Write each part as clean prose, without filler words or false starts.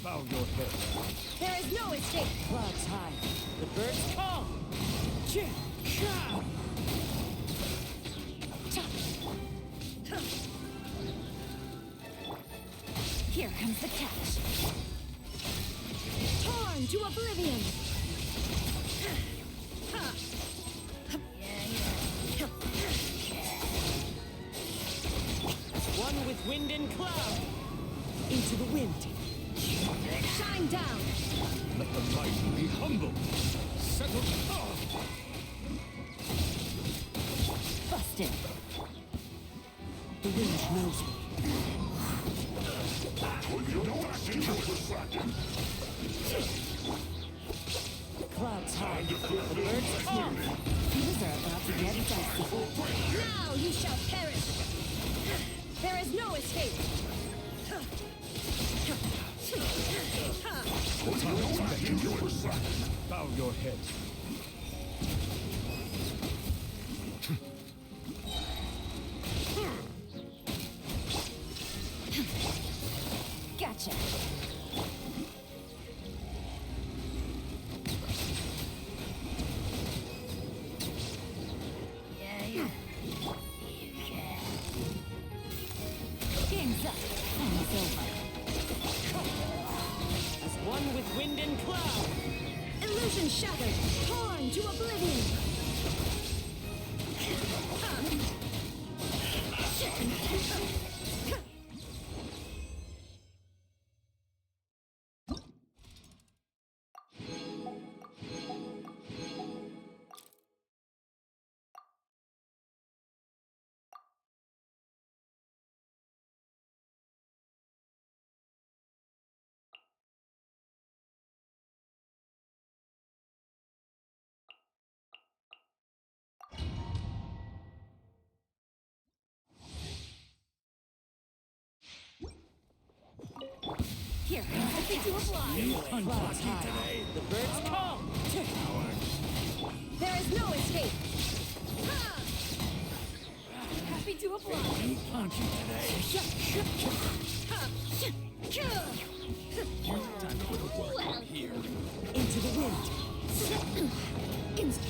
Bow your head. There is no escape. Clouds high. The birds call. Here comes the catch. Torn to oblivion. One with wind and cloud. Into the wind. Shine down. Let the mighty be humble. Settle. Busted. The wind knows me. Clouds high. The birds call. These are about to get dicey. Now you shall perish. There is no escape. Bow your head. Gotcha. Game's up. Time's over. As one with wind and cloud. Illusion shattered. Torn to oblivion. Here, happy to oblige. Clouds high. The birds call. There is no escape. Happy to oblige. Punchy Time to put a work here. Into the wind.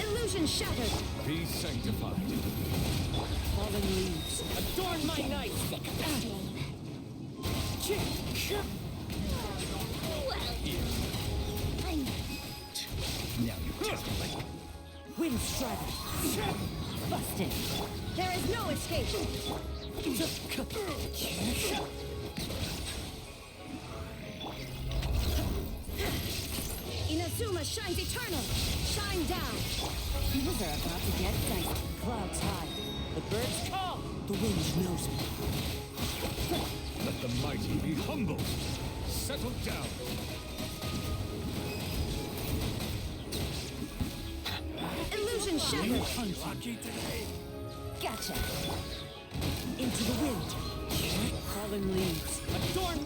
Illusion shattered. Be sanctified. Fallen leaves. Adorn my night. Now you test me. Wind strider. Busted. There is no escape. Inazuma shines eternal. Shine down. Things are about to get dicey. Clouds high. The birds call. The wind knows me. Let the mighty be humble. Settle down. Illusion shattered. Lucky today. Gotcha. Into the wind. Fallen leaves. Adorn.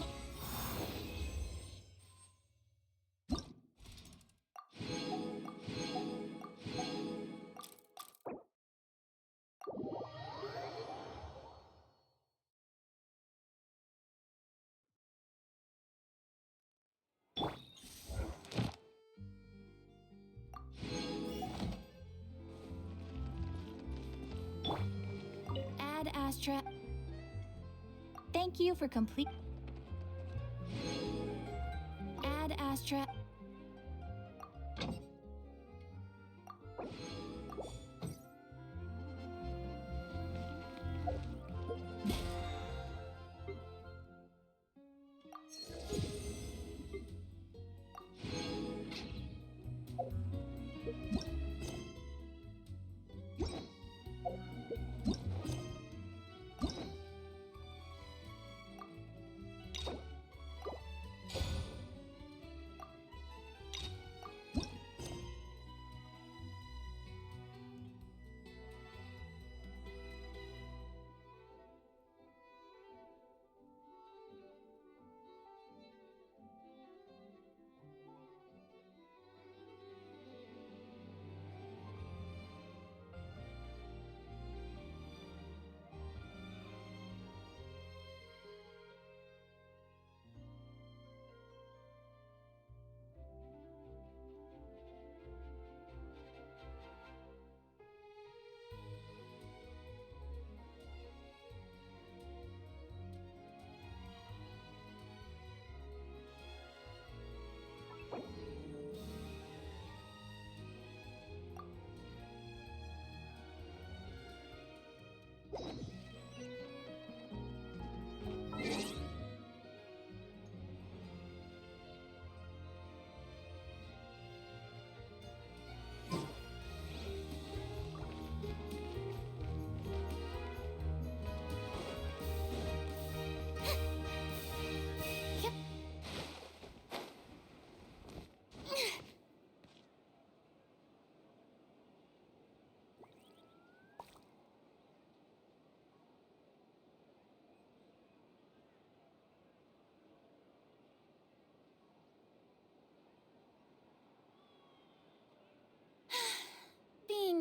Ad Astra. Thank you for complete. Ad Astra.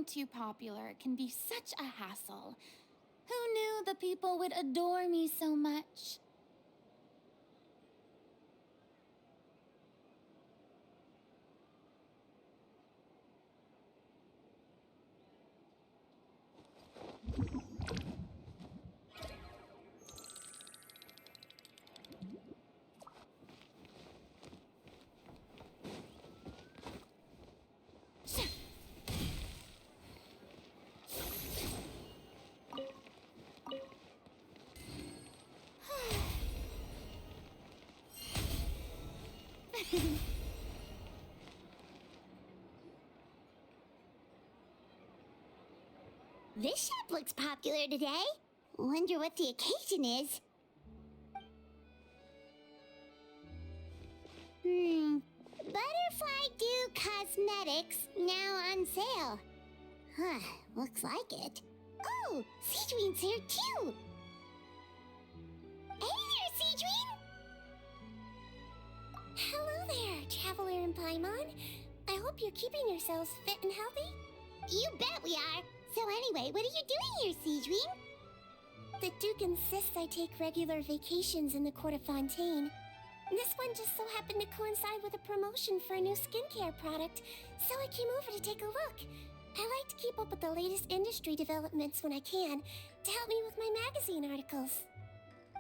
too popular, it can be such a hassle. Who knew the people would adore me so much? This shop looks popular today. Wonder what the occasion is. Butterfly Dew Cosmetics now on sale. Huh, looks like it. Oh, Sigewinne's here too. Hey there, Sigewinne! Hello there, Traveler and Paimon. I hope you're keeping yourselves fit and healthy. You bet we are. So anyway, what are you doing here, Sigewinne? The Duke insists I take regular vacations in the Court of Fontaine. This one just so happened to coincide with a promotion for a new skincare product, so I came over to take a look. I like to keep up with the latest industry developments when I can, to help me with my magazine articles.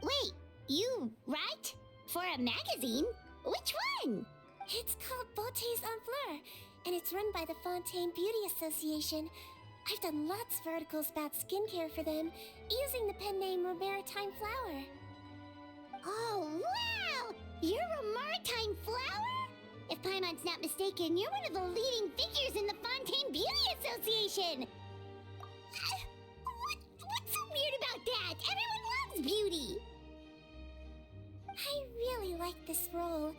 Wait, you write? For a magazine? Which one? It's called Beautés en Fleur, and it's run by the Fontaine Beauty Association. I've done lots of articles about skincare for them, using the pen name Maritime Flower. Oh, wow! You're a Maritime Flower? If Paimon's not mistaken, you're one of the leading figures in the Fontaine Beauty Association! What's so weird about that? Everyone loves beauty! I really like this role.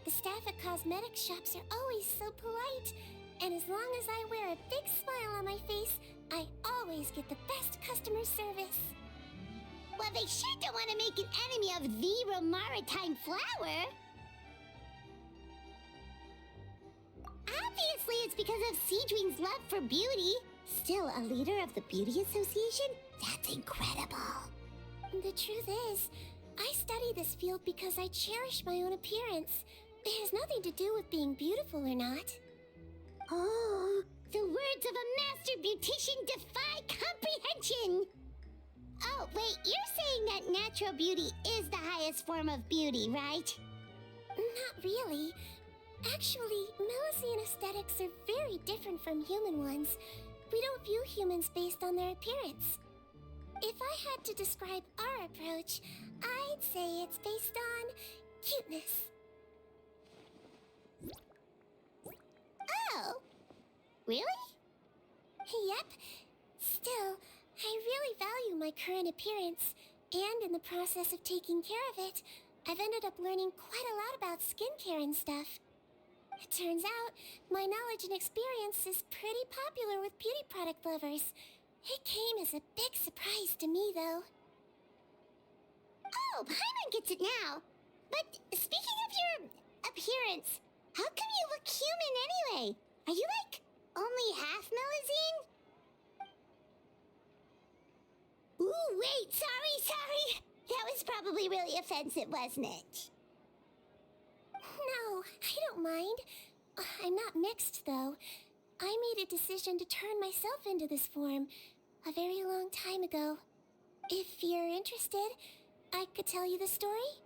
The staff at cosmetic shops are always so polite. And as long as I wear a big smile on my face, I always get the best customer service. Well, they sure don't want to make an enemy of the Maritime Flower. Obviously, it's because of Sigewinne's love for beauty. Still a leader of the Beauty Association? That's incredible. The truth is, I study this field because I cherish my own appearance. It has nothing to do with being beautiful or not. Oh, the words of a master beautician defy comprehension! Oh, wait, you're saying that natural beauty is the highest form of beauty, right? Not really. Actually, Melusine aesthetics are very different from human ones. We don't view humans based on their appearance. If I had to describe our approach, I'd say it's based on cuteness. Oh, really? Yep. Still, I really value my current appearance, and in the process of taking care of it, I've ended up learning quite a lot about skincare and stuff. It turns out, my knowledge and experience is pretty popular with beauty product lovers. It came as a big surprise to me, though. Oh, Paimon gets it now. But speaking of your appearance, how come you look human anyway? Are you, like, only half Melusine? Ooh, wait, sorry. That was probably really offensive, wasn't it? No, I don't mind. I'm not mixed, though. I made a decision to turn myself into this form a very long time ago. If you're interested, I could tell you the story.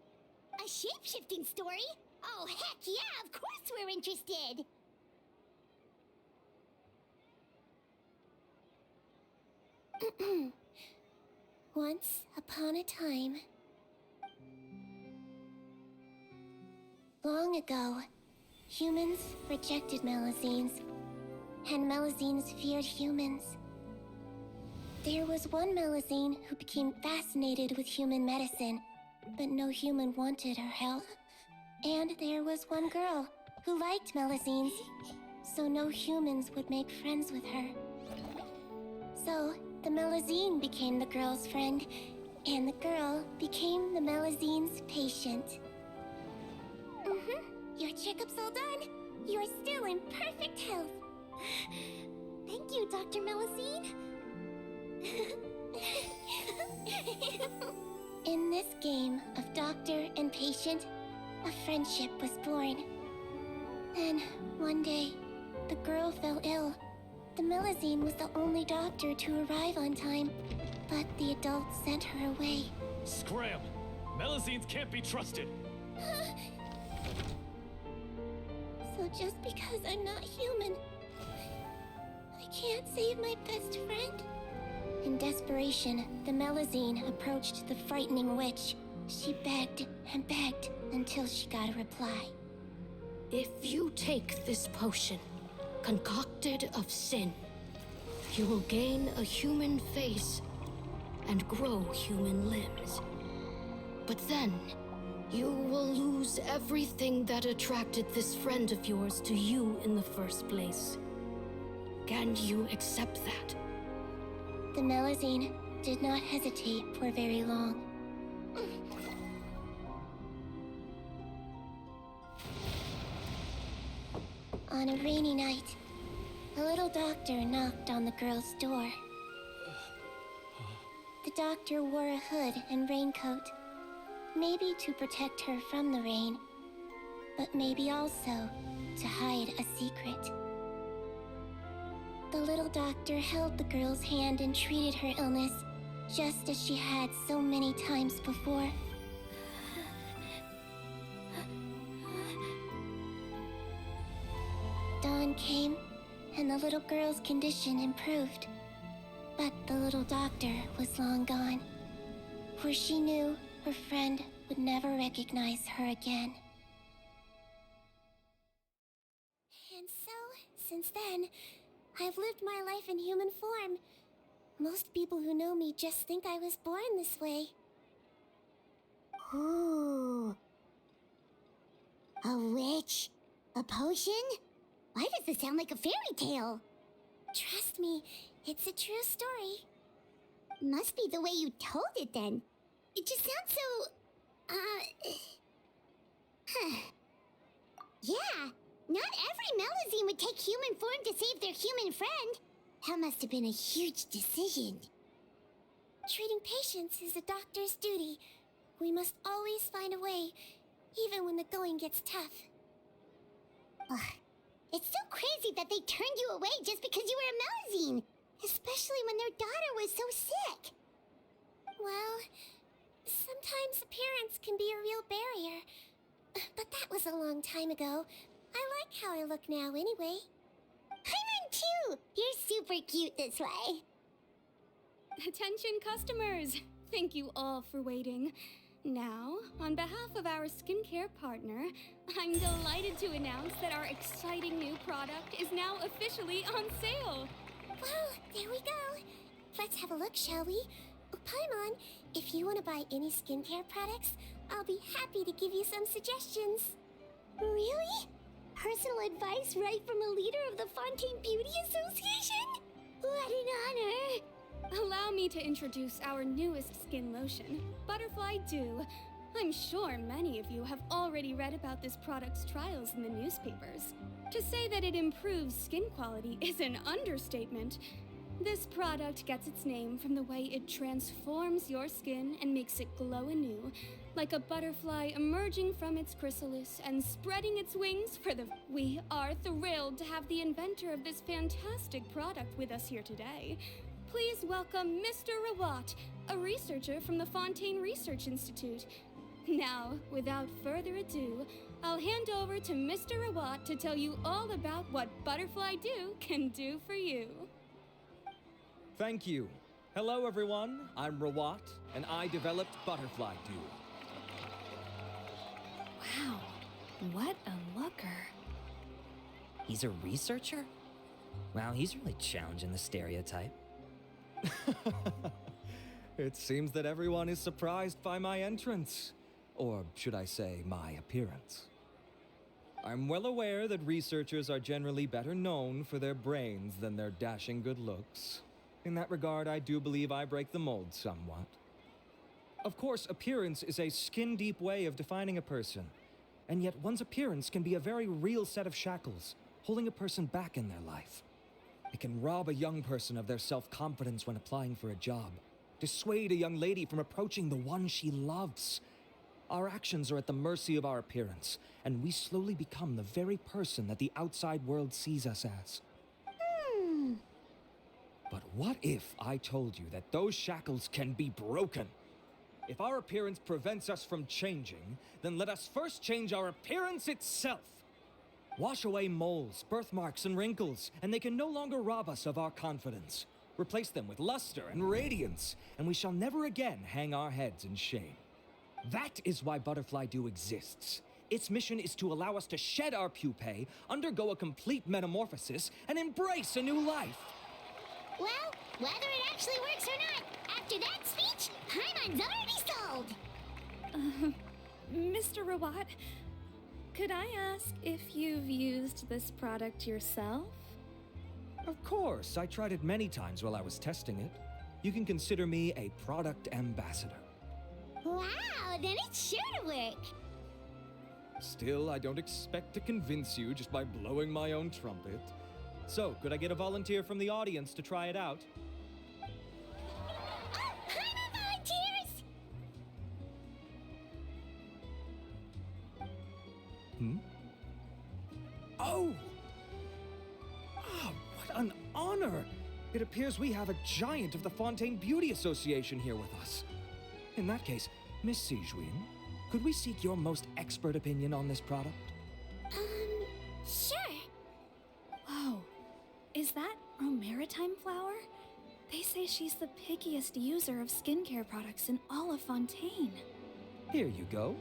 A shape-shifting story? Oh, heck yeah, of course we're interested! Once upon a time, long ago, humans rejected Melusines, and Melusines feared humans. There was one Melusine who became fascinated with human medicine, but no human wanted her help. And there was one girl who liked Melusines, so no humans would make friends with her. So the Melusine became the girl's friend, and the girl became the Melusine's patient. Your checkup's all done. You're still in perfect health. Thank you, Dr. Melusine. In this game of doctor and patient, a friendship was born. Then, one day, the girl fell ill. The Melusine was the only doctor to arrive on time, but the adults sent her away. Scram! Melusines can't be trusted! So just because I'm not human, I can't save my best friend? In desperation, the Melusine approached the frightening witch. She begged and begged until she got a reply. If you take this potion, concocted of sin, you will gain a human face and grow human limbs. But then, you will lose everything that attracted this friend of yours to you in the first place. Can you accept that? The Melusine did not hesitate for very long. On a rainy night, a little doctor knocked on the girl's door. The doctor wore a hood and raincoat, maybe to protect her from the rain, but maybe also to hide a secret. The little doctor held the girl's hand and treated her illness, just as she had so many times before. Dawn came, and the little girl's condition improved. But the little doctor was long gone, for she knew her friend would never recognize her again. And so, since then, I've lived my life in human form. Most people who know me just think I was born this way. Ooh. A witch? A potion? Why does this sound like a fairy tale? Trust me, it's a true story. Must be the way you told it then. It just sounds so... Yeah, not every Melusine would take human form to save their human friend. That must have been a huge decision. Treating patients is a doctor's duty. We must always find a way, even when the going gets tough. Ugh. It's so crazy that they turned you away just because you were a Melusine, especially when their daughter was so sick. Well, sometimes appearance can be a real barrier, but that was a long time ago. I like how I look now anyway. Paimon too! You're super cute this way. Attention customers! Thank you all for waiting. Now, on behalf of our skincare partner, I'm delighted to announce that our exciting new product is now officially on sale. Well, there we go. Let's have a look, shall we? Paimon, if you want to buy any skincare products, I'll be happy to give you some suggestions. Really? Personal advice right from a leader of the Fontaine Beauty Association? What an honor! Allow me to introduce our newest skin lotion, Butterfly Dew. I'm sure many of you have already read about this product's trials in the newspapers. To say that it improves skin quality is an understatement. This product gets its name from the way it transforms your skin and makes it glow anew, like a butterfly emerging from its chrysalis and spreading its wings for the... We are thrilled to have the inventor of this fantastic product with us here today. Please welcome Mr. Rawat, a researcher from the Fontaine Research Institute. Now, without further ado, I'll hand over to Mr. Rawat to tell you all about what Butterfly Dew can do for you. Thank you. Hello, everyone. I'm Rawat, and I developed Butterfly Dew. Wow, what a looker. He's a researcher? Wow, he's really challenging the stereotype. It seems that everyone is surprised by my entrance. Or should I say, my appearance. I'm well aware that researchers are generally better known for their brains than their dashing good looks. In that regard, I do believe I break the mold somewhat. Of course, appearance is a skin-deep way of defining a person. And yet one's appearance can be a very real set of shackles, holding a person back in their life. It can rob a young person of their self-confidence when applying for a job, dissuade a young lady from approaching the one she loves. Our actions are at the mercy of our appearance, and we slowly become the very person that the outside world sees us as. But what if I told you that those shackles can be broken? If our appearance prevents us from changing, then let us first change our appearance itself. Wash away moles, birthmarks, and wrinkles, and they can no longer rob us of our confidence. Replace them with luster and radiance, and we shall never again hang our heads in shame. That is why Butterfly Dew exists. Its mission is to allow us to shed our pupae, undergo a complete metamorphosis, and embrace a new life. Well, whether it actually works or not, after that speech, Paimon's already sold. Mr. Robot, could I ask if you've used this product yourself? Of course, I tried it many times while I was testing it. You can consider me a product ambassador. Wow, then it's sure to work. Still, I don't expect to convince you just by blowing my own trumpet. So, could I get a volunteer from the audience to try it out? Oh, Paimon volunteers! Oh! Ah, what an honor! It appears we have a giant of the Fontaine Beauty Association here with us. In that case, Miss Sigewinne, could we seek your most expert opinion on this product? Sure. Whoa, is that Romaritime flower? They say she's the pickiest user of skincare products in all of Fontaine. Here you go.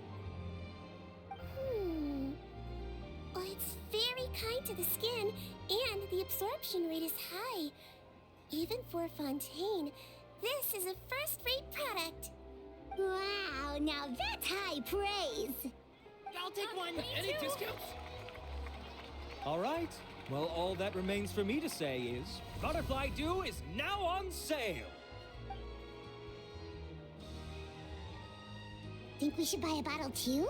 Well, it's very kind to the skin, and the absorption rate is high. Even for Fontaine, this is a first-rate product. Wow, now that's high praise. I'll take one. Any discounts? All right. Well, all that remains for me to say is, Butterfly Dew is now on sale! Think we should buy a bottle too?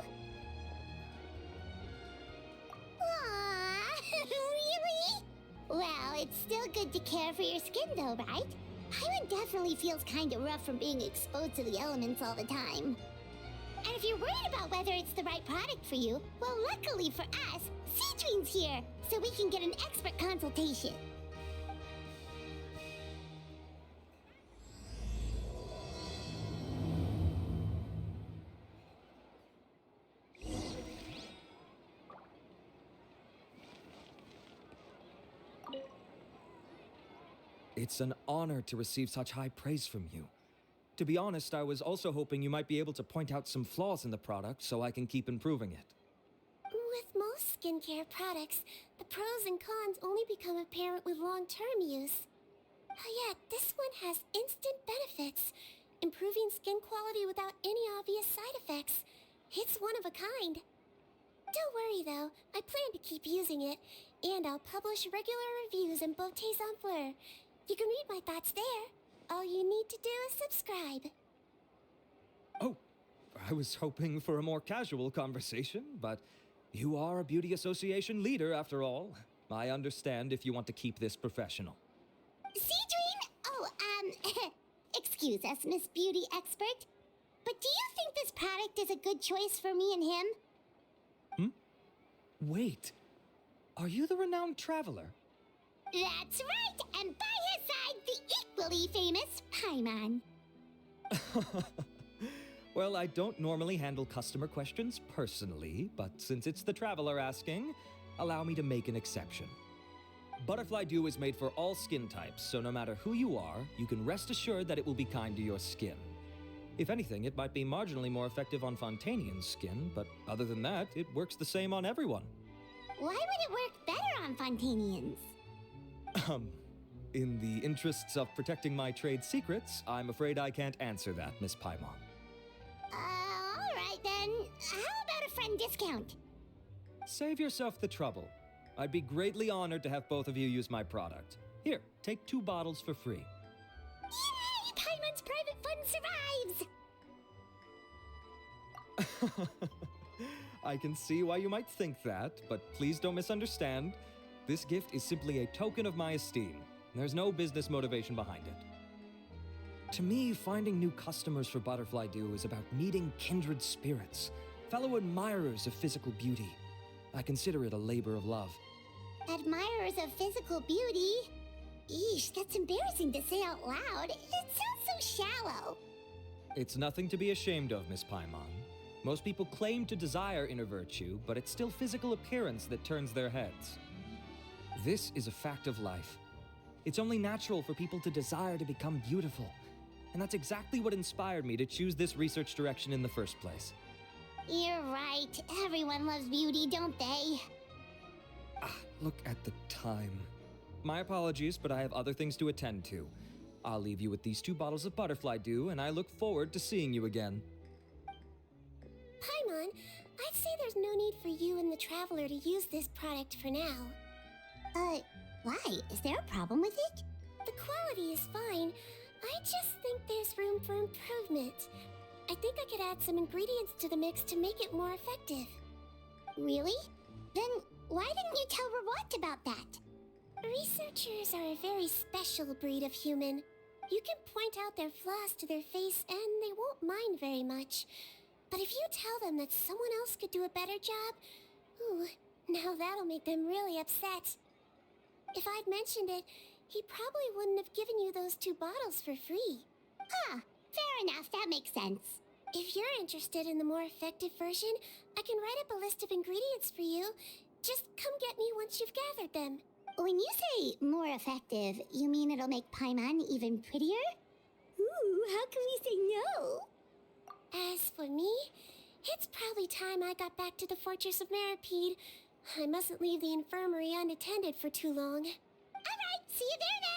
Aww, really? Well, it's still good to care for your skin though, right? Paimon definitely feels kinda rough from being exposed to the elements all the time. And if you're worried about whether it's the right product for you, well, luckily for us, Sigewinne's here, so we can get an expert consultation. It's an honor to receive such high praise from you. To be honest, I was also hoping you might be able to point out some flaws in the product so I can keep improving it. With most skincare products, the pros and cons only become apparent with long-term use. Yet, this one has instant benefits, improving skin quality without any obvious side effects. It's one of a kind. Don't worry though, I plan to keep using it, and I'll publish regular reviews in Beautés en Fleur. You can read my thoughts there. All you need to do is subscribe. Oh, I was hoping for a more casual conversation, but you are a beauty association leader after all. I understand if you want to keep this professional. Sigewinne? Oh, excuse us, Miss Beauty Expert. But do you think this product is a good choice for me and him? Wait, are you the renowned traveler? That's right, and by his side, the equally famous Paimon. Well, I don't normally handle customer questions personally, but since it's the traveler asking, allow me to make an exception. Butterfly Dew is made for all skin types, so no matter who you are, you can rest assured that it will be kind to your skin. If anything, it might be marginally more effective on Fontainian skin, but other than that, it works the same on everyone. Why would it work better on Fontainians? In the interests of protecting my trade secrets, I'm afraid I can't answer that, Miss Paimon. Alright then. How about a friend discount? Save yourself the trouble. I'd be greatly honored to have both of you use my product. Here, take 2 bottles for free. Yay! Paimon's private fun survives! I can see why you might think that, but please don't misunderstand. This gift is simply a token of my esteem. There's no business motivation behind it. To me, finding new customers for Butterfly Dew is about meeting kindred spirits, fellow admirers of physical beauty. I consider it a labor of love. Admirers of physical beauty? Eesh, that's embarrassing to say out loud. It sounds so shallow. It's nothing to be ashamed of, Miss Paimon. Most people claim to desire inner virtue, but it's still physical appearance that turns their heads. This is a fact of life. It's only natural for people to desire to become beautiful. And that's exactly what inspired me to choose this research direction in the first place. You're right. Everyone loves beauty, don't they? Look at the time. My apologies, but I have other things to attend to. I'll leave you with these 2 bottles of Butterfly Dew, and I look forward to seeing you again. Paimon, I'd say there's no need for you and the Traveler to use this product for now. Why? Is there a problem with it? The quality is fine. I just think there's room for improvement. I think I could add some ingredients to the mix to make it more effective. Really? Then why didn't you tell Rawat about that? Researchers are a very special breed of human. You can point out their flaws to their face and they won't mind very much. But if you tell them that someone else could do a better job, ooh, now that'll make them really upset. If I'd mentioned it, he probably wouldn't have given you those 2 bottles for free. Fair enough, that makes sense. If you're interested in the more effective version, I can write up a list of ingredients for you. Just come get me once you've gathered them. When you say more effective, you mean it'll make Paimon even prettier? Ooh, how can we say no? As for me, it's probably time I got back to the Fortress of Meropide. I mustn't leave the infirmary unattended for too long. Alright, see you there then!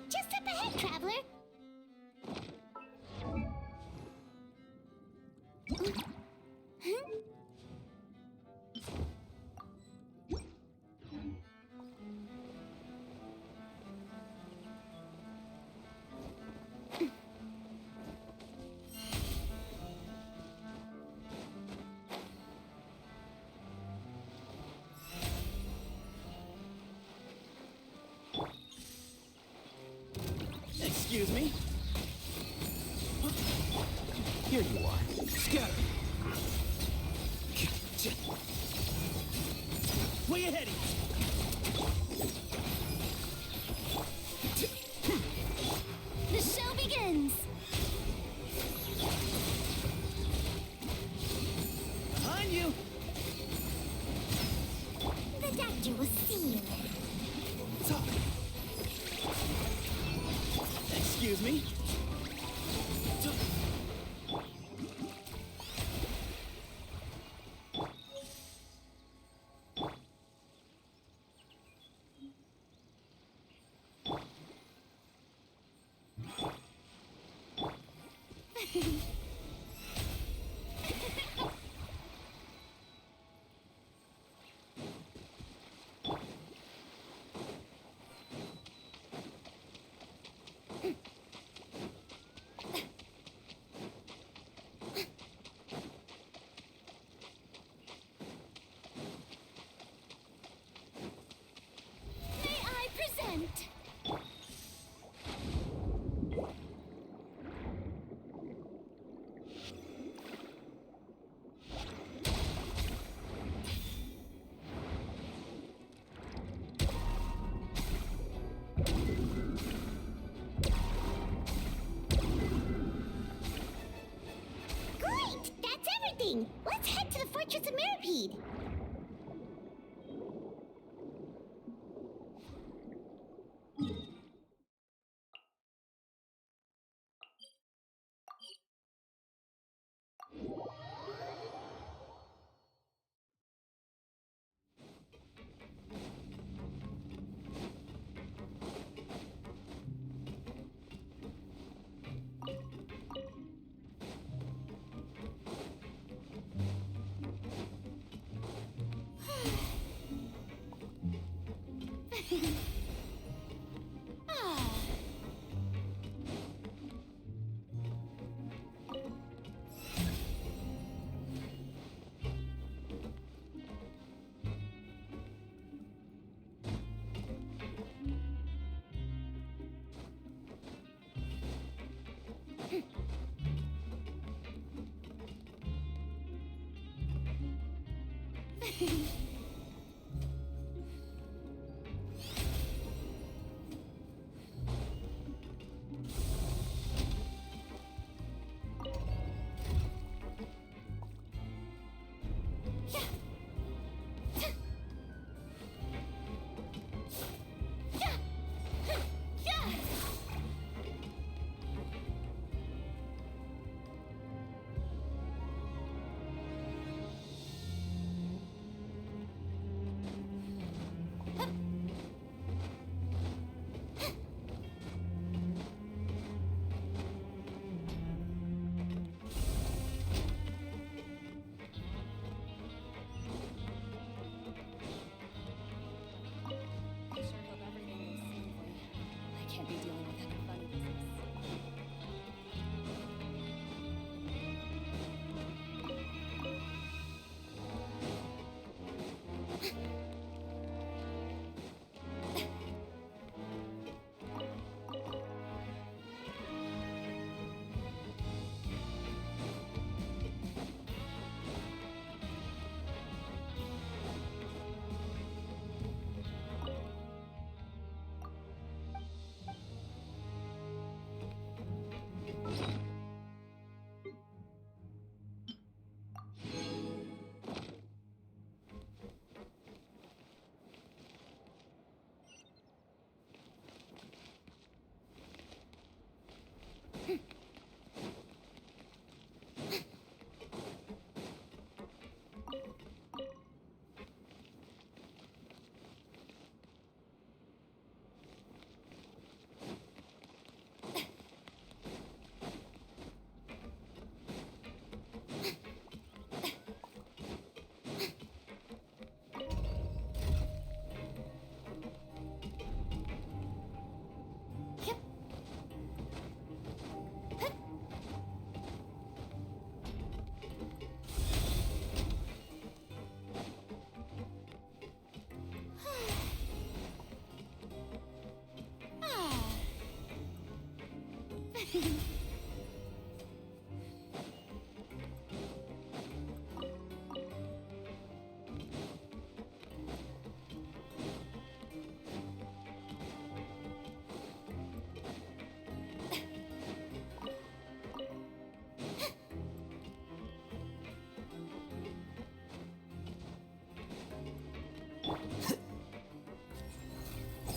Just up ahead, Traveler! Excuse me? Here you are. Scatter! Where you heading? The show begins! Behind you! The doctor will see you. Excuse me? May I present? Great! That's everything! Let's head to the Fortress of Meropide! Ah. I sure hope everything goes smoothly. I can't be dealing with that funny business.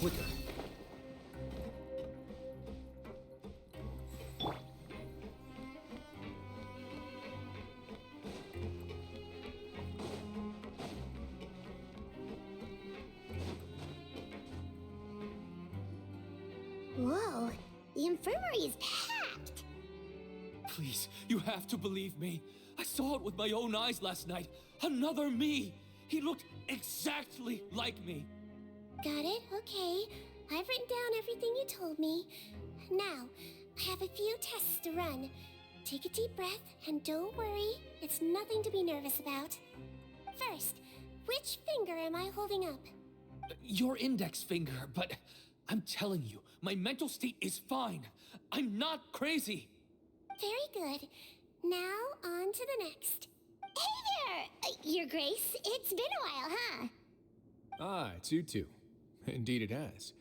Quicker. Whoa, the infirmary is packed. Please, you have to believe me. I saw it with my own eyes last night. Another me. He looked exactly like me. Got it, okay. I've written down everything you told me. Now, I have a few tests to run. Take a deep breath and don't worry, it's nothing to be nervous about. First, which finger am I holding up? Your index finger, but I'm telling you, my mental state is fine. I'm not crazy. Very good. Now, on to the next. Hey there, Your Grace. It's been a while, huh? Ah, it's you two. Indeed it has.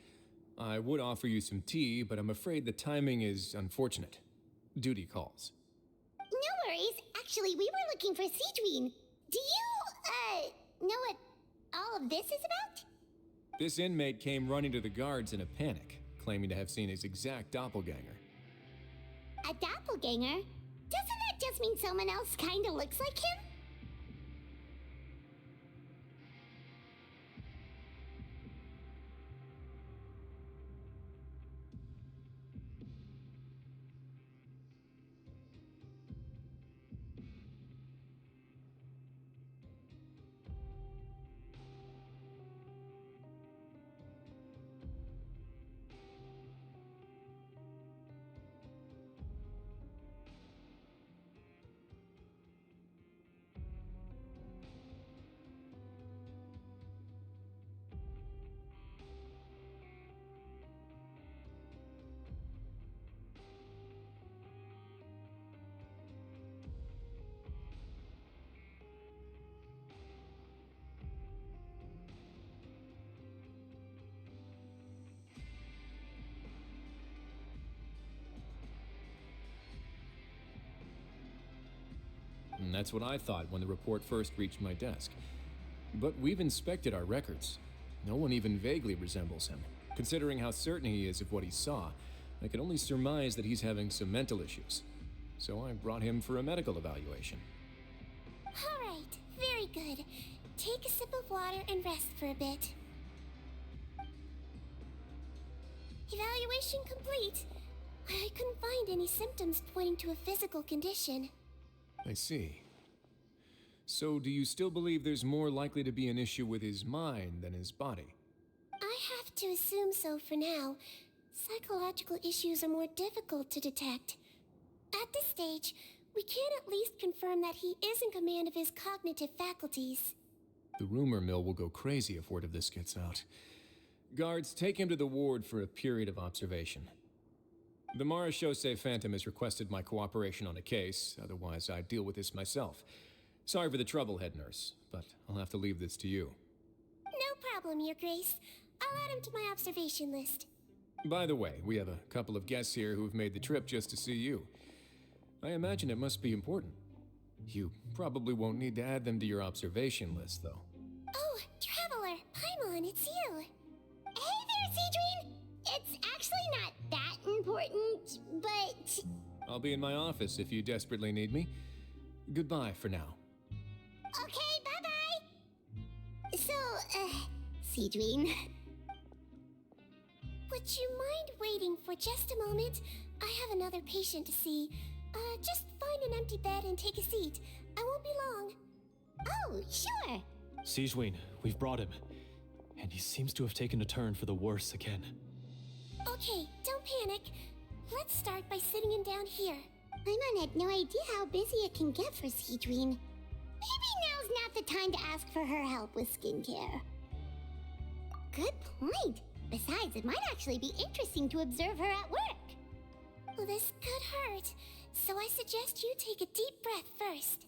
I would offer you some tea, but I'm afraid the timing is unfortunate. Duty calls. No worries. Actually, we were looking for Sigewinne. Do you, know what all of this is about? This inmate came running to the guards in a panic, claiming to have seen his exact doppelganger. A doppelganger? Doesn't that just mean someone else kinda looks like him? that's what I thought when the report first reached my desk. But we've inspected our records. No one even vaguely resembles him. Considering how certain he is of what he saw, I can only surmise that he's having some mental issues. So I brought him for a medical evaluation. All right, very good. Take a sip of water and rest for a bit. Evaluation complete. I couldn't find any symptoms pointing to a physical condition. I see. So do you still believe there's more likely to be an issue with his mind than his body? I have to assume so for now. Psychological issues are more difficult to detect. At this stage, we can at least confirm that he is in command of his cognitive faculties. The rumor mill will go crazy if word of this gets out. Guards, take him to the ward for a period of observation. The Nereides Phantom has requested my cooperation on a case, otherwise I'd deal with this myself. Sorry for the trouble, head nurse, but I'll have to leave this to you. No problem, Your Grace. I'll add him to my observation list. By the way, we have a couple of guests here who've made the trip just to see you. I imagine it must be important. You probably won't need to add them to your observation list, though. Oh, Traveler, Paimon, it's you. Hey there, Sigewinne! It's actually not that important, but... I'll be in my office if you desperately need me. Goodbye for now. Okay, bye-bye! So, Sigewinne... Would you mind waiting for just a moment? I have another patient to see. Just find an empty bed and take a seat. I won't be long. Oh, sure! Sigewinne, we've brought him. And he seems to have taken a turn for the worse again. Okay, don't panic. Let's start by sitting him down here. Paimon had no idea how busy it can get for Sigewinne. Maybe now's not the time to ask for her help with skincare. Good point. Besides, it might actually be interesting to observe her at work. Well, this could hurt, so I suggest you take a deep breath first.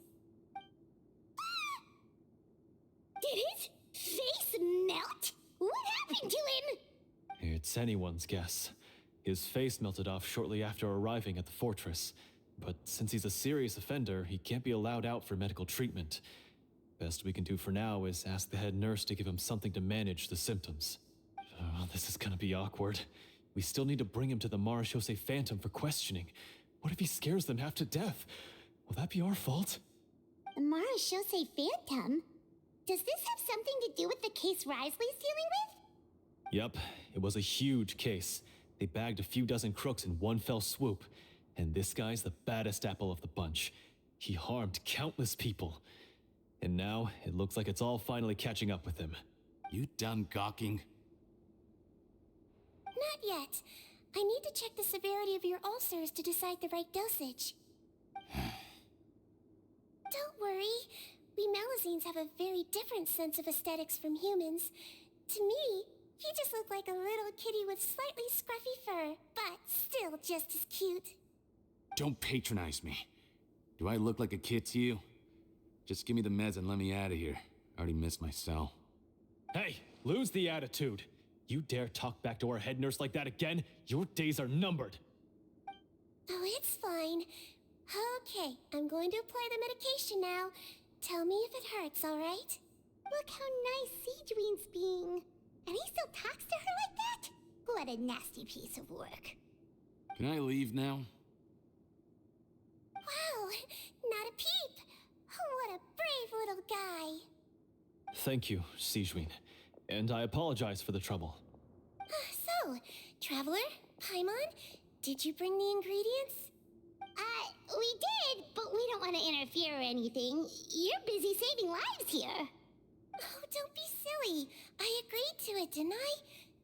Did his face melt? What happened to him? It's anyone's guess. His face melted off shortly after arriving at the fortress. But since he's a serious offender, he can't be allowed out for medical treatment. Best we can do for now is ask the head nurse to give him something to manage the symptoms. Oh, this is gonna be awkward. We still need to bring him to the Nereides Phantom for questioning. What if he scares them half to death? Will that be our fault? The Nereides Phantom? Does this have something to do with the case Risley's dealing with? Yep, it was a huge case. They bagged a few dozen crooks in one fell swoop. And this guy's the baddest apple of the bunch. He harmed countless people. And now, it looks like it's all finally catching up with him. You done gawking? Not yet. I need to check the severity of your ulcers to decide the right dosage. Don't worry. We Melusines have a very different sense of aesthetics from humans. To me, he just looked like a little kitty with slightly scruffy fur, but still just as cute. Don't patronize me. Do I look like a kid to you? Just give me the meds and let me out of here. I already missed my cell. Hey, lose the attitude. You dare talk back to our head nurse like that again? Your days are numbered. Oh, it's fine. Okay, I'm going to apply the medication now. Tell me if it hurts, alright? Look how nice Sigewinne's being. And he still talks to her like that? What a nasty piece of work. Can I leave now? Wow, not a peep. What a brave little guy. Thank you, Sigewinne. And I apologize for the trouble. So, Traveler, Paimon, did you bring the ingredients? We did, but we don't want to interfere or anything. You're busy saving lives here. Oh, don't be silly. I agreed to it, didn't I?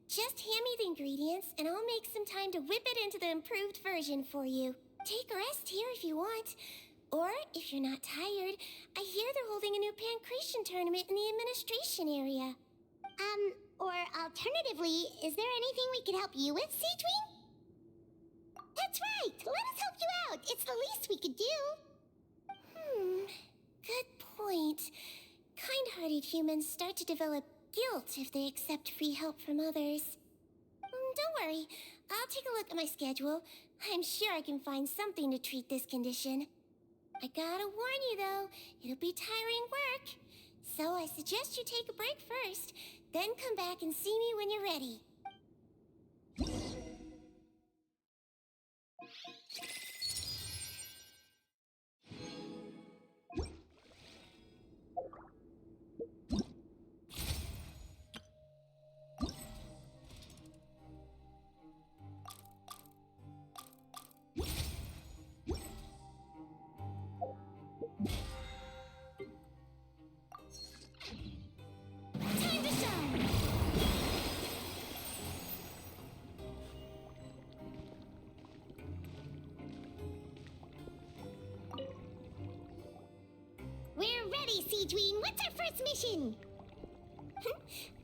Just hand me the ingredients, and I'll make some time to whip it into the improved version for you. Take a rest here if you want. Or, if you're not tired, I hear they're holding a new pancreation tournament in the administration area. Or alternatively, is there anything we could help you with, Sigewinne? That's right! Let us help you out! It's the least we could do! Good point. Kind-hearted humans start to develop guilt if they accept free help from others. Don't worry. I'll take a look at my schedule. I'm sure I can find something to treat this condition. I gotta warn you though, it'll be tiring work. So I suggest you take a break first, then come back and see me when you're ready. Time to shine! We're ready, Sigewinne. What's our first mission?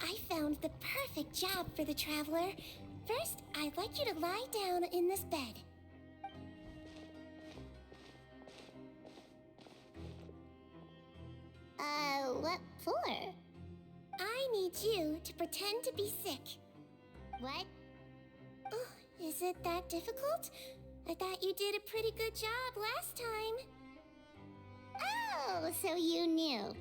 I found the perfect job for the Traveler. First, I'd like you to lie down in this bed. What for? I need you to pretend to be sick. What? Oh, is it that difficult? I thought you did a pretty good job last time. Oh, so you knew.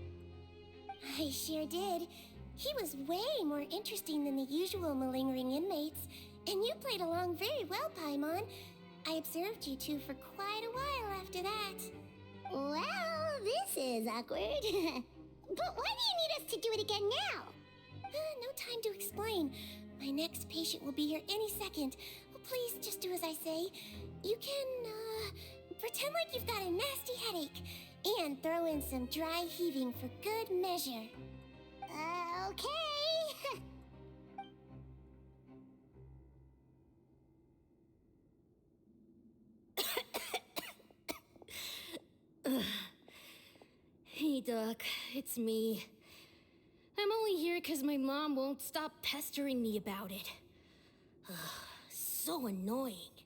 I sure did. He was way more interesting than the usual malingering inmates, and you played along very well, Paimon. I observed you two for quite a while after that. Well, this is awkward. But why do you need us to do it again now? No time to explain. My next patient will be here any second. Please just do as I say. You can, pretend like you've got a nasty headache, and throw in some dry heaving for good measure. Okay. Hey, Doc, it's me. I'm only here because my mom won't stop pestering me about it. So annoying.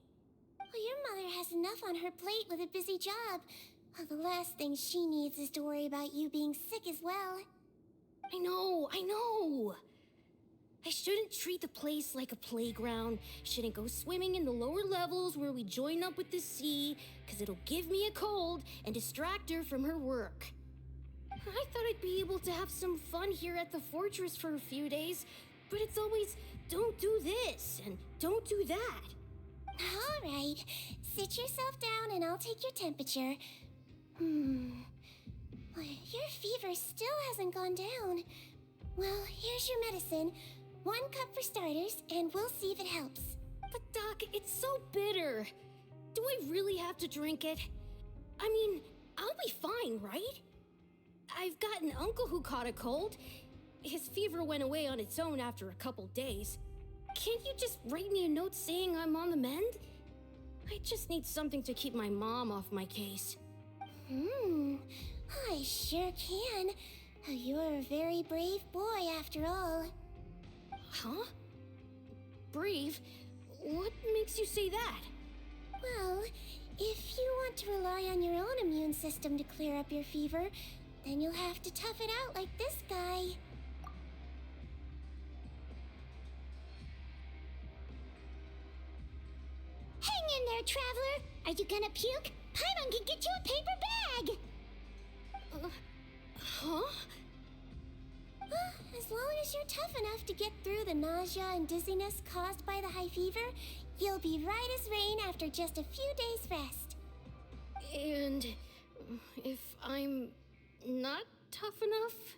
Well, your mother has enough on her plate with a busy job. Well, the last thing she needs is to worry about you being sick as well. I know. I shouldn't treat the place like a playground. Shouldn't go swimming in the lower levels where we join up with the sea, because it'll give me a cold and distract her from her work. I thought I'd be able to have some fun here at the fortress for a few days, but it's always, don't do this and don't do that. All right, sit yourself down and I'll take your temperature. Your fever still hasn't gone down. Well, here's your medicine. 1 cup for starters, and we'll see if it helps. But Doc, it's so bitter. Do I really have to drink it? I mean, I'll be fine, right? I've got an uncle who caught a cold. His fever went away on its own after a couple days. Can't you just write me a note saying I'm on the mend? I just need something to keep my mom off my case. I sure can. You're a very brave boy after all. Huh? Brave? What makes you say that? Well, if you want to rely on your own immune system to clear up your fever, then you'll have to tough it out like this guy. Hang in there, Traveler! Are you gonna puke? Paimon can get you a paper bag! Huh? As long as you're tough enough to get through the nausea and dizziness caused by the high fever, you'll be right as rain after just a few days' rest. And if I'm not tough enough?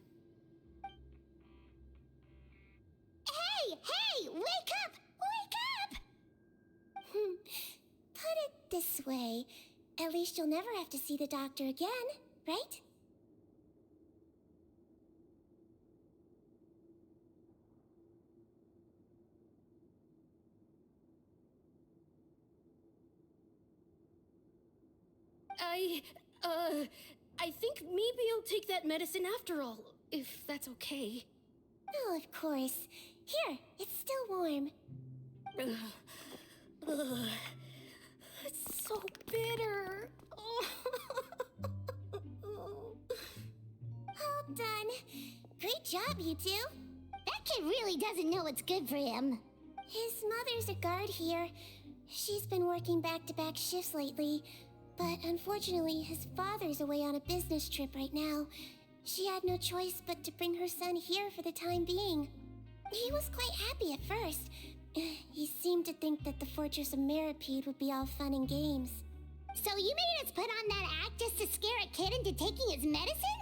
Hey! Wake up! Wake up! Put it this way. At least you'll never have to see the doctor again, right? I think maybe I'll take that medicine after all, if that's okay. Oh, of course. Here, it's still warm. It's so bitter. All done. Great job, you two. That kid really doesn't know what's good for him. His mother's a guard here. She's been working back-to-back shifts lately. But unfortunately, his father's away on a business trip right now. She had no choice but to bring her son here for the time being. He was quite happy at first. He seemed to think that the Fortress of Meropide would be all fun and games. So you made us put on that act just to scare a kid into taking his medicine?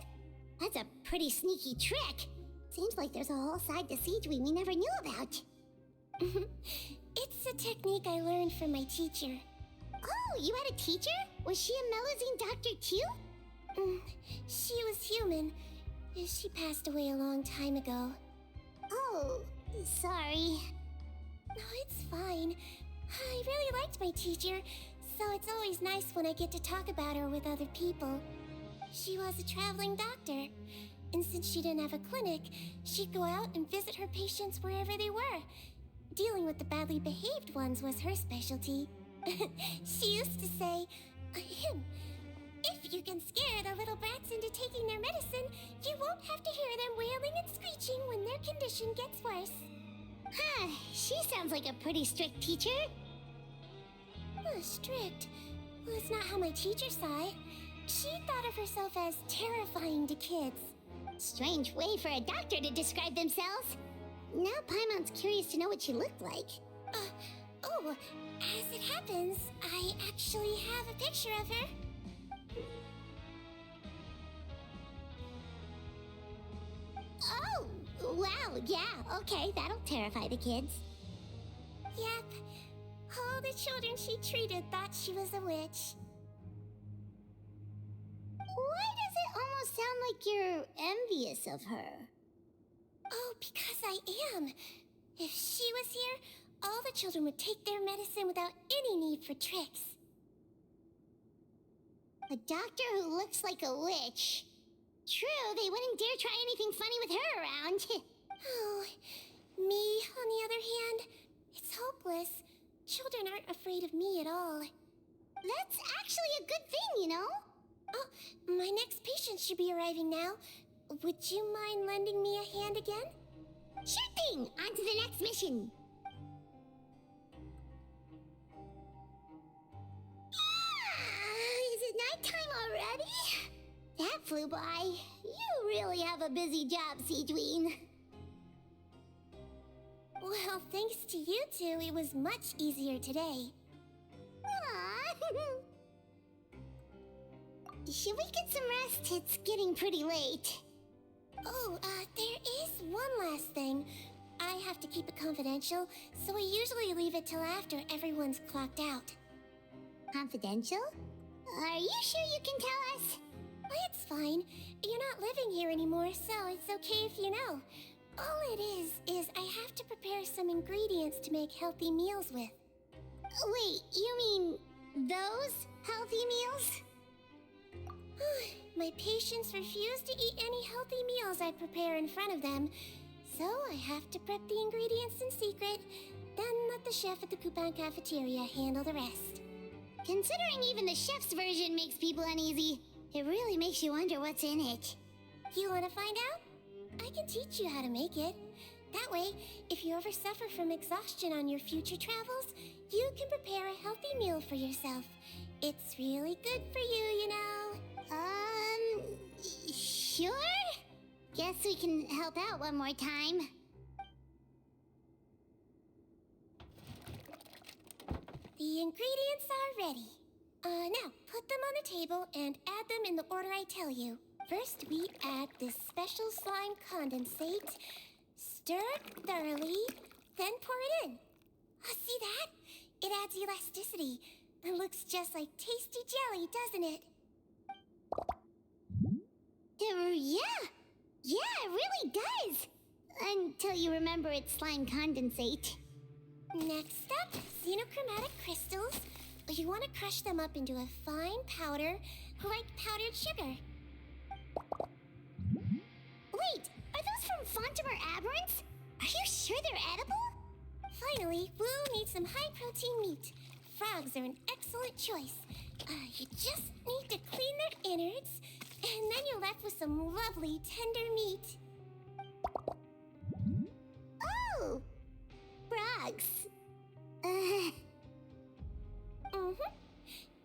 That's a pretty sneaky trick. Seems like there's a whole side to Sigewinne we never knew about. It's a technique I learned from my teacher. Oh, you had a teacher? Was she a Melazine doctor too? She was human. She passed away a long time ago. Oh, sorry. No, it's fine. I really liked my teacher, so it's always nice when I get to talk about her with other people. She was a traveling doctor, and since she didn't have a clinic, she'd go out and visit her patients wherever they were. Dealing with the badly behaved ones was her specialty. She used to say, if you can scare the little brats into taking their medicine, you won't have to hear them wailing and screeching when their condition gets worse. Huh, she sounds like a pretty strict teacher. Strict? Well, it's not how my teacher saw it. She thought of herself as terrifying to kids. Strange way for a doctor to describe themselves. Now Paimon's curious to know what she looked like. As it happens, I actually have a picture of her. Oh, wow, yeah, okay, that'll terrify the kids. Yep. All the children she treated thought she was a witch. Why does it almost sound like you're envious of her? Oh, because I am. If she was here, all the children would take their medicine without any need for tricks. A doctor who looks like a witch. True, they wouldn't dare try anything funny with her around. Oh, me, on the other hand, it's hopeless. Children aren't afraid of me at all. That's actually a good thing, you know? Oh, my next patient should be arriving now. Would you mind lending me a hand again? Sure thing! On to the next mission! Is it nighttime already? That flew by. You really have a busy job, Sigewinne. Well, thanks to you two, it was much easier today. Aww. Should we get some rest? It's getting pretty late. Oh, there is one last thing. I have to keep it confidential, so I usually leave it till after everyone's clocked out. Confidential? Are you sure you can tell us? It's fine. You're not living here anymore, so it's okay if you know. All it is I have to prepare some ingredients to make healthy meals with. Wait, you mean those healthy meals? My patients refuse to eat any healthy meals I prepare in front of them, so I have to prep the ingredients in secret, then let the chef at the Coupon cafeteria handle the rest. Considering even the chef's version makes people uneasy, it really makes you wonder what's in it. You want to find out? I can teach you how to make it. That way, if you ever suffer from exhaustion on your future travels, you can prepare a healthy meal for yourself. It's really good for you, you know. Sure? Guess we can help out one more time. The ingredients are ready. Now, put them on the table and add them in the order I tell you. First, we add this special slime condensate, stir it thoroughly, then pour it in. See that? It adds elasticity. It looks just like tasty jelly, doesn't it? Yeah, it really does. Until you remember it's slime condensate. Next up, xenochromatic crystals. You want to crush them up into a fine powder, like powdered sugar. Wait, are those from Fontimer Aberrants? Are you sure they're edible? Finally, Wu needs some high-protein meat. Frogs are an excellent choice. You just need to clean their innards, and then you're left with some lovely tender meat. Oh! Frogs.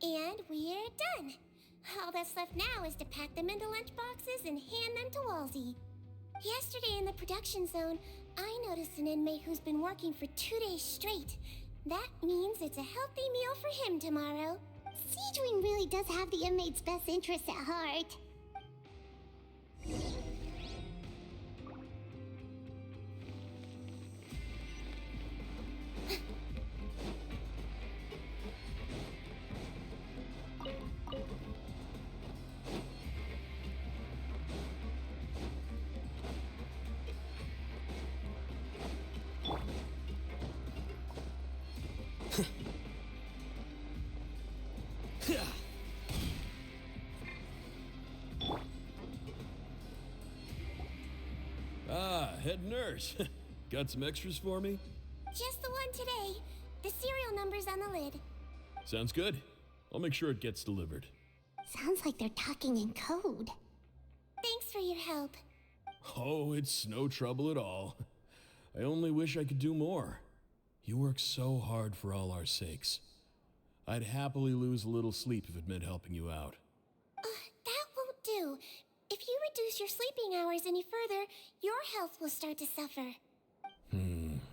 And And we're done. All that's left now is to pack them into lunchboxes and hand them to Walsey. Yesterday in the production zone, I noticed an inmate who's been working for 2 days straight. That means it's a healthy meal for him tomorrow. Sigewinne really does have the inmate's best interests at heart. Ah, head nurse. Got some extras for me? Just the one today. The serial number's on the lid. Sounds good. I'll make sure it gets delivered. Sounds like they're talking in code. Thanks for your help. Oh, it's no trouble at all. I only wish I could do more. You work so hard for all our sakes. I'd happily lose a little sleep if it meant helping you out. That won't do. If you reduce your sleeping hours any further, your health will start to suffer.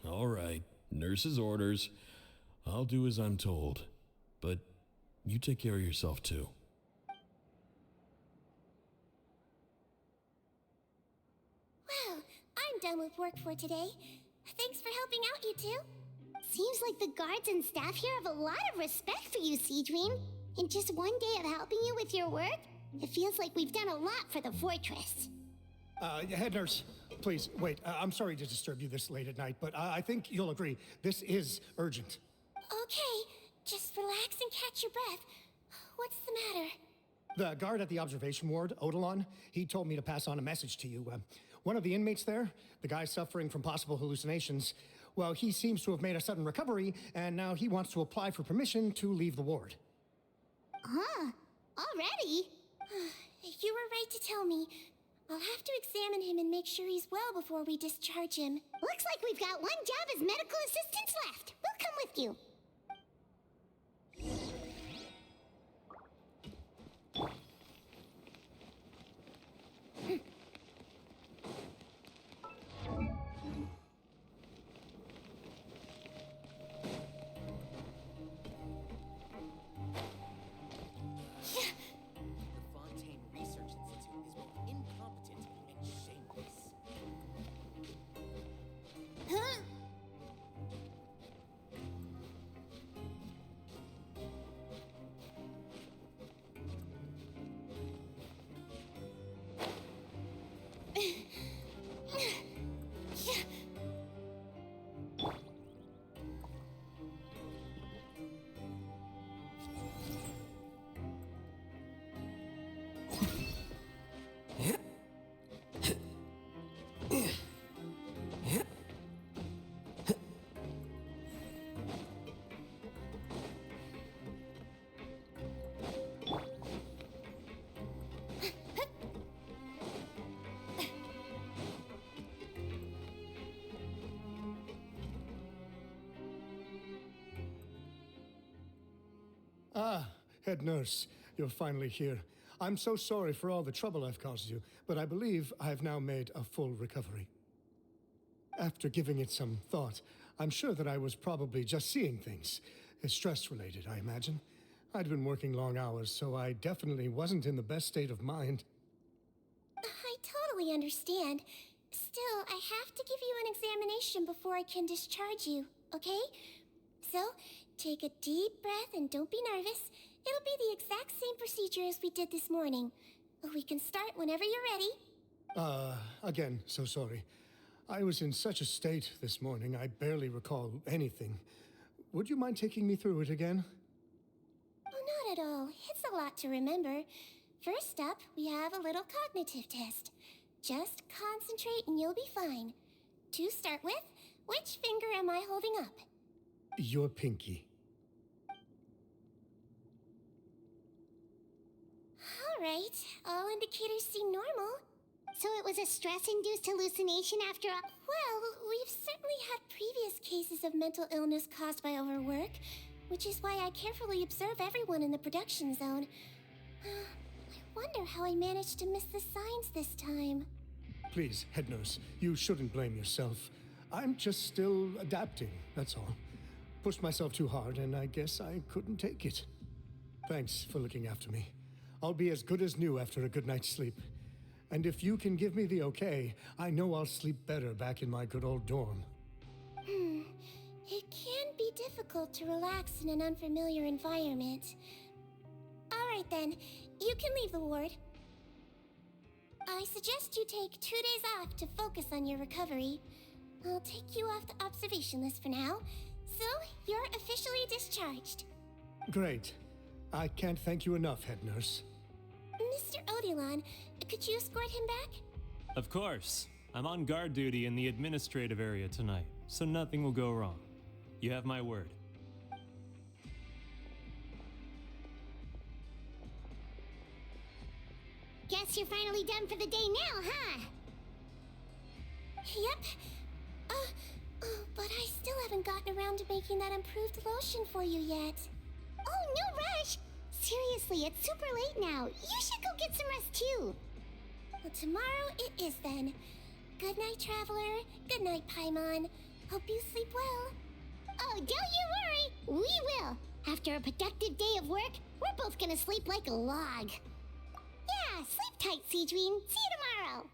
All right. Nurse's orders. I'll do as I'm told. But you take care of yourself too. Well, I'm done with work for today. Thanks for helping out, you two. Seems like the guards and staff here have a lot of respect for you, Sigewinne. In just one day of helping you with your work, it feels like we've done a lot for the fortress. Head nurse, please, wait. I'm sorry to disturb you this late at night, but I think you'll agree. This is urgent. Okay, just relax and catch your breath. What's the matter? The guard at the observation ward, Odilon, he told me to pass on a message to you. One of the inmates there, the guy suffering from possible hallucinations, well, he seems to have made a sudden recovery, and now he wants to apply for permission to leave the ward. Huh? Already? You were right to tell me. I'll have to examine him and make sure he's well before we discharge him. Looks like we've got one job as medical assistants left. We'll come with you. Ah, head nurse, you're finally here. I'm so sorry for all the trouble I've caused you, but I believe I've now made a full recovery. After giving it some thought, I'm sure that I was probably just seeing things. Stress-related, I imagine. I'd been working long hours, so I definitely wasn't in the best state of mind. I totally understand. Still, I have to give you an examination before I can discharge you, okay? So, take a deep breath and don't be nervous. It'll be the exact same procedure as we did this morning. We can start whenever you're ready. Again, so sorry. I was in such a state this morning, I barely recall anything. Would you mind taking me through it again? Oh, not at all. It's a lot to remember. First up, we have a little cognitive test. Just concentrate and you'll be fine. To start with, which finger am I holding up? Your pinky. All right, all indicators seem normal. So it was a stress-induced hallucination after all? Well, we've certainly had previous cases of mental illness caused by overwork, which is why I carefully observe everyone in the production zone. I wonder how I managed to miss the signs this time. Please, head nurse, you shouldn't blame yourself. I'm just still adapting, that's all. Pushed myself too hard, and I guess I couldn't take it. Thanks for looking after me. I'll be as good as new after a good night's sleep. And if you can give me the okay, I know I'll sleep better back in my good old dorm. It can be difficult to relax in an unfamiliar environment. Alright then, you can leave the ward. I suggest you take 2 days off to focus on your recovery. I'll take you off the observation list for now, so you're officially discharged. Great. I can't thank you enough, head nurse. Mr. Odilon, could you escort him back? Of course. I'm on guard duty in the administrative area tonight, so nothing will go wrong. You have my word. Guess you're finally done for the day now, huh? Yep. But I still haven't gotten around to making that improved lotion for you yet. Oh, no rush! Seriously, it's super late now. You should go get some rest too. Well, tomorrow it is then. Good night, Traveler. Good night, Paimon. Hope you sleep well. Oh, don't you worry. We will. After a productive day of work, we're both gonna sleep like a log. Yeah, sleep tight, Sigewinne. See you tomorrow.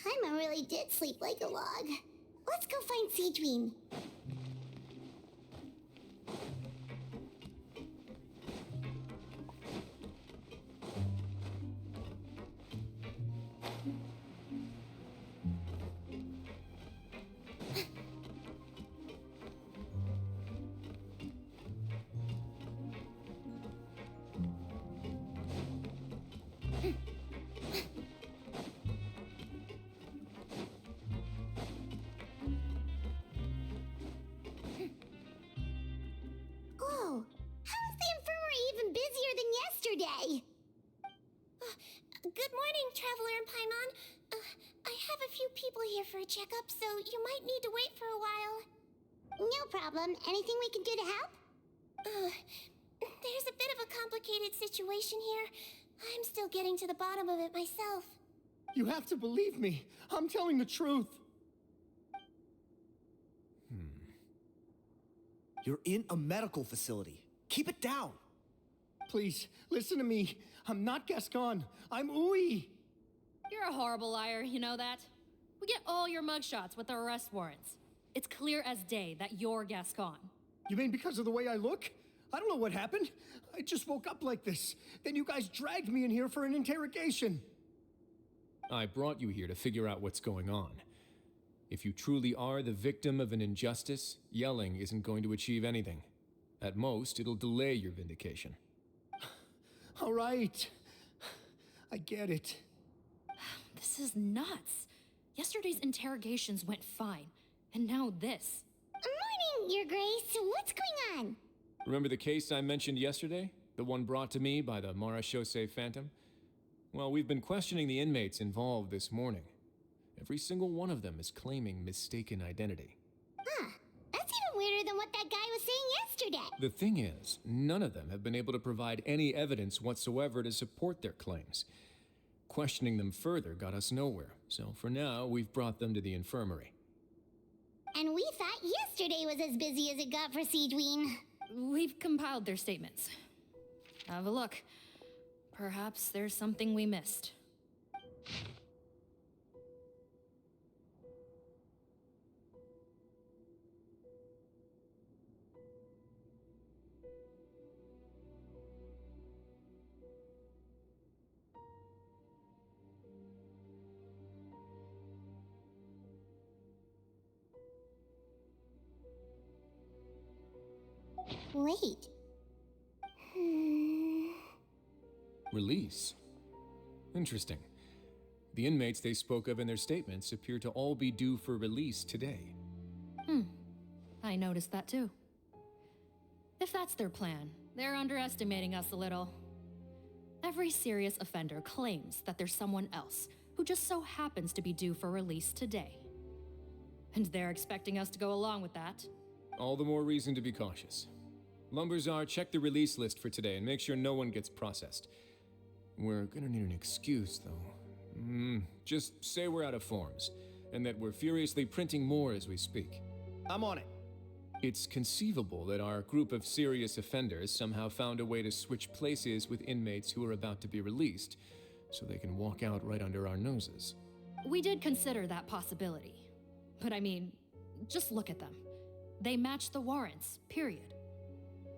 Paimon really did sleep like a log. Let's go find Sigewinne. Oh, how is the infirmary even busier than yesterday? Good morning, Traveler and Paimon. I have a few people here for a checkup, so you might need to wait for a while. No problem. Anything we can do to help? There's a bit of a complicated situation here. I'm still getting to the bottom of it myself. You have to believe me. I'm telling the truth. You're in a medical facility. Keep it down. Please, listen to me. I'm not Gascon. I'm Uy. You're a horrible liar, you know that? We get all your mugshots with the arrest warrants. It's clear as day that you're Gascon. You mean because of the way I look? I don't know what happened. I just woke up like this. Then you guys dragged me in here for an interrogation. I brought you here to figure out what's going on. If you truly are the victim of an injustice, yelling isn't going to achieve anything. At most, it'll delay your vindication. All right. I get it. This is nuts. Yesterday's interrogations went fine, and now this. Morning, Your Grace. What's going on? Remember the case I mentioned yesterday? The one brought to me by the Marechaussee Phantom? Well, we've been questioning the inmates involved this morning. Every single one of them is claiming mistaken identity. Huh. That's even weirder than what that guy was saying yesterday. The thing is, none of them have been able to provide any evidence whatsoever to support their claims. Questioning them further got us nowhere, so for now, we've brought them to the infirmary. And we thought yesterday was as busy as it got for Sigewinne. We've compiled their statements. Have a look. Perhaps there's something we missed. Wait. Release? Interesting. The inmates they spoke of in their statements appear to all be due for release today. I noticed that too. If that's their plan, they're underestimating us a little. Every serious offender claims that there's someone else who just so happens to be due for release today. And they're expecting us to go along with that. All the more reason to be cautious. Lumberzar, check the release list for today and make sure no one gets processed. We're gonna need an excuse, though. Just say we're out of forms, and that we're furiously printing more as we speak. I'm on it. It's conceivable that our group of serious offenders somehow found a way to switch places with inmates who are about to be released, so they can walk out right under our noses. We did consider that possibility. But I mean, just look at them. They match the warrants, period.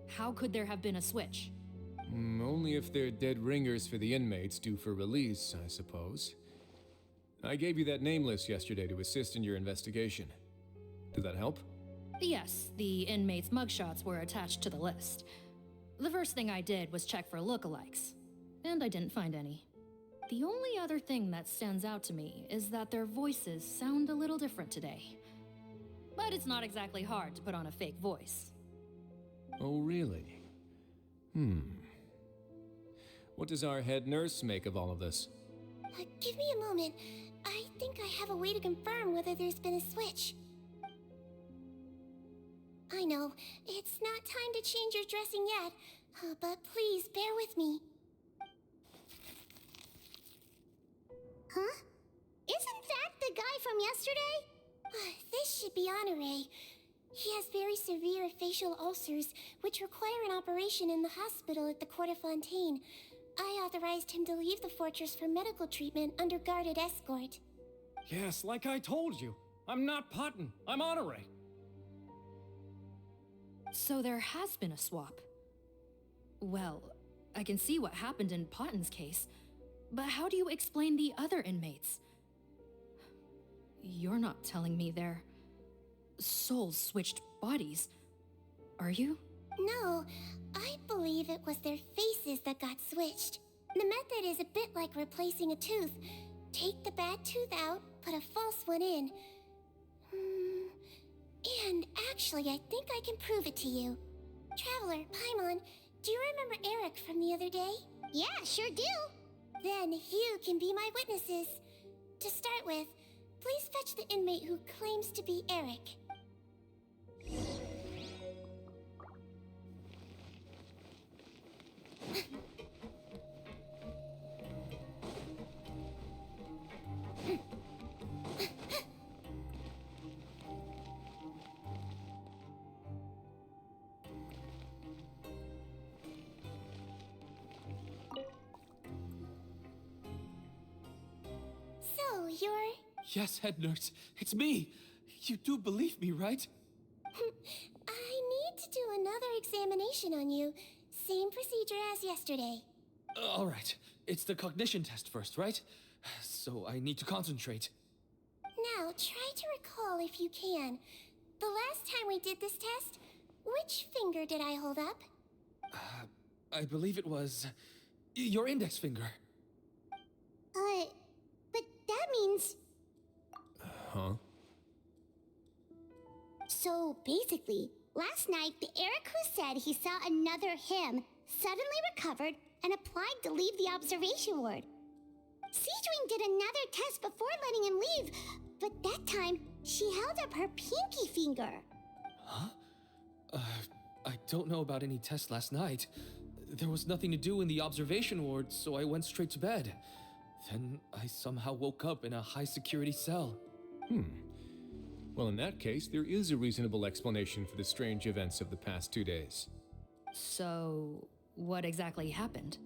How could there have been a switch? Only if they're dead ringers for the inmates due for release, I suppose. I gave you that name list yesterday to assist in your investigation. Did that help? Yes, the inmates' mugshots were attached to the list. The first thing I did was check for lookalikes, and I didn't find any. The only other thing that stands out to me is that their voices sound a little different today. But it's not exactly hard to put on a fake voice. Oh, really? What does our head nurse make of all of this? Give me a moment. I think I have a way to confirm whether there's been a switch. I know, it's not time to change your dressing yet, but please bear with me. Huh? Isn't that the guy from yesterday? This should be Honore. He has very severe facial ulcers, which require an operation in the hospital at the Court of Fontaine. I authorized him to leave the fortress for medical treatment under guarded escort. Yes, like I told you. I'm not Putton. I'm Honore. So there has been a swap. Well, I can see what happened in Potton's case, but how do you explain the other inmates? You're not telling me their souls switched bodies, are you? No, I believe it was their faces that got switched. The method is a bit like replacing a tooth. Take the bad tooth out, put a false one in. And actually, I think I can prove it to you. Traveler, Paimon, do you remember Eric from the other day? Yeah, sure do. Then you can be my witnesses. To start with, please fetch the inmate who claims to be Eric. So, you're... Yes, head nurse. It's me. You do believe me, right? I need to do another examination on you. Same procedure as yesterday. All right. It's the cognition test first, right? So I need to concentrate. Now, try to recall if you can. The last time we did this test, which finger did I hold up? I believe it was your index finger. But that means... Huh? So basically, last night, the Eric who said he saw another him suddenly recovered and applied to leave the observation ward. Sigewinne did another test before letting him leave, but that time, she held up her pinky finger. Huh? I don't know about any test last night. There was nothing to do in the observation ward, so I went straight to bed. Then I somehow woke up in a high-security cell. Well, in that case, there is a reasonable explanation for the strange events of the past 2 days. So, what exactly happened?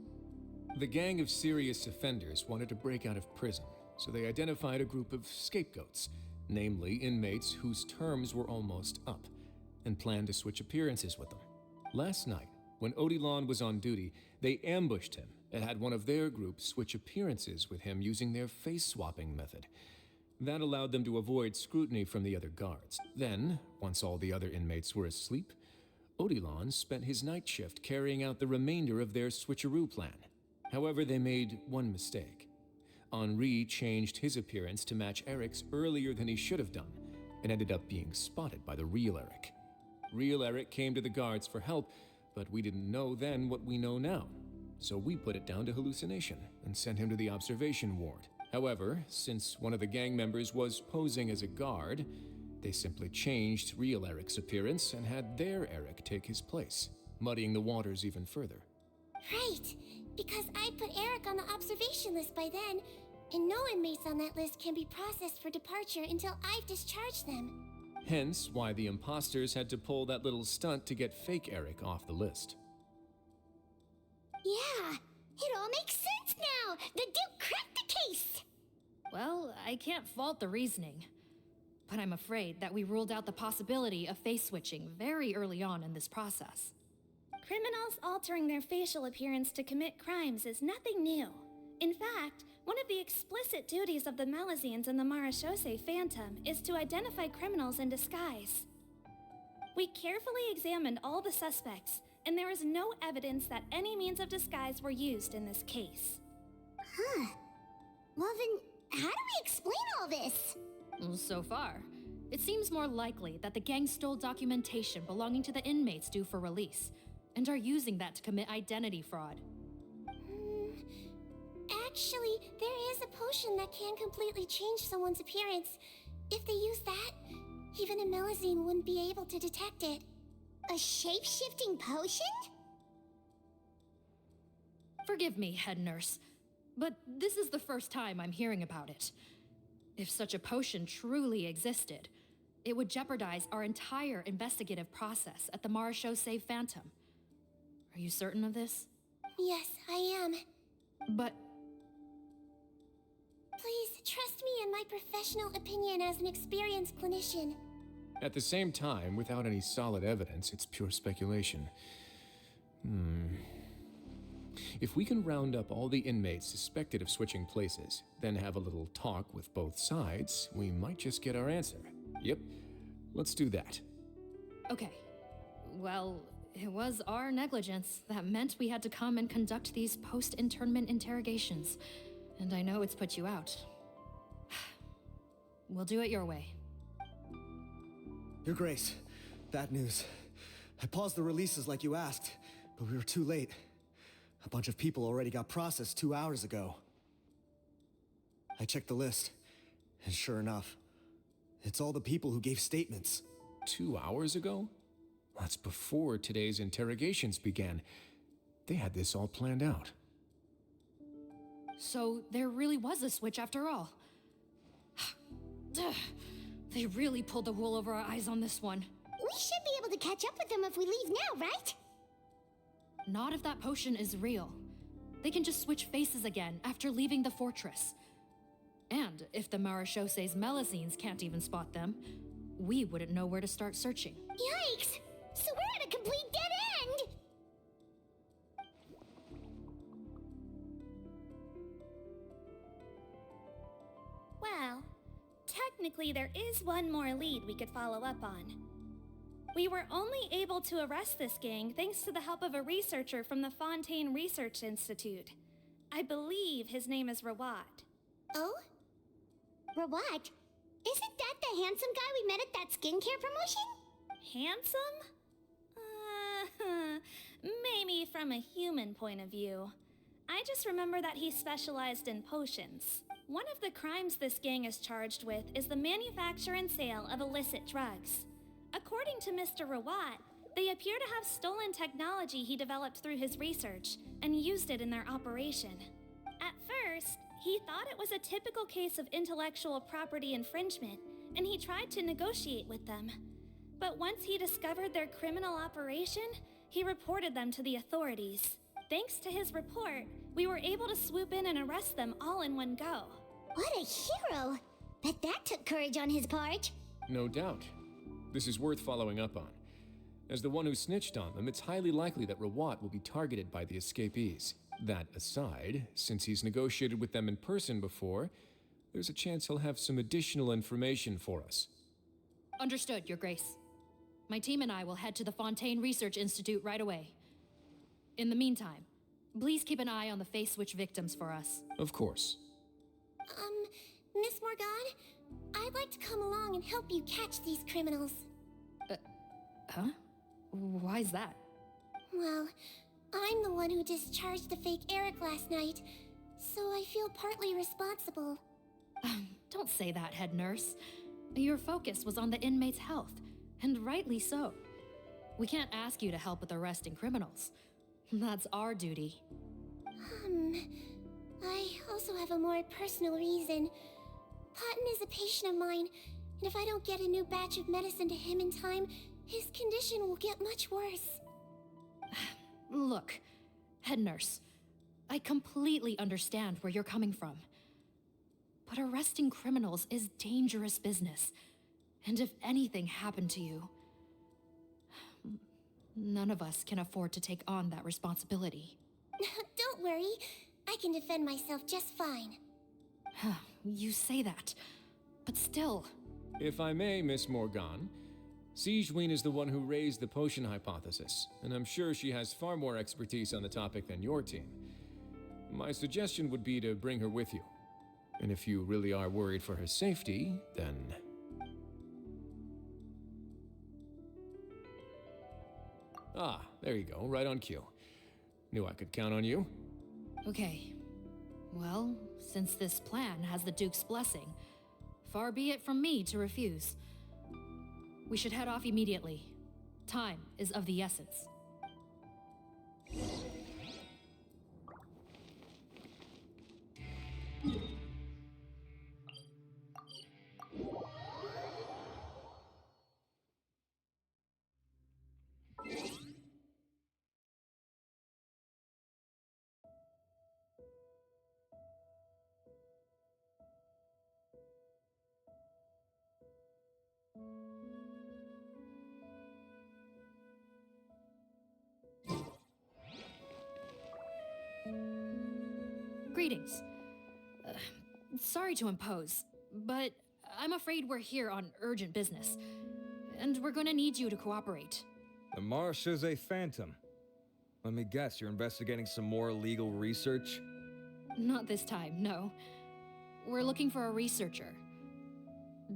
The gang of serious offenders wanted to break out of prison, so they identified a group of scapegoats, namely inmates whose terms were almost up, and planned to switch appearances with them. Last night, when Odilon was on duty, they ambushed him and had one of their group switch appearances with him using their face-swapping method. That allowed them to avoid scrutiny from the other guards. Then, once all the other inmates were asleep, Odilon spent his night shift carrying out the remainder of their switcheroo plan. However, they made one mistake. Henri changed his appearance to match Eric's earlier than he should have done, and ended up being spotted by the real Eric. Real Eric came to the guards for help, but we didn't know then what we know now. So we put it down to hallucination and sent him to the observation ward. However, since one of the gang members was posing as a guard, they simply changed real Eric's appearance and had their Eric take his place, muddying the waters even further. Right, because I put Eric on the observation list by then, and no inmates on that list can be processed for departure until I've discharged them. Hence why the imposters had to pull that little stunt to get fake Eric off the list. Yeah, it all makes sense now. The Duke cracked the case. Well, I can't fault the reasoning. But I'm afraid that we ruled out the possibility of face switching very early on in this process. Criminals altering their facial appearance to commit crimes is nothing new. In fact, one of the explicit duties of the Melazines in the Marechaussee Phantom is to identify criminals in disguise. We carefully examined all the suspects, and there is no evidence that any means of disguise were used in this case. Huh. Well then, how do we explain all this? So far, it seems more likely that the gang stole documentation belonging to the inmates due for release, and are using that to commit identity fraud. Actually, there is a potion that can completely change someone's appearance. If they use that, even a Melazine wouldn't be able to detect it. A shape-shifting potion? Forgive me, head nurse, but this is the first time I'm hearing about it. If such a potion truly existed, it would jeopardize our entire investigative process at the Marechaussee Phantom. Are you certain of this? Yes, I am. But... Please, trust me in my professional opinion as an experienced clinician. At the same time, without any solid evidence, it's pure speculation. If we can round up all the inmates suspected of switching places, then have a little talk with both sides, we might just get our answer. Yep, let's do that. Okay. Well, it was our negligence that meant we had to come and conduct these post-internment interrogations. And I know it's put you out. We'll do it your way. Your Grace, bad news. I paused the releases like you asked, but we were too late. A bunch of people already got processed 2 hours ago. I checked the list, and sure enough, it's all the people who gave statements. 2 hours ago? That's before today's interrogations began. They had this all planned out. So there really was a switch after all. They really pulled the wool over our eyes on this one. We should be able to catch up with them if we leave now, right? Not if that potion is real. They can just switch faces again after leaving the fortress. And if the Marechaussee's Melazines can't even spot them, we wouldn't know where to start searching. Yikes! So we're at a complete dead end! Well, technically there is one more lead we could follow up on. We were only able to arrest this gang thanks to the help of a researcher from the Fontaine Research Institute. I believe his name is Rawat. Oh? Rawat? Isn't that the handsome guy we met at that skincare promotion? Handsome? Maybe from a human point of view. I just remember that he specialized in potions. One of the crimes this gang is charged with is the manufacture and sale of illicit drugs. According to Mr. Rawat, they appear to have stolen technology he developed through his research and used it in their operation. At first, he thought it was a typical case of intellectual property infringement, and he tried to negotiate with them. But once he discovered their criminal operation, he reported them to the authorities. Thanks to his report, we were able to swoop in and arrest them all in one go. What a hero! Bet that took courage on his part. No doubt. This is worth following up on. As the one who snitched on them, it's highly likely that Rawat will be targeted by the escapees. That aside, since he's negotiated with them in person before, there's a chance he'll have some additional information for us. Understood, Your Grace. My team and I will head to the Fontaine Research Institute right away. In the meantime, please keep an eye on the face switch victims for us. Of course. Miss Morgan, I'd like to come along and help you catch these criminals. Huh? Why's that? Well, I'm the one who discharged the fake Eric last night, so I feel partly responsible. Don't say that, head nurse. Your focus was on the inmate's health, and rightly so. We can't ask you to help with arresting criminals. That's our duty. I also have a more personal reason. Cotton is a patient of mine, and if I don't get a new batch of medicine to him in time, his condition will get much worse. Look, head nurse, I completely understand where you're coming from. But arresting criminals is dangerous business. And if anything happened to you, none of us can afford to take on that responsibility. Don't worry, I can defend myself just fine. You say that, but still. If I may, Miss Morgan, Sigewinne is the one who raised the potion hypothesis, and I'm sure she has far more expertise on the topic than your team. My suggestion would be to bring her with you. And if you really are worried for her safety, then... Ah, there you go, right on cue. Knew I could count on you. Okay. Well, since this plan has the Duke's blessing, far be it from me to refuse. We should head off immediately. Time is of the essence. Greetings. Sorry to impose, but I'm afraid we're here on urgent business, and we're gonna need you to cooperate. The Marsh is a phantom. Let me guess, you're investigating some more illegal research? Not this time, no. We're looking for a researcher.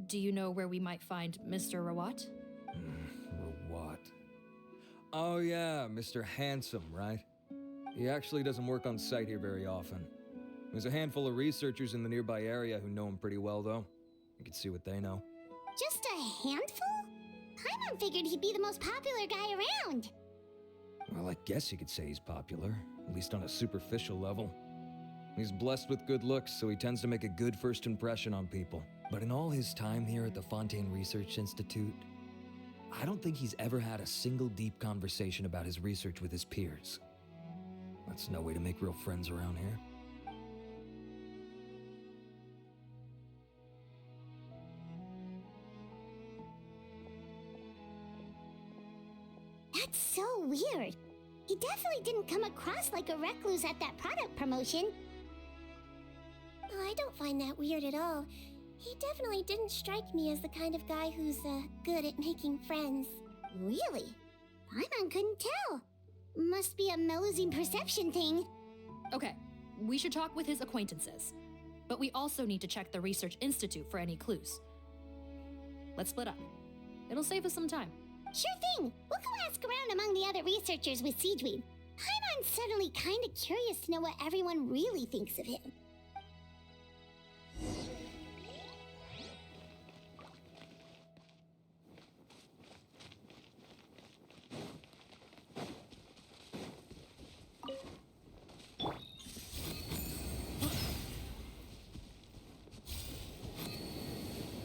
Do you know where we might find Mr. Rawat? Rawat. Oh yeah, Mr. Handsome, right? He actually doesn't work on site here very often. There's a handful of researchers in the nearby area who know him pretty well, though. You can see what they know. Just a handful? Paimon figured he'd be the most popular guy around. Well, I guess you could say he's popular, at least on a superficial level. He's blessed with good looks, so he tends to make a good first impression on people. But in all his time here at the Fontaine Research Institute, I don't think he's ever had a single deep conversation about his research with his peers. That's no way to make real friends around here. That's so weird. He definitely didn't come across like a recluse at that product promotion. I don't find that weird at all. He definitely didn't strike me as the kind of guy who's good at making friends. Really? Paimon couldn't tell. Must be a Melusine perception thing. Okay, we should talk with his acquaintances. But we also need to check the Research Institute for any clues. Let's split up. It'll save us some time. Sure thing. We'll go ask around among the other researchers with Sigewinne. Paimon's suddenly kind of curious to know what everyone really thinks of him.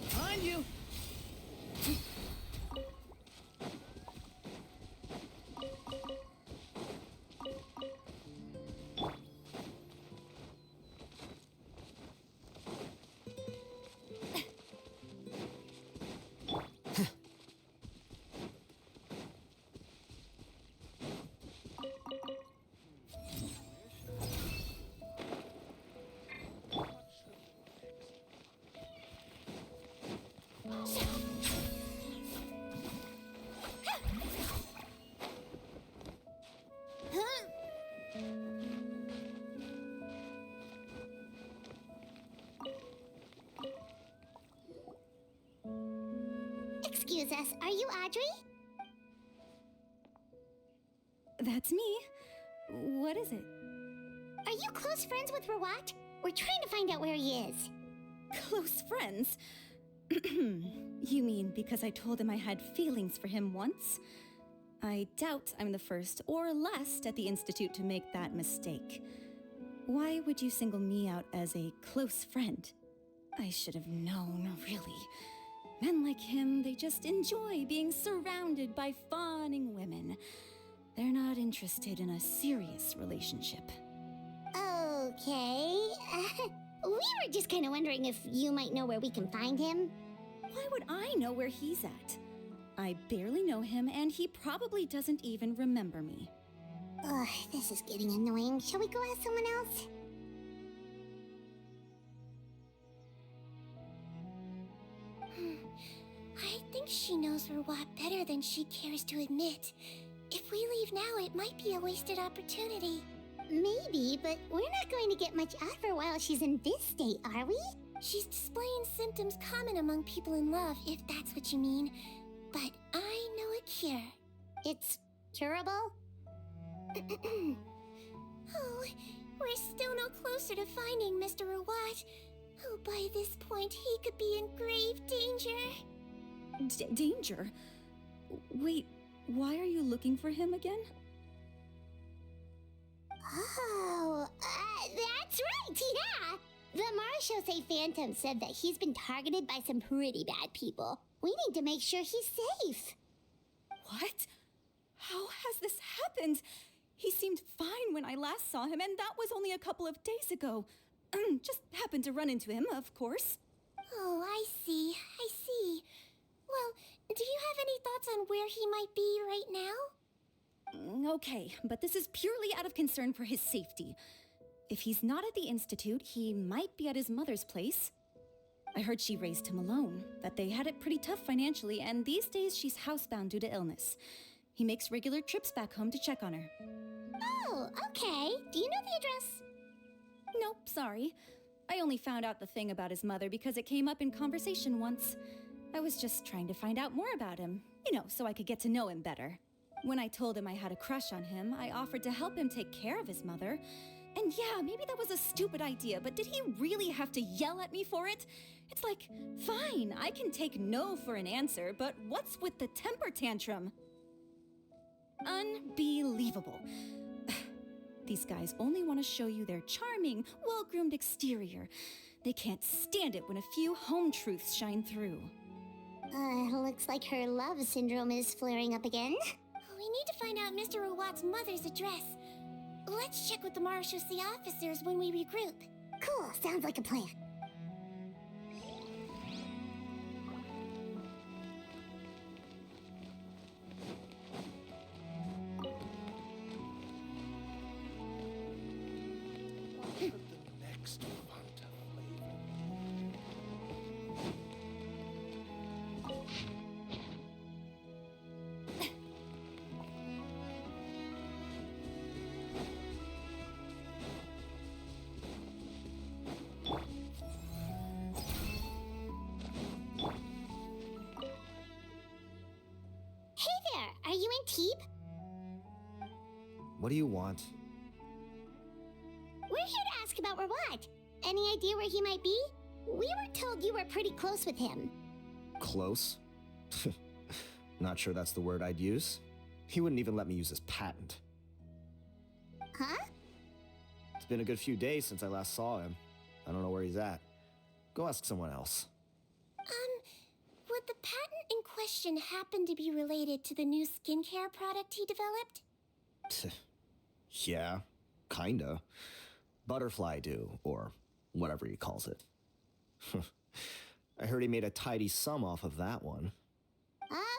Behind you! Excuse us, are you Audrey? That's me. What is it? Are you close friends with Rawat? We're trying to find out where he is. Close friends? You mean because I told him I had feelings for him once? I doubt I'm the first or last at the Institute to make that mistake. Why would you single me out as a close friend? I should have known, really. Men like him, they just enjoy being surrounded by fawning women. They're not interested in a serious relationship. Okay. We were just kind of wondering if you might know where we can find him. Why would I know where he's at? I barely know him, and he probably doesn't even remember me. Ugh, this is getting annoying. Shall we go ask someone else? I think she knows Rawat better than she cares to admit. If we leave now, it might be a wasted opportunity. Maybe, but we're not going to get much out of her while she's in this state, are we? She's displaying symptoms common among people in love, if that's what you mean. But I know a cure. It's curable? Oh, we're still no closer to finding Mr. Rawat. Oh, by this point, he could be in grave danger. Danger? Wait, why are you looking for him again? Oh, that's right, yeah! The Marechaussee Phantom said that he's been targeted by some pretty bad people. We need to make sure he's safe. What? How has this happened? He seemed fine when I last saw him, and that was only a couple of days ago. Just happened to run into him, of course. Oh, I see. Well, do you have any thoughts on where he might be right now? Okay, but this is purely out of concern for his safety. If he's not at the Institute, he might be at his mother's place. I heard she raised him alone, that they had it pretty tough financially, and these days she's housebound due to illness. He makes regular trips back home to check on her. Oh, okay. Do you know the address? Nope, sorry. I only found out the thing about his mother because it came up in conversation once. I was just trying to find out more about him, so I could get to know him better. When I told him I had a crush on him, I offered to help him take care of his mother. And yeah, maybe that was a stupid idea, but did he really have to yell at me for it? It's like, fine, I can take no for an answer, but what's with the temper tantrum? Unbelievable. These guys only want to show you their charming, well-groomed exterior. They can't stand it when a few home truths shine through. Looks like her love syndrome is flaring up again. We need to find out Mr. Rawat's mother's address. Let's check with the Marechaussee officers when we regroup. Cool, sounds like a plan. Are you in Teep? What do you want? We're here to ask about Rawat. Any idea where he might be? We were told you were pretty close with him. Close? Not sure that's the word I'd use. He wouldn't even let me use his patent. Huh? It's been a good few days since I last saw him. I don't know where he's at. Go ask someone else. Would the patent in question happen to be related to the new skincare product he developed? Yeah, kinda. Butterfly dew, or whatever he calls it. I heard he made a tidy sum off of that one.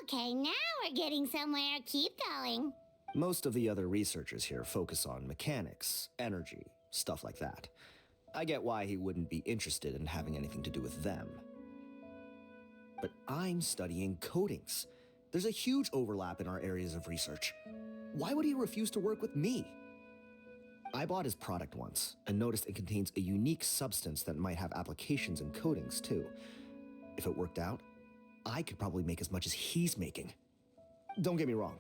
Okay, now we're getting somewhere. Keep going. Most of the other researchers here focus on mechanics, energy, stuff like that. I get why he wouldn't be interested in having anything to do with them. But I'm studying coatings. There's a huge overlap in our areas of research. Why would he refuse to work with me? I bought his product once and noticed it contains a unique substance that might have applications in coatings too. If it worked out, I could probably make as much as he's making. Don't get me wrong,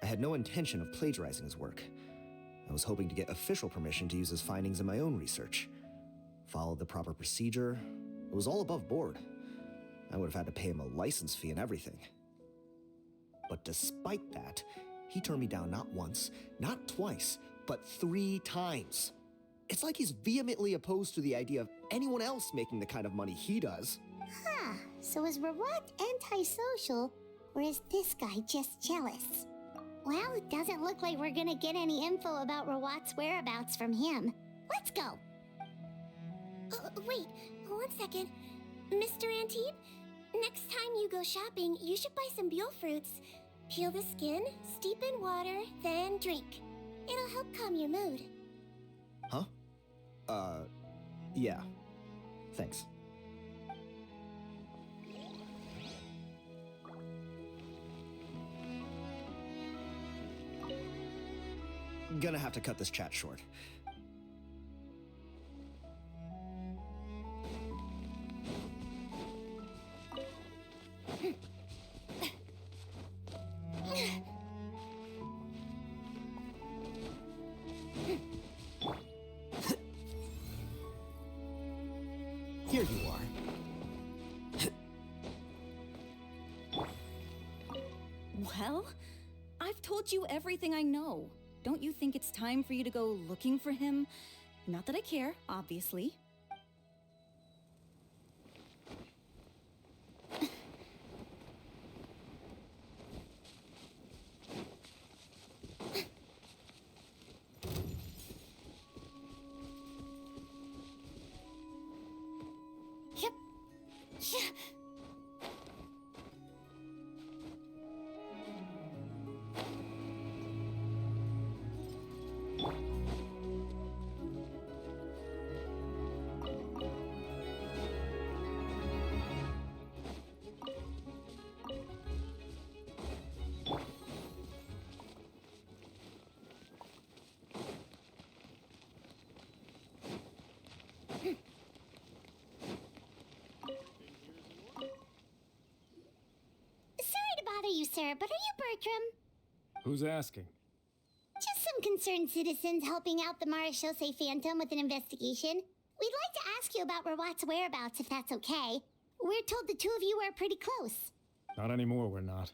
I had no intention of plagiarizing his work. I was hoping to get official permission to use his findings in my own research. Followed the proper procedure. It was all above board. I would have had to pay him a license fee and everything. But despite that, he turned me down not once, not twice, but 3 times. It's like he's vehemently opposed to the idea of anyone else making the kind of money he does. Huh, so is Rawat antisocial, or is this guy just jealous? Well, it doesn't look like we're gonna get any info about Rawat's whereabouts from him. Let's go. Wait, 1 second. Mr. Antib, next time you go shopping, you should buy some Buell fruits. Peel the skin, steep in water, then drink. It'll help calm your mood. Huh? Yeah. Thanks. Gonna have to cut this chat short. Here you are. Well, I've told you everything I know. Don't you think it's time for you to go looking for him? Not that I care, obviously. Yep. Bother you, sir, but are you Bertram? Who's asking? Just some concerned citizens helping out the Marechaussee Phantom with an investigation. We'd like to ask you about Rawat's whereabouts, if that's okay. We're told the two of you are pretty close. Not anymore, we're not.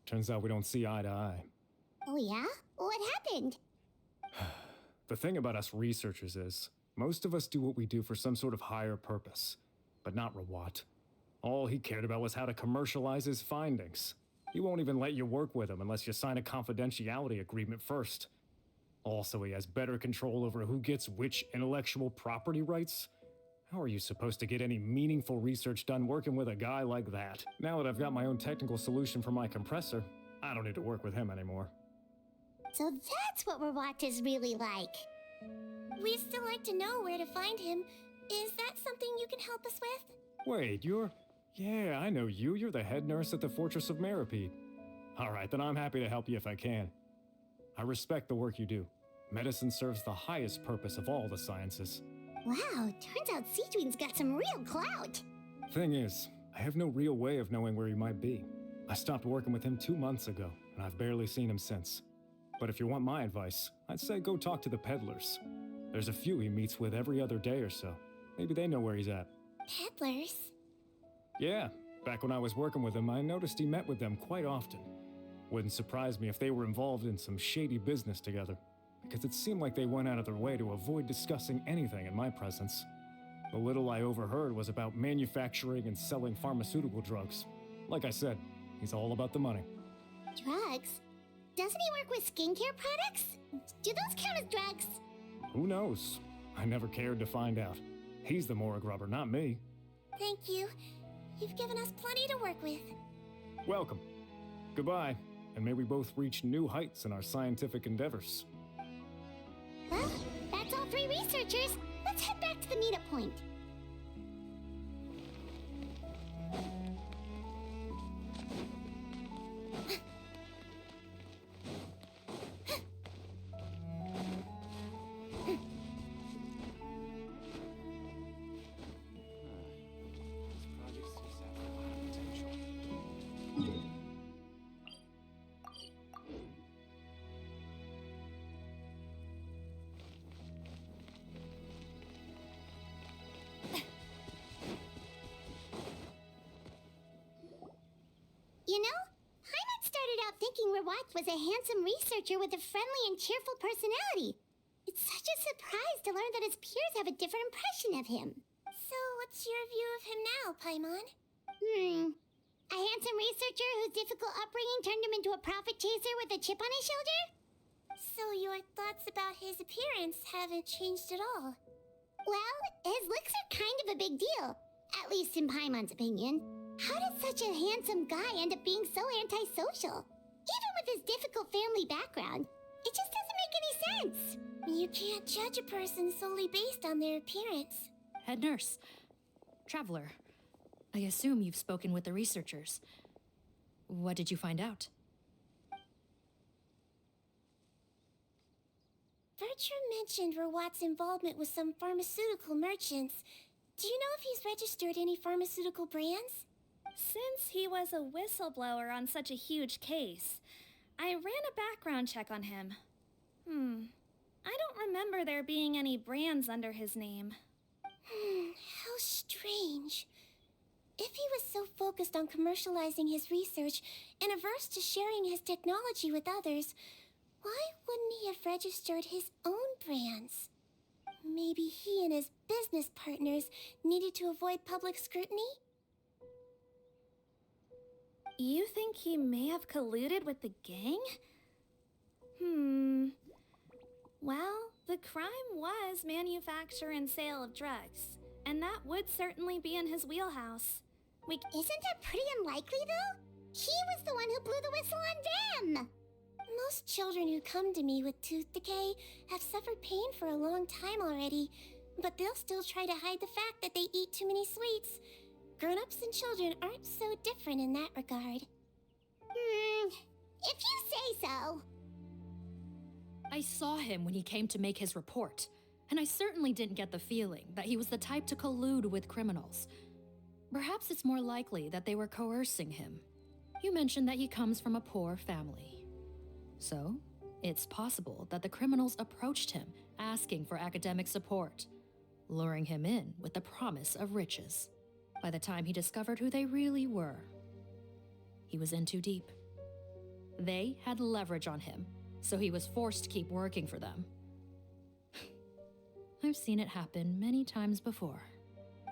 Turns out we don't see eye to eye. Oh yeah? What happened? The thing about us researchers is, most of us do what we do for some sort of higher purpose. But not Rawat. All he cared about was how to commercialize his findings. He won't even let you work with him unless you sign a confidentiality agreement first. Also, he has better control over who gets which intellectual property rights. How are you supposed to get any meaningful research done working with a guy like that? Now that I've got my own technical solution for my compressor, I don't need to work with him anymore. So that's what Rawat is really like. We'd still like to know where to find him. Is that something you can help us with? Wait, you're... Yeah, I know you. You're the head nurse at the Fortress of Meripede. All right, then I'm happy to help you if I can. I respect the work you do. Medicine serves the highest purpose of all the sciences. Wow, turns out Sigewinne's got some real clout. Thing is, I have no real way of knowing where he might be. I stopped working with him 2 months ago, and I've barely seen him since. But if you want my advice, I'd say go talk to the peddlers. There's a few he meets with every other day or so. Maybe they know where he's at. Peddlers? Yeah, back when I was working with him, I noticed he met with them quite often. Wouldn't surprise me if they were involved in some shady business together, because it seemed like they went out of their way to avoid discussing anything in my presence. The little I overheard was about manufacturing and selling pharmaceutical drugs. Like I said, he's all about the money. Drugs? Doesn't he work with skincare products? Do those count as drugs? Who knows? I never cared to find out. He's the Morag rubber, not me. Thank you. You've given us plenty to work with. Welcome. Goodbye, and may we both reach new heights in our scientific endeavors. Well, that's all 3 researchers. Let's head back to the meetup point. thinking Rawat was a handsome researcher with a friendly and cheerful personality. It's such a surprise to learn that his peers have a different impression of him. So, what's your view of him now, Paimon? A handsome researcher whose difficult upbringing turned him into a profit chaser with a chip on his shoulder? So your thoughts about his appearance haven't changed at all? Well, his looks are kind of a big deal. At least in Paimon's opinion. How did such a handsome guy end up being so antisocial? Even with his difficult family background, it just doesn't make any sense. You can't judge a person solely based on their appearance. Head nurse. Traveler. I assume you've spoken with the researchers. What did you find out? Bertram mentioned Rawat's involvement with some pharmaceutical merchants. Do you know if he's registered any pharmaceutical brands? Since he was a whistleblower on such a huge case, I ran a background check on him. I don't remember there being any brands under his name. How strange. If he was so focused on commercializing his research and averse to sharing his technology with others, why wouldn't he have registered his own brands? Maybe he and his business partners needed to avoid public scrutiny? You think he may have colluded with the gang? Well, the crime was manufacture and sale of drugs, and that would certainly be in his wheelhouse. Isn't that pretty unlikely, though? He was the one who blew the whistle on them! Most children who come to me with tooth decay have suffered pain for a long time already, but they'll still try to hide the fact that they eat too many sweets. Grown-ups and children aren't so different in that regard. If you say so. I saw him when he came to make his report, and I certainly didn't get the feeling that he was the type to collude with criminals. Perhaps it's more likely that they were coercing him. You mentioned that he comes from a poor family. So, it's possible that the criminals approached him asking for academic support, luring him in with the promise of riches. By the time he discovered who they really were, he was in too deep. They had leverage on him, so he was forced to keep working for them. I've seen it happen many times before.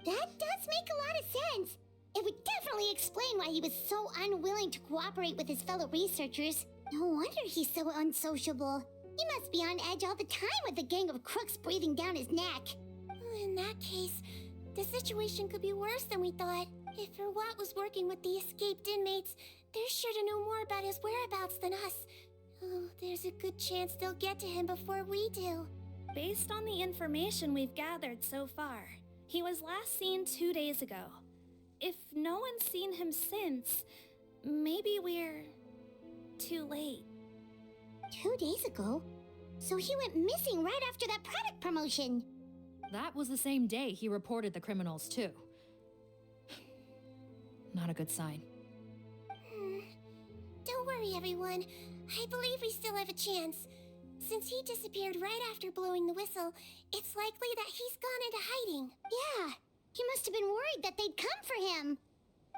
That does make a lot of sense. It would definitely explain why he was so unwilling to cooperate with his fellow researchers. No wonder he's so unsociable. He must be on edge all the time with a gang of crooks breathing down his neck. In that case, the situation could be worse than we thought. If Rawat was working with the escaped inmates, they're sure to know more about his whereabouts than us. Oh, there's a good chance they'll get to him before we do. Based on the information we've gathered so far, he was last seen 2 days ago. If no one's seen him since, maybe we're too late. 2 days ago? So he went missing right after that product promotion. That was the same day he reported the criminals, too. Not a good sign. Don't worry, everyone. I believe we still have a chance. Since he disappeared right after blowing the whistle, it's likely that he's gone into hiding. Yeah, he must have been worried that they'd come for him.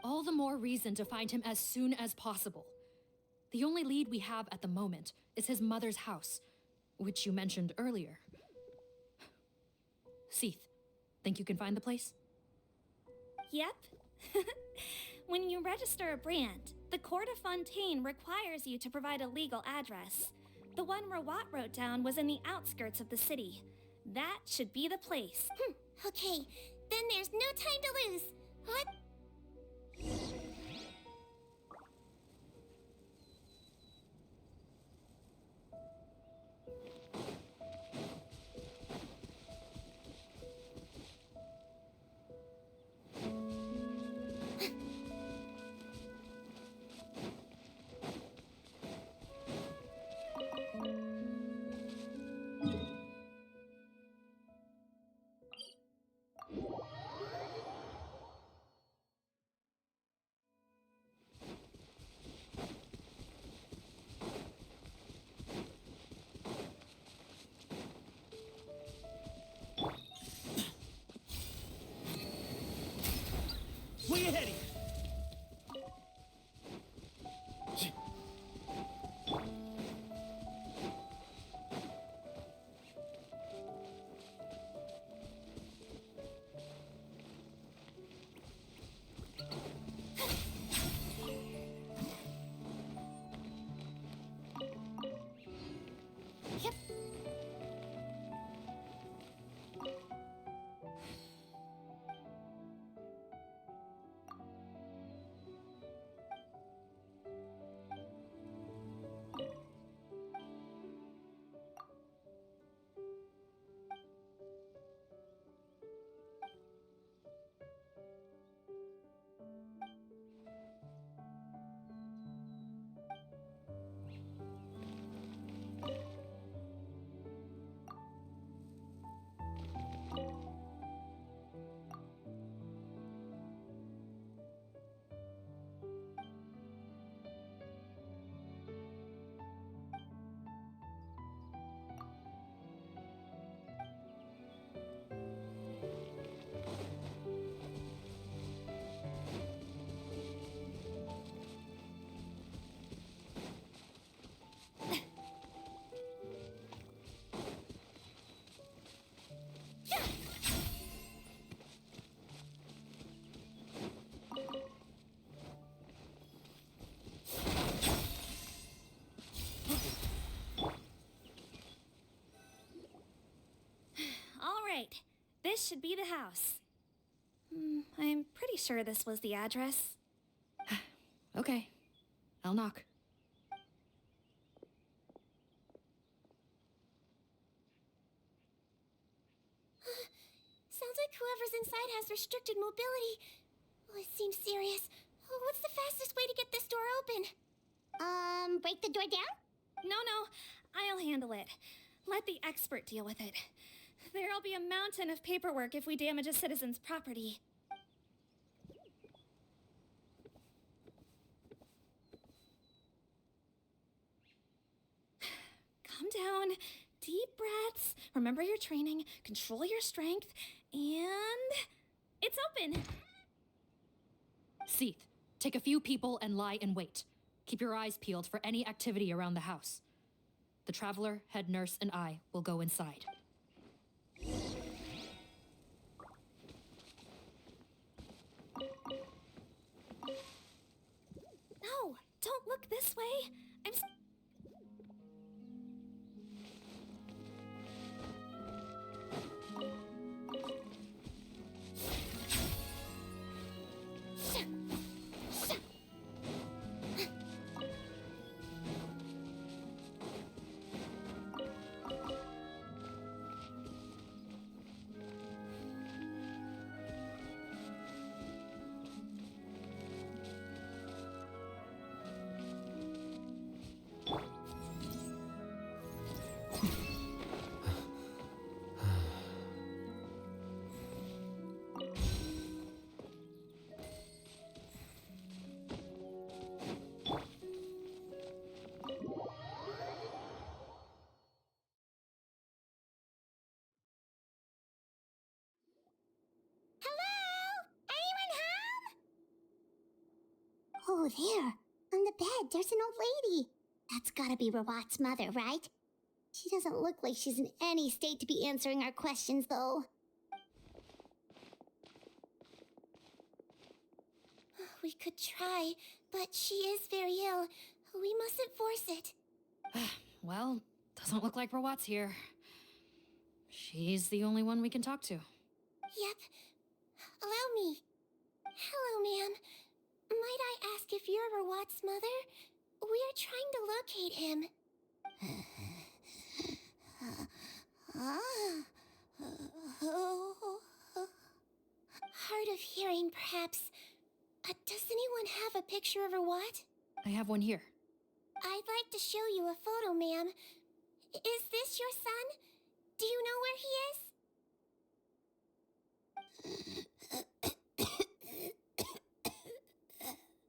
All the more reason to find him as soon as possible. The only lead we have at the moment is his mother's house, which you mentioned earlier. Seath, think you can find the place? Yep. When you register a brand, the Court of Fontaine requires you to provide a legal address. The one Rawat wrote down was in the outskirts of the city. That should be the place. Okay, then there's no time to lose. What? Where you heading? This should be the house. I'm pretty sure this was the address. Okay, I'll knock. Sounds like whoever's inside has restricted mobility. Oh, it seems serious. Oh, what's the fastest way to get this door open? Break the door down? No, I'll handle it. Let the expert deal with it. There'll be a mountain of paperwork if we damage a citizen's property. Calm down. Deep breaths. Remember your training. Control your strength. And... it's open! Seath, take a few people and lie in wait. Keep your eyes peeled for any activity around the house. The Traveler, head nurse, and I will go inside. No, don't look this way. Oh, there. On the bed, there's an old lady. That's gotta be Rawat's mother, right? She doesn't look like she's in any state to be answering our questions, though. We could try, but she is very ill. We mustn't force it. Well, doesn't look like Rawat's here. She's the only one we can talk to. Yep. Allow me. Hello, ma'am. Might I ask if you're Rawat's mother? We're trying to locate him. Hard of hearing, perhaps. Does anyone have a picture of Rawat? I have one here. I'd like to show you a photo, ma'am. Is this your son? Do you know where he is?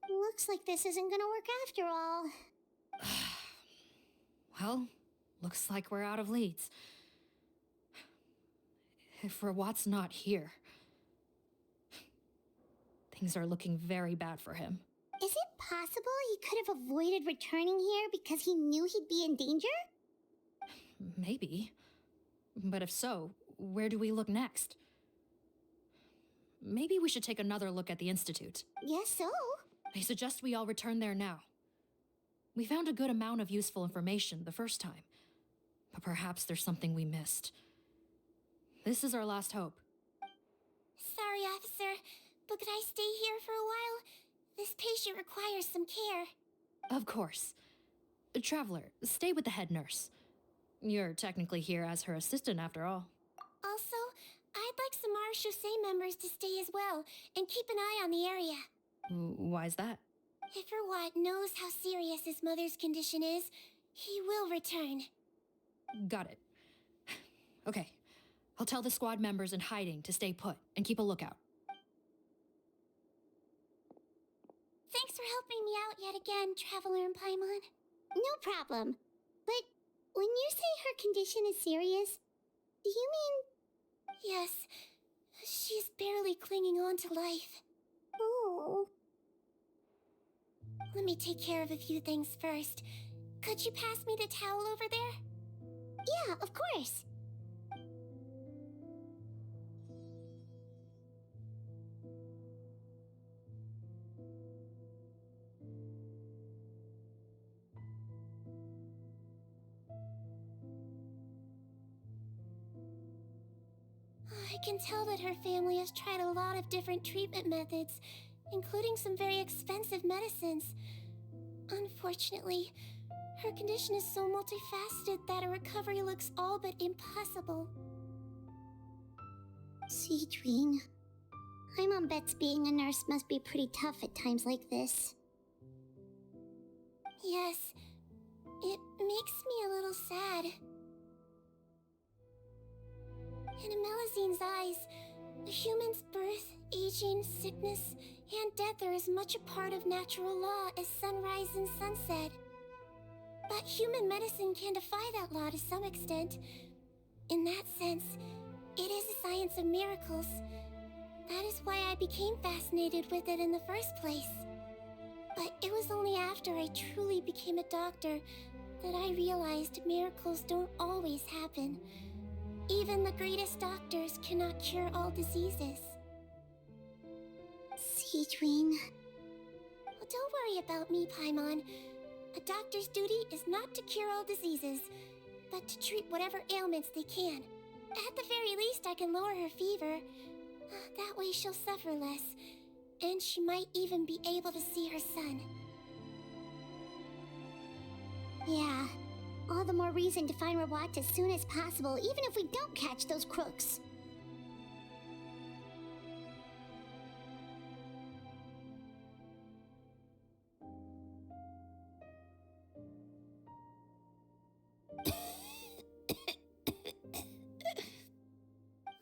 Looks like this isn't gonna work after all. Well, looks like we're out of leads. If Rawat's not here, things are looking very bad for him. Is it possible he could have avoided returning here because he knew he'd be in danger? Maybe. But if so, where do we look next? Maybe we should take another look at the Institute. Yes, so. I suggest we all return there now. We found a good amount of useful information the first time, but perhaps there's something we missed. This is our last hope. Sorry, officer, but could I stay here for a while? This patient requires some care. Of course. Traveler, stay with the head nurse. You're technically here as her assistant after all. Also, I'd like some Marechaussee members to stay as well, and keep an eye on the area. Why's that? If Rawat knows how serious his mother's condition is, he will return. Got it. Okay. I'll tell the squad members in hiding to stay put and keep a lookout. Thanks for helping me out yet again, Traveler in Paimon. No problem. But when you say her condition is serious, do you mean... Yes. She's barely clinging on to life. Oh. Let me take care of a few things first. Could you pass me the towel over there? Yeah, of course. I can tell that her family has tried a lot of different treatment methods, including some very expensive medicines. Unfortunately, her condition is so multifaceted that a recovery looks all but impossible. Sigewinne, my mom bets being a nurse must be pretty tough at times like this. Yes, it makes me a little sad. In Melizine's eyes, a human's birth, aging, sickness, and death are as much a part of natural law as sunrise and sunset. But human medicine can defy that law to some extent. In that sense, it is a science of miracles. That is why I became fascinated with it in the first place. But it was only after I truly became a doctor that I realized miracles don't always happen. Even the greatest doctors cannot cure all diseases. Sigewinne. Well, don't worry about me, Paimon. A doctor's duty is not to cure all diseases, but to treat whatever ailments they can. At the very least, I can lower her fever. That way she'll suffer less, and she might even be able to see her son. Yeah, all the more reason to find Rawat as soon as possible, even if we don't catch those crooks.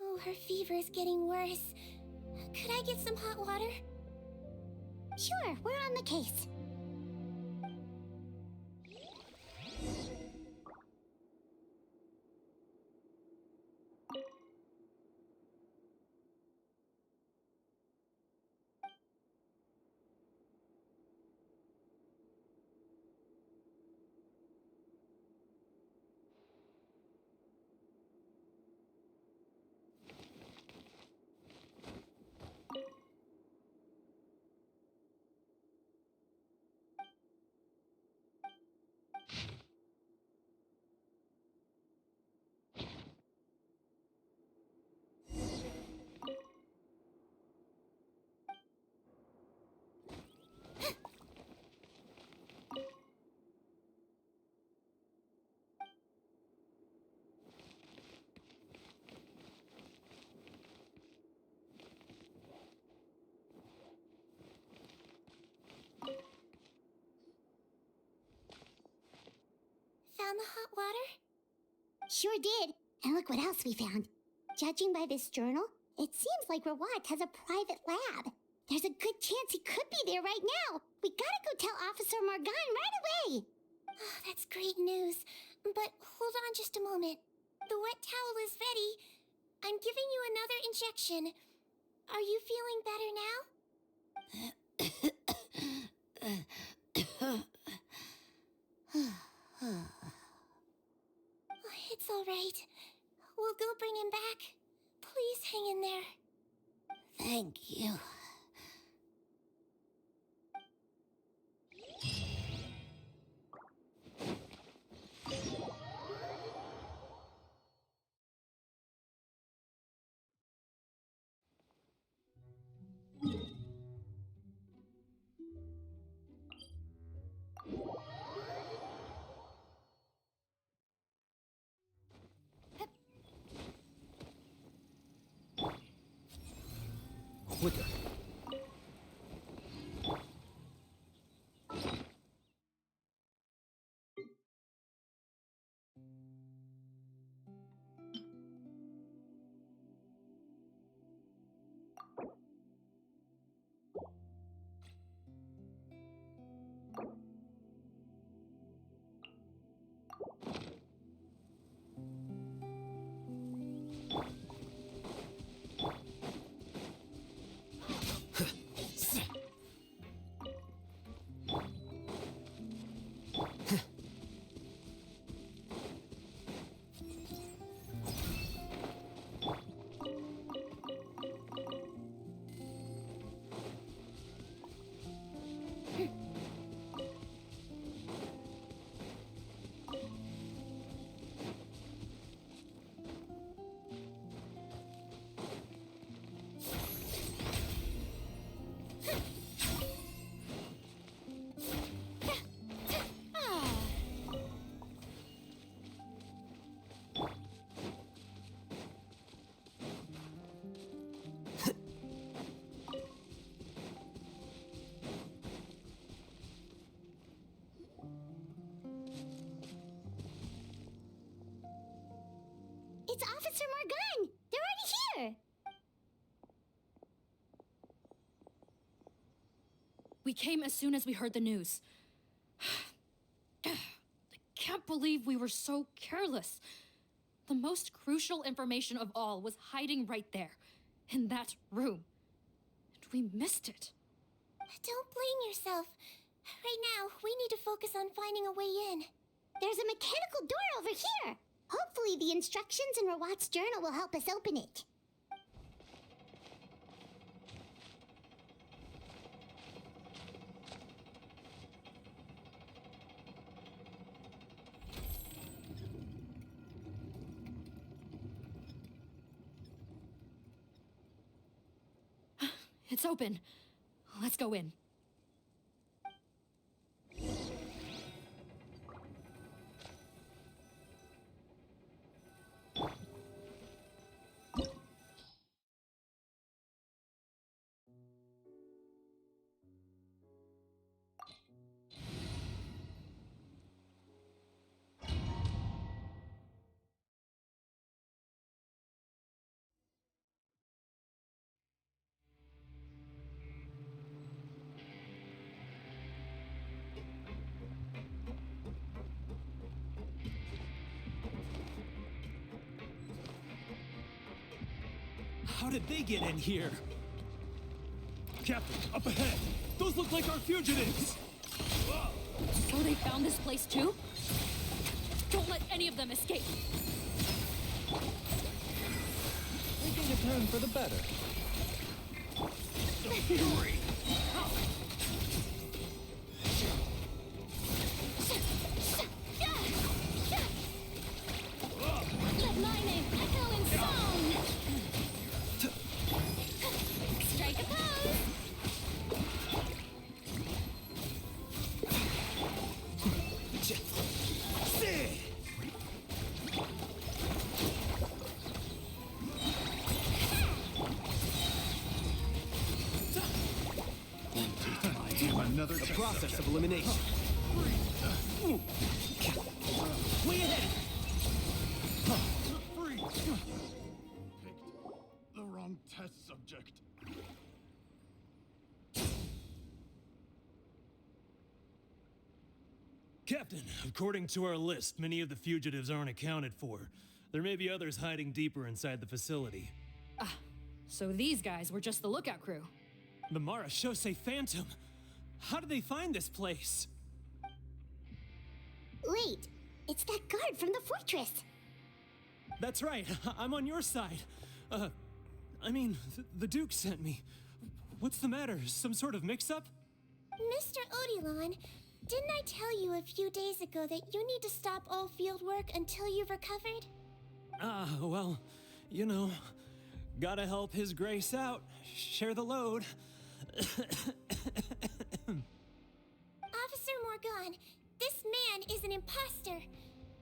Oh, her fever is getting worse. Could I get some hot water? Sure, we're on the case. Found the hot water? Sure did. And look what else we found. Judging by this journal, it seems like Rawat has a private lab. There's a good chance he could be there right now. We gotta go tell Officer Morgan right away. Oh, that's great news. But hold on just a moment. The wet towel is ready. I'm giving you another injection. Are you feeling better now? It's all right. We'll go bring him back. Please hang in there. Thank you. Quicker. It's Officer Morgan! They're already here! We came as soon as we heard the news. I can't believe we were so careless. The most crucial information of all was hiding right there, in that room. And we missed it. Don't blame yourself. Right now, we need to focus on finding a way in. There's a mechanical door over here! Hopefully the instructions in Rawat's journal will help us open it. It's open. Let's go in. How did they get in here? Captain, up ahead! Those look like our fugitives! So they found this place too? Don't let any of them escape! Making a turn for the better. The fury! Let my name echo in song! Strike a pose! Another the process of elimination. Way ahead! Freeze! Picked the wrong test subject. Captain, according to our list, many of the fugitives aren't accounted for. There may be others hiding deeper inside the facility. So these guys were just the lookout crew. The Marashose Phantom! How did they find this place? Wait, it's that guard from the fortress. That's right, I'm on your side. I mean, the Duke sent me. What's the matter? Some sort of mix-up? Mr. Odilon, didn't I tell you a few days ago that you need to stop all field work until you've recovered? Well, you know, gotta help His Grace out. Share the load. Officer Morgan, this man is an imposter.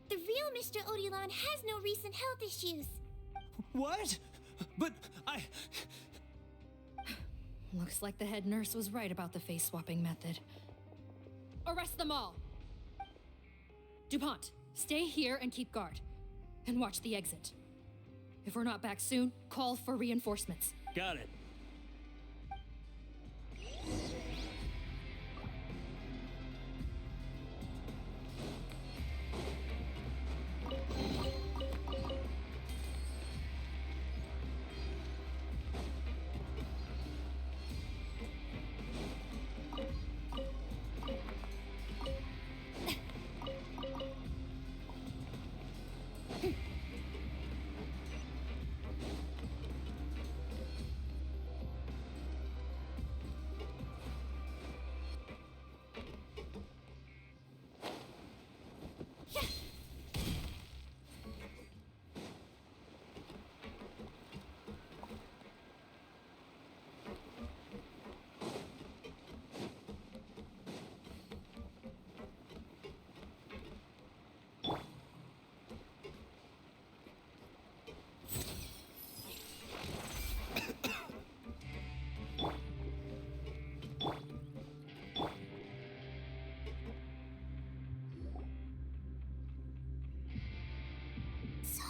The real Mr. Odilon has no recent health issues. What? But Looks like the head nurse was right about the face-swapping method. Arrest them all! DuPont, stay here and keep guard. And watch the exit. If we're not back soon, call for reinforcements. got it.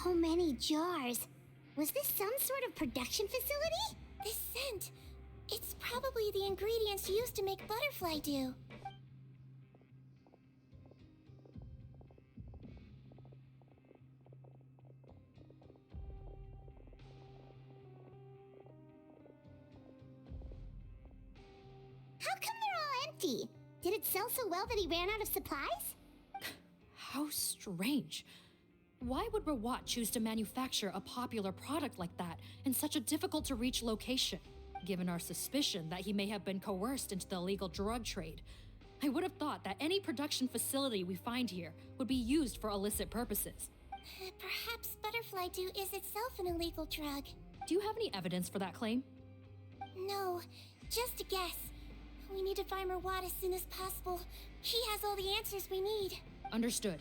So many jars. Was this some sort of production facility? This scent. It's probably the ingredients used to make butterfly dew. How come they're all empty? Did it sell so well that he ran out of supplies? How strange. Why would Rawat choose to manufacture a popular product like that in such a difficult-to-reach location? Given our suspicion that he may have been coerced into the illegal drug trade, I would have thought that any production facility we find here would be used for illicit purposes. Perhaps butterfly dew is itself an illegal drug. Do you have any evidence for that claim? No, just a guess. We need to find Rawat as soon as possible. He has all the answers we need. Understood.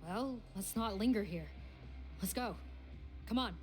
Well, let's not linger here. Let's go. Come on.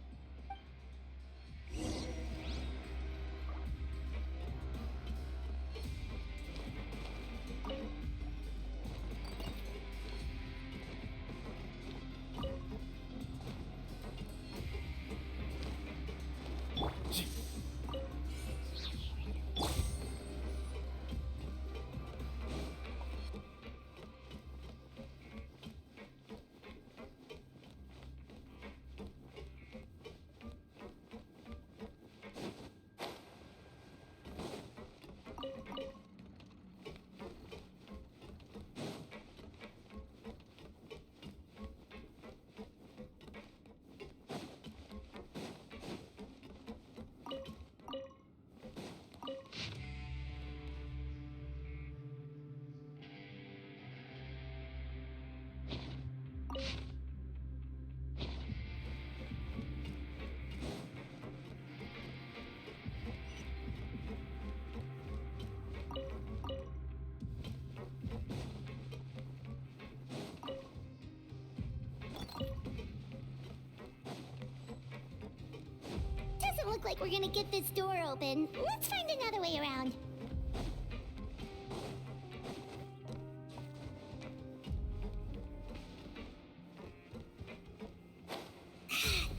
Doesn't look like we're gonna get this door open. Let's find another way around.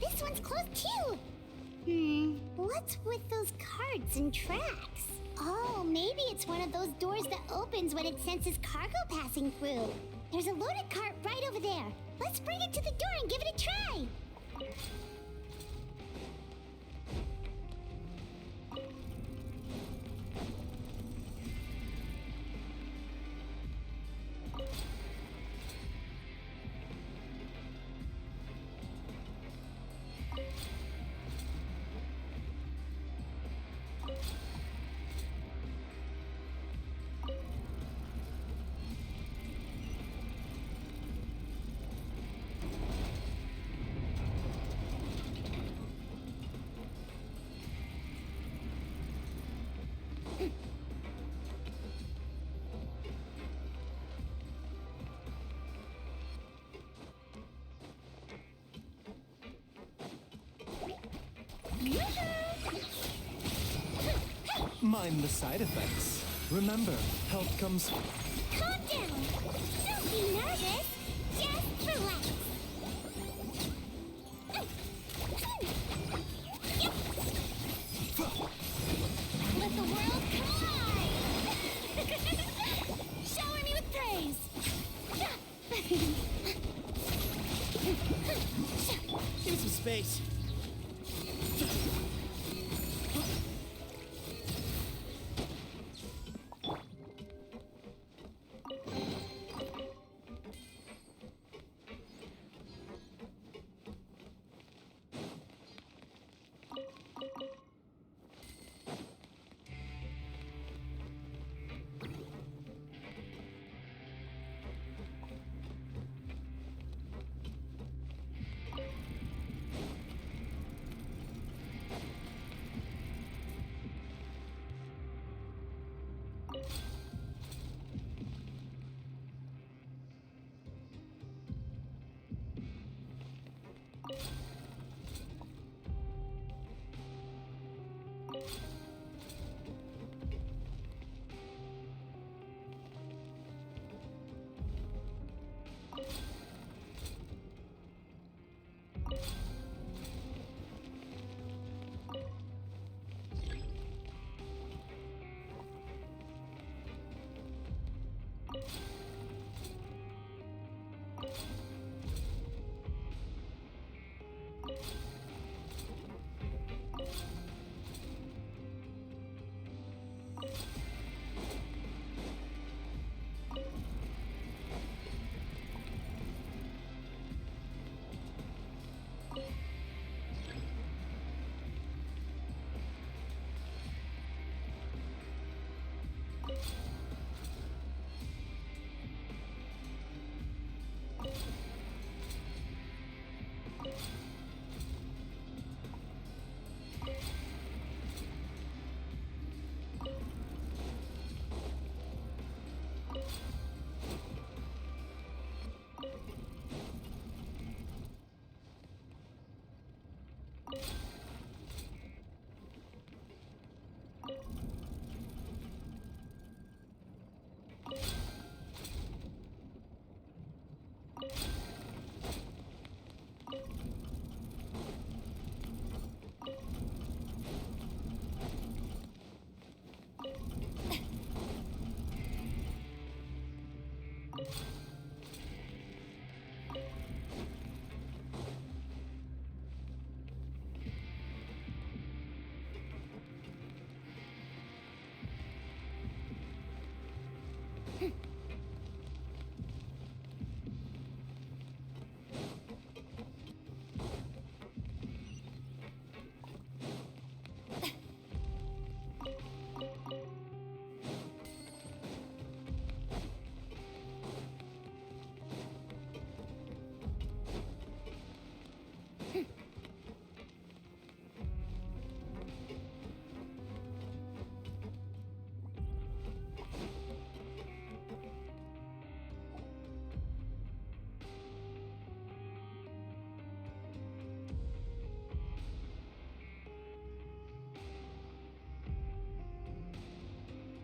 This one's closed too. What's with those carts and tracks? Oh, maybe it's one of those doors that opens when it senses cargo passing through. There's a loaded cart right over there. Let's bring it to the door and give it a try. Mind the side effects. Remember, health comes... Calm down! Don't be nervous! Just relax! Let the world collide! Shower me with praise! Give me some space.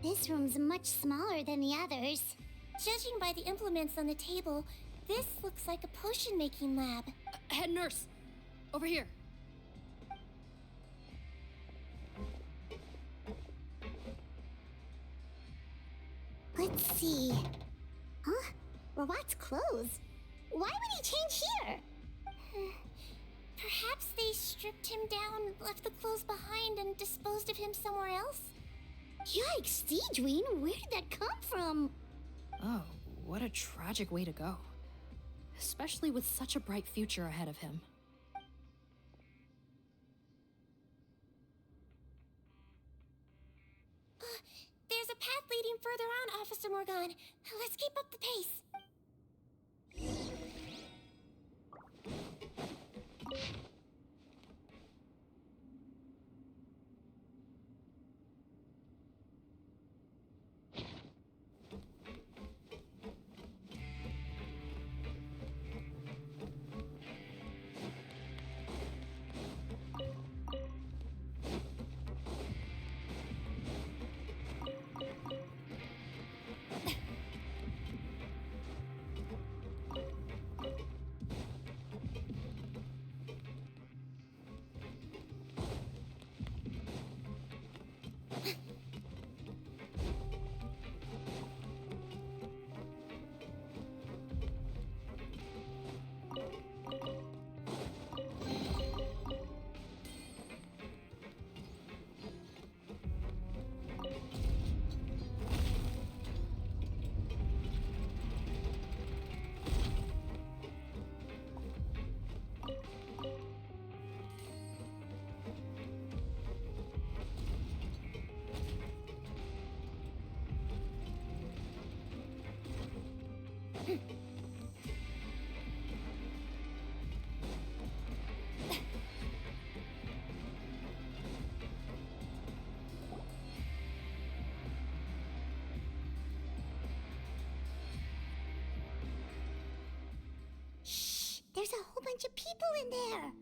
This room's much smaller than the others. Judging by the implements on the table, this looks like a potion-making lab. Head nurse! Over here. Let's see. Huh? Robot's clothes? Why would he change here? Perhaps they stripped him down, left the clothes behind, and disposed of him somewhere else? Yikes, Sigewinne, where did that come from? Oh, what a tragic way to go. Especially with such a bright future ahead of him. There's a path leading further on, Officer Morgan. Let's keep up the pace. There's a whole bunch of people in there.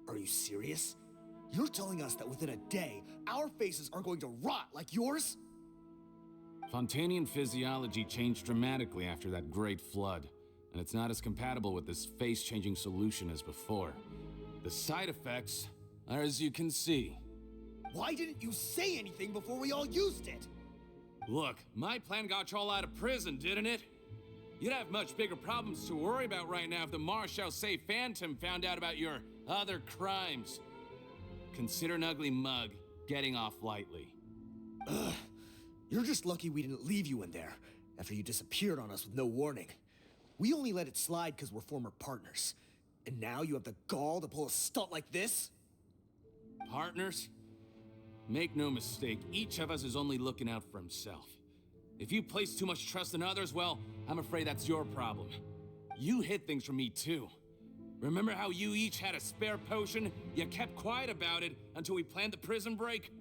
Are you serious? You're telling us that within a day, our faces are going to rot like yours? Fontanian physiology changed dramatically after that great flood, and it's not as compatible with this face-changing solution as before. The side effects are as you can see. Why didn't you say anything before we all used it? Look, my plan got you all out of prison, didn't it? You'd have much bigger problems to worry about right now if the Marshal Say Phantom found out about your other crimes. Consider an ugly mug getting off lightly. Ugh. You're just lucky we didn't leave you in there after you disappeared on us with no warning. We only let it slide because we're former partners. And now you have the gall to pull a stunt like this? Partners? Make no mistake, each of us is only looking out for himself. If you place too much trust in others, well, I'm afraid that's your problem. You hid things from me too. Remember how you each had a spare potion? You kept quiet about it until we planned the prison break?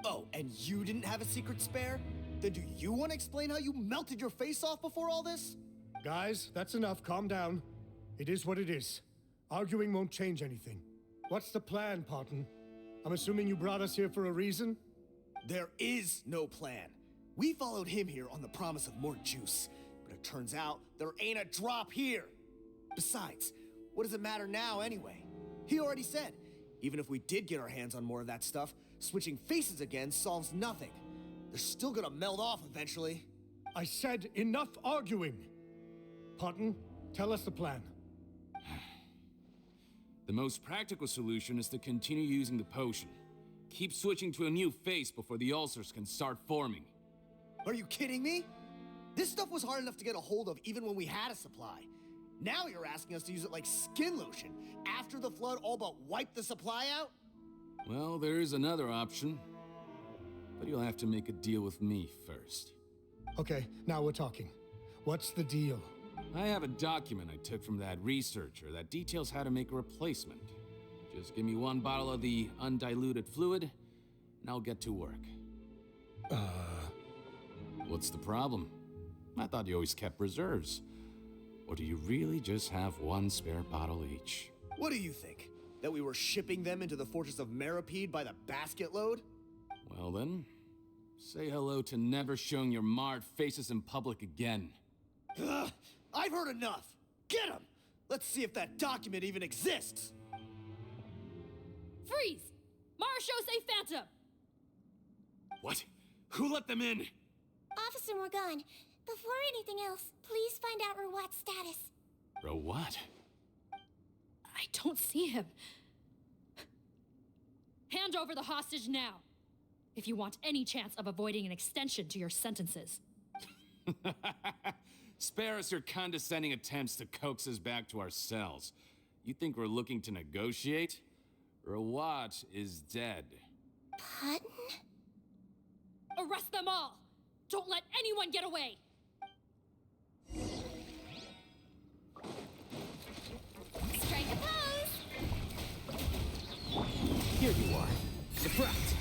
Oh, and you didn't have a secret spare? Then do you want to explain how you melted your face off before all this? Guys, that's enough. Calm down. It is what it is. Arguing won't change anything. What's the plan, Parton? I'm assuming you brought us here for a reason? There is no plan. We followed him here on the promise of more juice, but it turns out there ain't a drop here. Besides, what does it matter now anyway? He already said, even if we did get our hands on more of that stuff, switching faces again solves nothing. They're still gonna melt off eventually. I said enough arguing! Parton, tell us the plan. The most practical solution is to continue using the potion. Keep switching to a new face before the ulcers can start forming. Are you kidding me? This stuff was hard enough to get a hold of even when we had a supply. Now you're asking us to use it like skin lotion after the flood all but wiped the supply out? Well, there is another option. But you'll have to make a deal with me first. Okay, now we're talking. What's the deal? I have a document I took from that researcher that details how to make a replacement. Just give me one bottle of the undiluted fluid, and I'll get to work. What's the problem? I thought you always kept reserves. Or do you really just have one spare bottle each? What do you think? That we were shipping them into the fortress of Meripede by the basket load? Well then, say hello to never showing your marred faces in public again. Ugh, I've heard enough! Get him! Let's see if that document even exists! Freeze! Marshall, say Phantom! What? Who let them in? Officer Morgan, before anything else, please find out Rawat's status. Rawat? I don't see him. Hand over the hostage now, if you want any chance of avoiding an extension to your sentences. Spare us your condescending attempts to coax us back to our cells. You think we're looking to negotiate? Rawat is dead. Putton? Arrest them all! Don't let anyone get away! Strike a pose! Here you are. Surprise!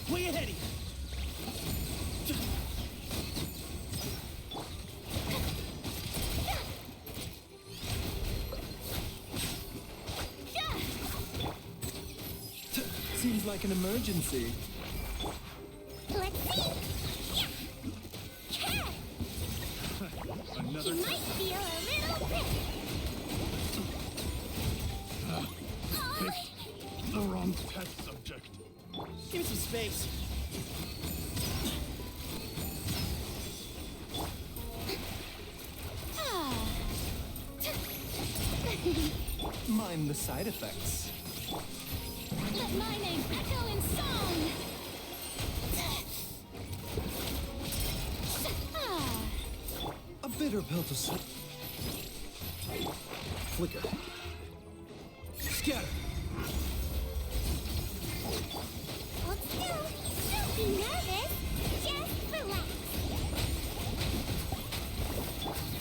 Way ahead of you! Seems like an emergency. Let's see! Yeah. Another You might feel a little bit. Picked the wrong test subject. Give me some space. Mind the side effects. Let my name echo in song! A bitter pill to swallow. Flicker. Scatter. Hold still. Don't be nervous. Just relax.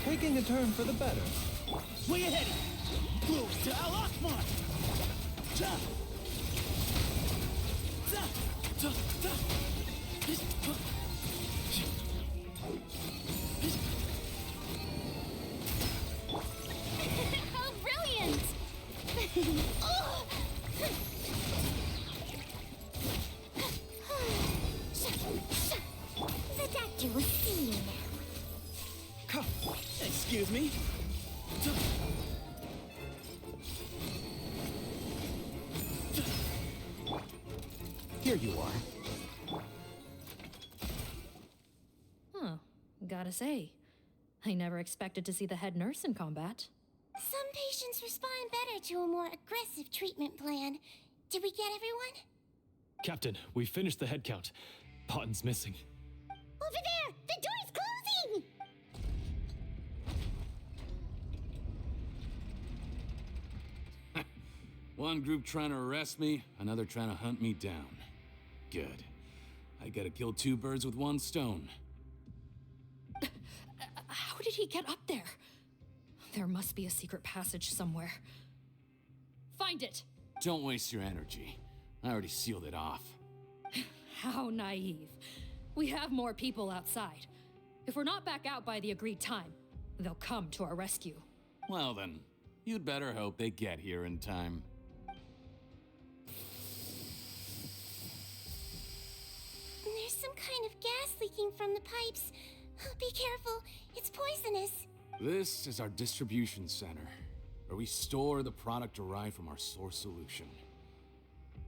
Taking a turn for the better. Way ahead! Blue to Al-Akmar! Ja! Za! Ta! Ta! How brilliant! The doctor will see you now. Excuse me? Here you are. Huh. Gotta say, I never expected to see the head nurse in combat. Some patients respond better to a more aggressive treatment plan. Did we get everyone? Captain, we finished the head count. Potton's missing. Over there! The door's closing! One group trying to arrest me, another trying to hunt me down. Good. I gotta kill two birds with one stone. How did he get up there? There must be a secret passage somewhere. Find it! Don't waste your energy. I already sealed it off. How naive. We have more people outside. If we're not back out by the agreed time, they'll come to our rescue. Well then, you'd better hope they get here in time. There's some kind of gas leaking from the pipes. Be careful, it's poisonous. This is our distribution center, where we store the product derived from our source solution.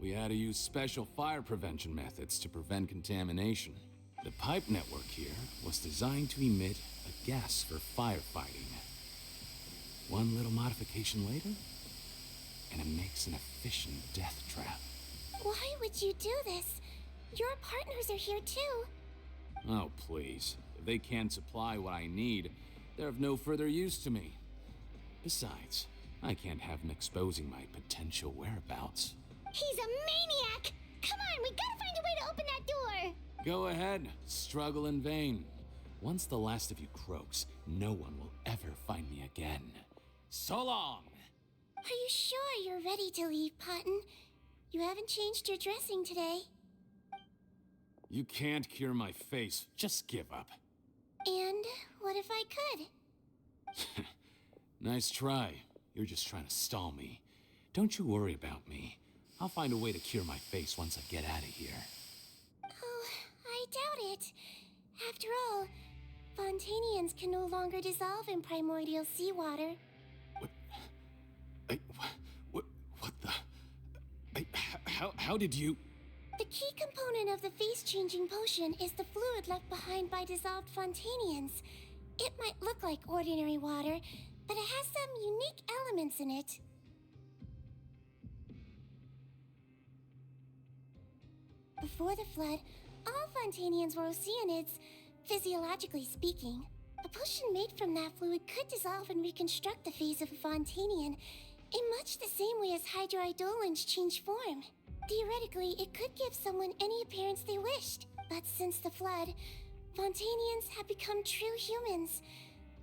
We had to use special fire prevention methods to prevent contamination. The pipe network here was designed to emit a gas for firefighting. One little modification later, and it makes an efficient death trap. Why would you do this? Your partners are here too. Oh, please. If they can't supply what I need, they're of no further use to me. Besides, I can't have them exposing my potential whereabouts. He's a maniac! Come on, we gotta find a way to open that door! Go ahead, struggle in vain. Once the last of you croaks, no one will ever find me again. So long! Are you sure you're ready to leave, Potton? You haven't changed your dressing today. You can't cure my face, just give up. And what if I could? Nice try. You're just trying to stall me. Don't you worry about me. I'll find a way to cure my face once I get out of here. Oh, I doubt it. After all, Fontanians can no longer dissolve in primordial seawater. What the... How did you... The key component of the face-changing potion is the fluid left behind by dissolved Fontanians. It might look like ordinary water, but it has some unique elements in it. Before the flood, all Fontanians were oceanids, physiologically speaking. A potion made from that fluid could dissolve and reconstruct the face of a Fontanian in much the same way as hydroidolins change form. Theoretically, it could give someone any appearance they wished. But since the flood, Fontanians have become true humans.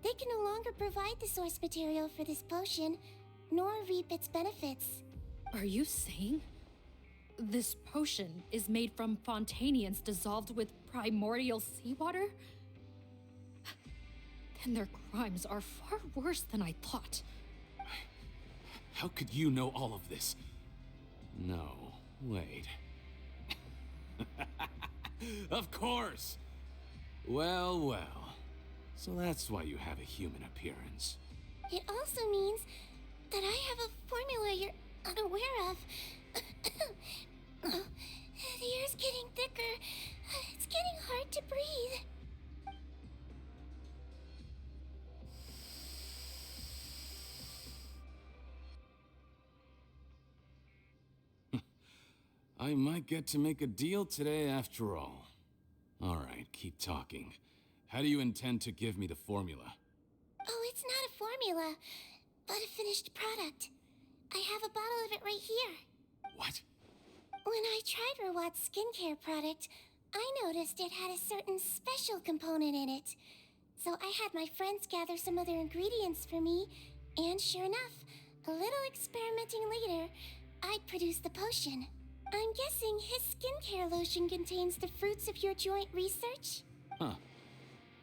They can no longer provide the source material for this potion, nor reap its benefits. Are you saying this potion is made from Fontanians dissolved with primordial seawater? Then their crimes are far worse than I thought. How could you know all of this? No, wait. Of course! Well, well. So that's why you have a human appearance. It also means that I have a formula you're unaware of. The air's getting thicker. It's getting hard to breathe. I might get to make a deal today after all. All right, keep talking. How do you intend to give me the formula? Oh, it's not a formula, but a finished product. I have a bottle of it right here. What? When I tried Rawat's skincare product, I noticed it had a certain special component in it. So I had my friends gather some other ingredients for me, and sure enough, a little experimenting later, I'd produced the potion. I'm guessing his skincare lotion contains the fruits of your joint research? Huh.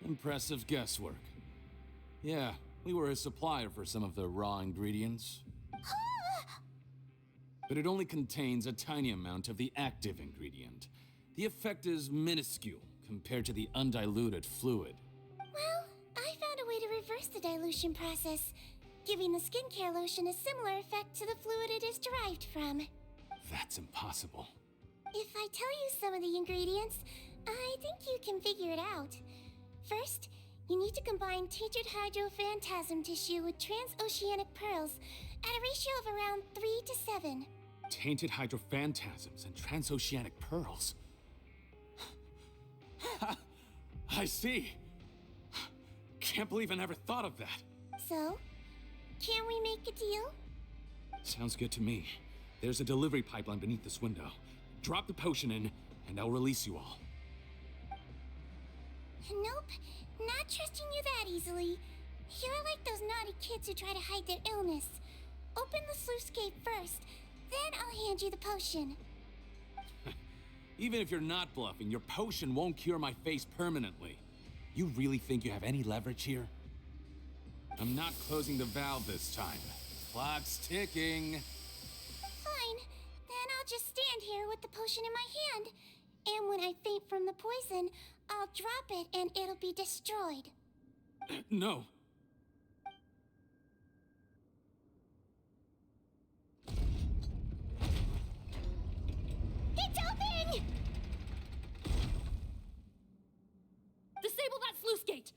Impressive guesswork. Yeah, we were a supplier for some of the raw ingredients. But it only contains a tiny amount of the active ingredient. The effect is minuscule compared to the undiluted fluid. Well, I found a way to reverse the dilution process, giving the skincare lotion a similar effect to the fluid it is derived from. That's impossible. If I tell you some of the ingredients, I think you can figure it out. First, you need to combine tainted hydrophantasm tissue with transoceanic pearls at a ratio of around 3 to 7. Tainted hydrophantasms and transoceanic pearls. I see. Can't believe I never thought of that. So, can we make a deal? Sounds good to me. There's a delivery pipeline beneath this window. Drop the potion in, and I'll release you all. Nope, not trusting you that easily. You're like those naughty kids who try to hide their illness. Open the sluice gate first, then I'll hand you the potion. Even if you're not bluffing, your potion won't cure my face permanently. You really think you have any leverage here? I'm not closing the valve this time. Clock's ticking. Fine, then I'll just stand here with the potion in my hand. And when I faint from the poison, I'll drop it and it'll be destroyed. No. It's open! Disable that sluice gate!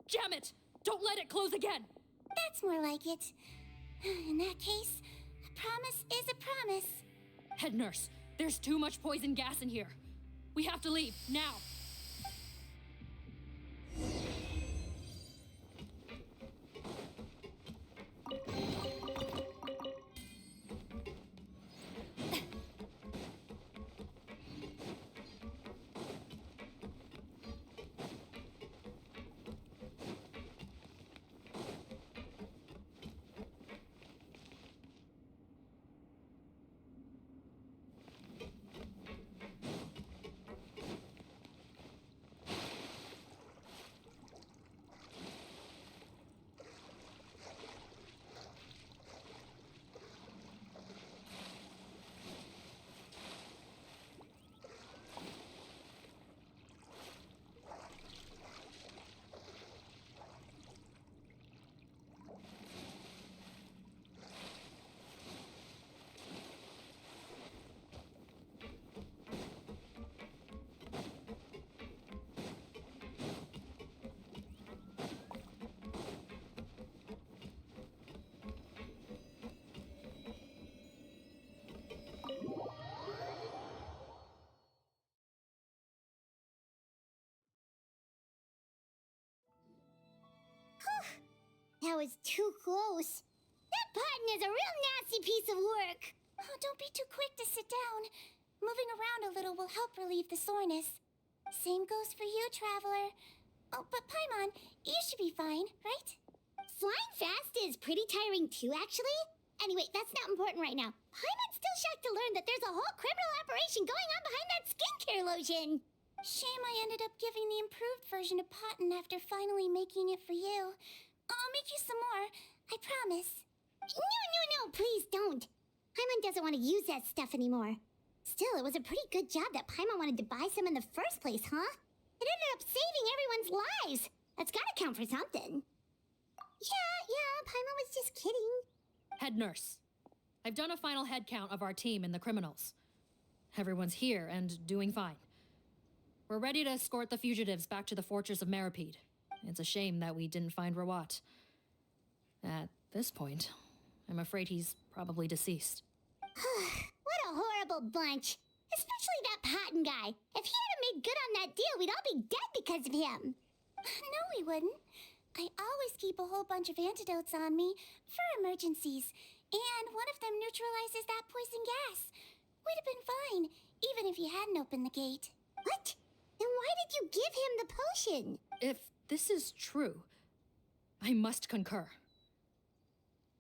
Jam it! Don't let it close again! That's more like it. In that case, a promise is a promise. Head nurse, there's too much poison gas in here. We have to leave, now! That was too close. That button is a real nasty piece of work. Oh, don't be too quick to sit down. Moving around a little will help relieve the soreness. Same goes for you, Traveler. Oh, but Paimon, you should be fine, right? Flying fast is pretty tiring too, actually. Anyway, that's not important right now. Paimon's still shocked to learn that there's a whole criminal operation going on behind that skincare lotion. Shame I ended up giving the improved version to Potten after finally making it for you. I'll make you some more, I promise. No, please don't. Paimon doesn't want to use that stuff anymore. Still, it was a pretty good job that Paimon wanted to buy some in the first place, huh? It ended up saving everyone's lives. That's gotta count for something. Yeah, Paimon was just kidding. Head nurse, I've done a final head count of our team and the criminals. Everyone's here and doing fine. We're ready to escort the fugitives back to the fortress of Meripede. It's a shame that we didn't find Rawat. At this point, I'm afraid he's probably deceased. What a horrible bunch. Especially that Potten guy. If he hadn't made good on that deal, we'd all be dead because of him. No, we wouldn't. I always keep a whole bunch of antidotes on me for emergencies, and one of them neutralizes that poison gas. We'd have been fine, even if you hadn't opened the gate. What? Then why did you give him the potion? If this is true, I must concur.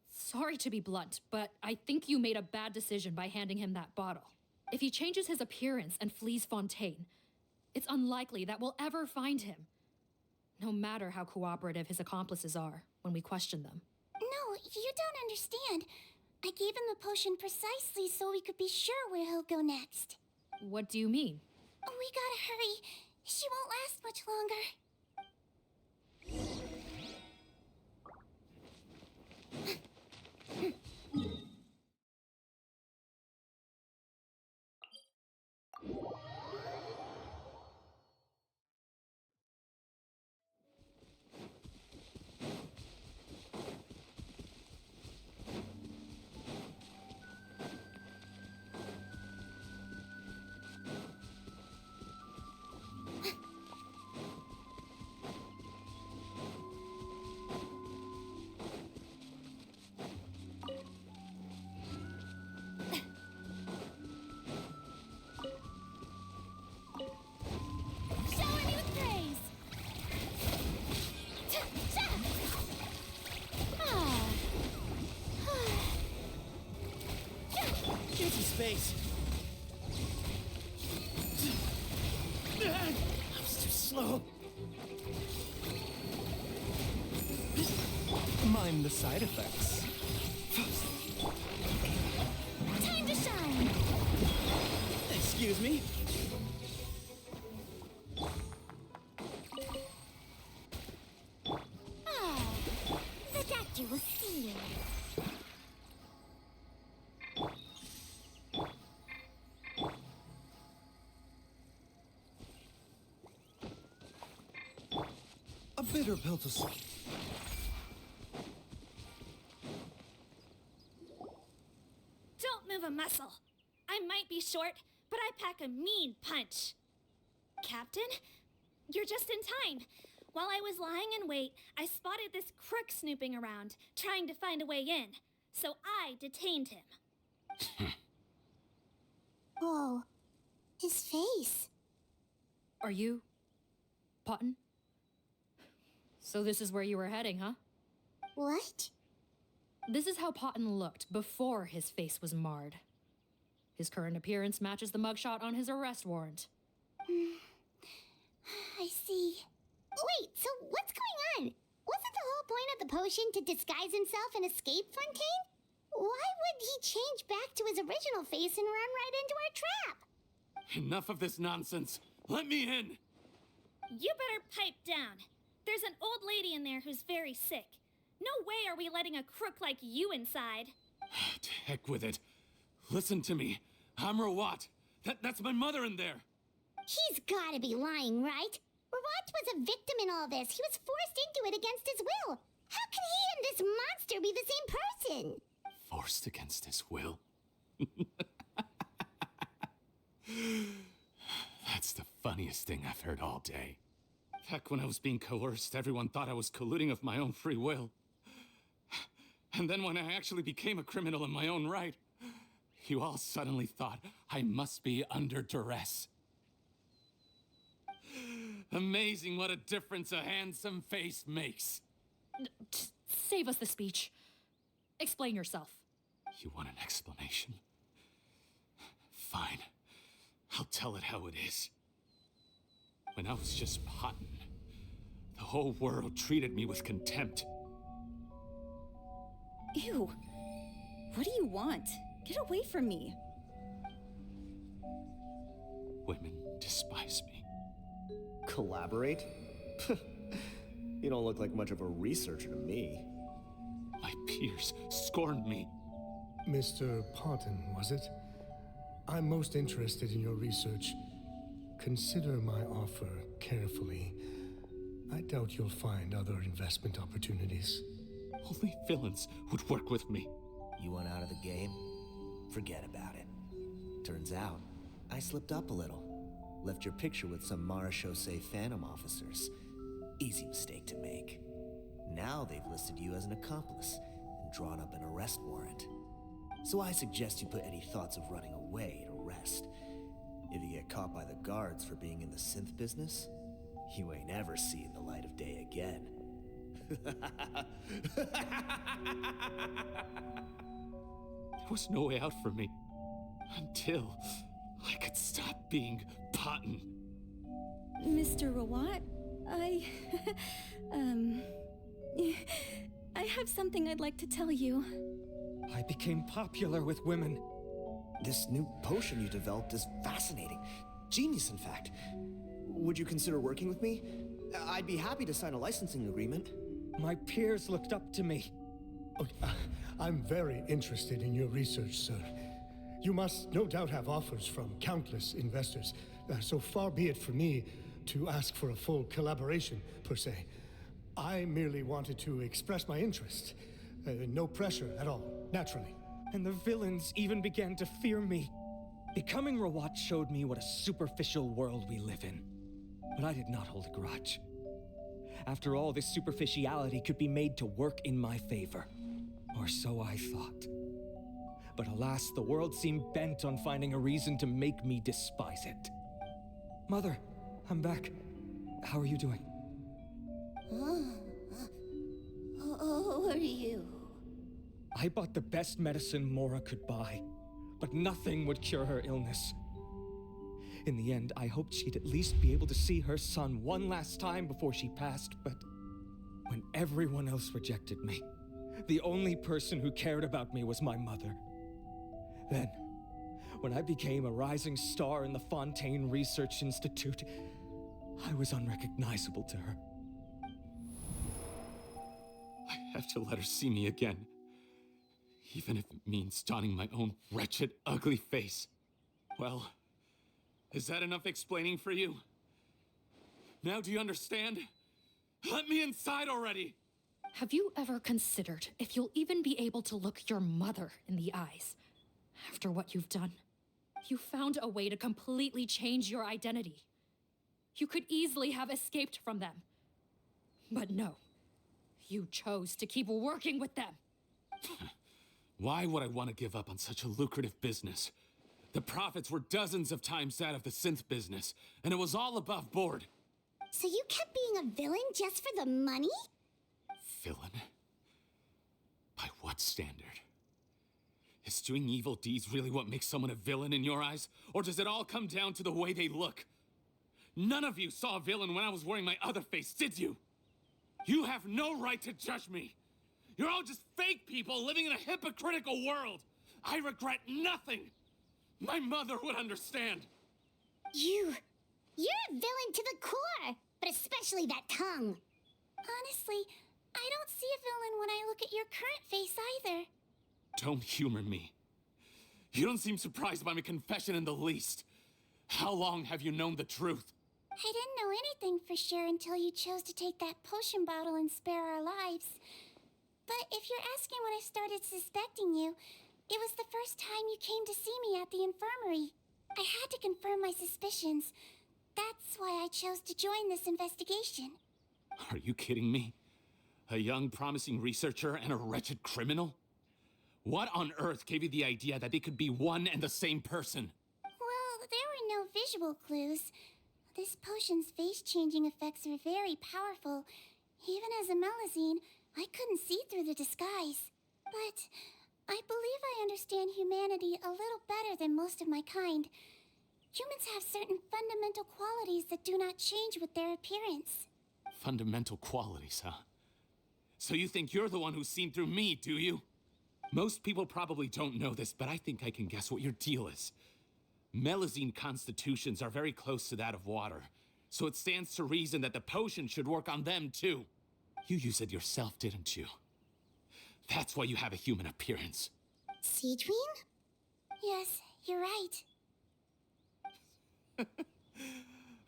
Sorry to be blunt, but I think you made a bad decision by handing him that bottle. If he changes his appearance and flees Fontaine, it's unlikely that we'll ever find him. No matter how cooperative his accomplices are when we question them. No, you don't understand. I gave him the potion precisely so we could be sure where he'll go next. What do you mean? We gotta hurry. She won't last much longer. face. I was too slow. Mind the side effects. Time to shine! Excuse me? Ah, the doctor will see you. A bitter pill to swallow. Don't move a muscle. I might be short, but I pack a mean punch. Captain, you're just in time. While I was lying in wait, I spotted this crook snooping around, trying to find a way in. So I detained him. Whoa. His face. Are you... Potton? So this is where you were heading, huh? What? This is how Potton looked before his face was marred. His current appearance matches the mugshot on his arrest warrant. I see. Wait, so what's going on? Wasn't the whole point of the potion to disguise himself and escape Fontaine? Why would he change back to his original face and run right into our trap? Enough of this nonsense. Let me in. You better pipe down. There's an old lady in there who's very sick. No way are we letting a crook like you inside. To heck with it. Listen to me. I'm Rawat. That's my mother in there. He's gotta be lying, right? Rawat was a victim in all this. He was forced into it against his will. How can he and this monster be the same person? Forced against his will? That's the funniest thing I've heard all day. Back when I was being coerced, everyone thought I was colluding of my own free will. And then when I actually became a criminal in my own right, you all suddenly thought I must be under duress. Amazing what a difference a handsome face makes. Save us the speech. Explain yourself. You want an explanation? Fine. I'll tell it how it is. When I was just Potton, the whole world treated me with contempt. Ew. What do you want? Get away from me. Women despise me. Collaborate? You don't look like much of a researcher to me. My peers scorned me. Mr. Potton, was it? I'm most interested in your research. Consider my offer carefully. I doubt you'll find other investment opportunities. Only villains would work with me. You want out of the game? Forget about it. Turns out, I slipped up a little. Left your picture with some Marechaussee Phantom officers. Easy mistake to make. Now they've listed you as an accomplice and drawn up an arrest warrant. So I suggest you put any thoughts of running away to rest. If you get caught by the guards for being in the synth business, you ain't ever seeing the light of day again. There was no way out for me until I could stop being Potton. Mr. Rawat, I have something I'd like to tell you. I became popular with women. This new potion you developed is fascinating. Genius, in fact. Would you consider working with me? I'd be happy to sign a licensing agreement. My peers looked up to me. Okay, I'm very interested in your research, sir. You must no doubt have offers from countless investors. So far be it from me to ask for a full collaboration, per se. I merely wanted to express my interest. No pressure at all, naturally. And the villains even began to fear me. Becoming Rawat showed me what a superficial world we live in. But I did not hold a grudge. After all, this superficiality could be made to work in my favor. Or so I thought. But alas, the world seemed bent on finding a reason to make me despise it. Mother, I'm back. How are you doing? Who are you? I bought the best medicine Mora could buy. but nothing would cure her illness. In the end, I hoped she'd at least be able to see her son one last time before she passed, but when everyone else rejected me, the only person who cared about me was my mother. Then, when I became a rising star in the Fontaine Research Institute, I was unrecognizable to her. I have to let her see me again. Even if it means donning my own wretched, ugly face. Well, is that enough explaining for you? Now do you understand? Let me inside already! Have you ever considered if you'll even be able to look your mother in the eyes after what you've done? You found a way to completely change your identity. You could easily have escaped from them. But no, you chose to keep working with them. Why would I want to give up on such a lucrative business? The profits were dozens of times that of the synth business, and it was all above board. So you kept being a villain just for the money? Villain? By what standard? Is doing evil deeds really what makes someone a villain in your eyes? Or does it all come down to the way they look? None of you saw a villain when I was wearing my other face, did you? You have no right to judge me. You're all just fake people living in a hypocritical world. I regret nothing. My mother would understand. You're a villain to the core, but especially that tongue. Honestly, I don't see a villain when I look at your current face either. Don't humor me. You don't seem surprised by my confession in the least. How long have you known the truth? I didn't know anything for sure until you chose to take that potion bottle and spare our lives. But if you're asking when I started suspecting you, it was the first time you came to see me at the infirmary. I had to confirm my suspicions. That's why I chose to join this investigation. Are you kidding me? A young, promising researcher and a wretched criminal? What on earth gave you the idea that they could be one and the same person? Well, there were no visual clues. This potion's face-changing effects are very powerful. Even as a Melusine, I couldn't see through the disguise. But I believe I understand humanity a little better than most of my kind. Humans have certain fundamental qualities that do not change with their appearance. Fundamental qualities, huh? So you think you're the one who's seen through me, do you? Most people probably don't know this, but I think I can guess what your deal is. Melusine constitutions are very close to that of water, so it stands to reason that the potion should work on them too. You use it yourself, didn't you? That's why you have a human appearance. Sigewinne? Yes, you're right.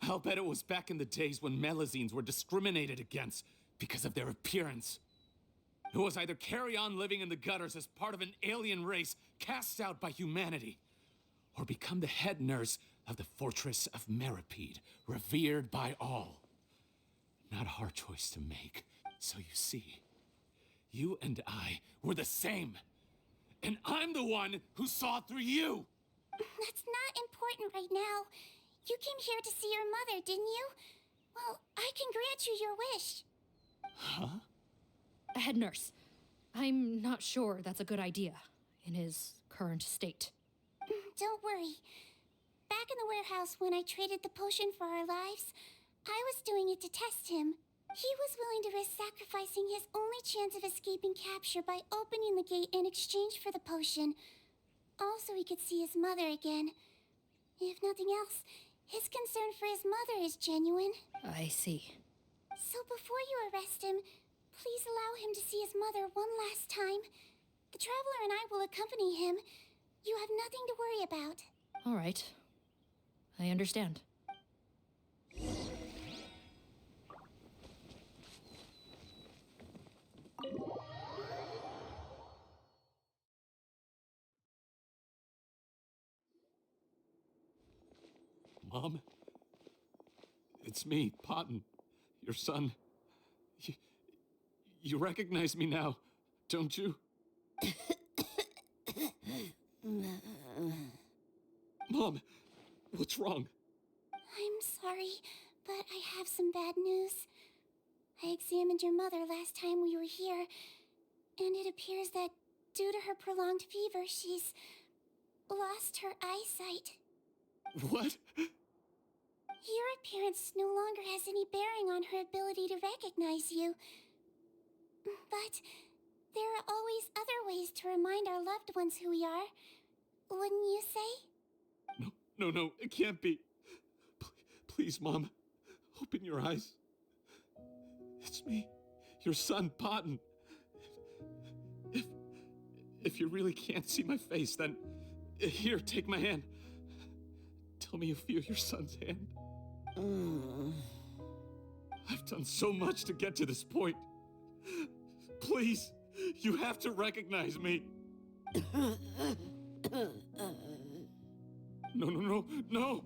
I'll bet it was back in the days when Melusines were discriminated against because of their appearance. It was either carry on living in the gutters as part of an alien race cast out by humanity, or become the head nurse of the fortress of Meropide, revered by all. Not a hard choice to make. So you see, you and I were the same. And I'm the one who saw through you! That's not important right now. You came here to see your mother, didn't you? Well, I can grant you your wish. Huh? Head nurse, I'm not sure that's a good idea in his current state. Don't worry. Back in the warehouse when I traded the potion for our lives, I was doing it to test him. He was willing to risk sacrificing his only chance of escaping capture by opening the gate in exchange for the potion. Also, he could see his mother again. If nothing else, his concern for his mother is genuine. I see. So before you arrest him, please allow him to see his mother one last time. The Traveler and I will accompany him. You have nothing to worry about. All right. I understand. Mom? It's me, Potton, your son. You recognize me now, don't you? Mom, what's wrong? I'm sorry, but I have some bad news. I examined your mother last time we were here, and it appears that due to her prolonged fever, she's lost her eyesight. What? Your appearance no longer has any bearing on her ability to recognize you. But there are always other ways to remind our loved ones who we are. Wouldn't you say? No, it can't be. Please, Mom, open your eyes. It's me, your son, Potton. If you really can't see my face, then here, take my hand. Tell me you feel your son's hand. I've done so much to get to this point. Please, you have to recognize me. No.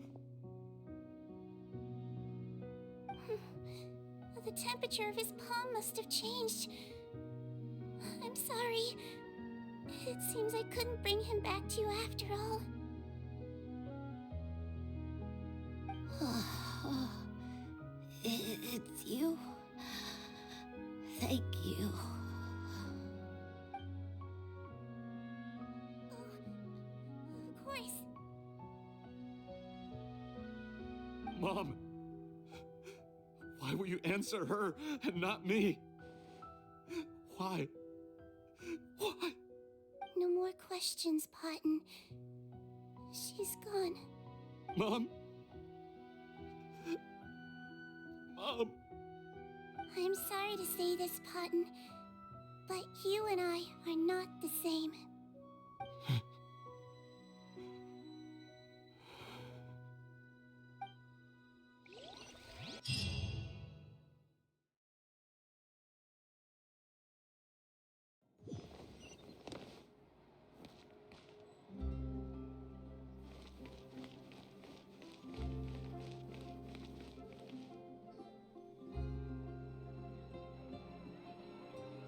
The temperature of his palm must have changed. I'm sorry. It seems I couldn't bring him back to you after all. It's you. Thank you. Of course. Mom, why will you answer her and not me? Why? No more questions, Potton. She's gone. Mom? I'm sorry to say this, Potton, but you and I are not the same.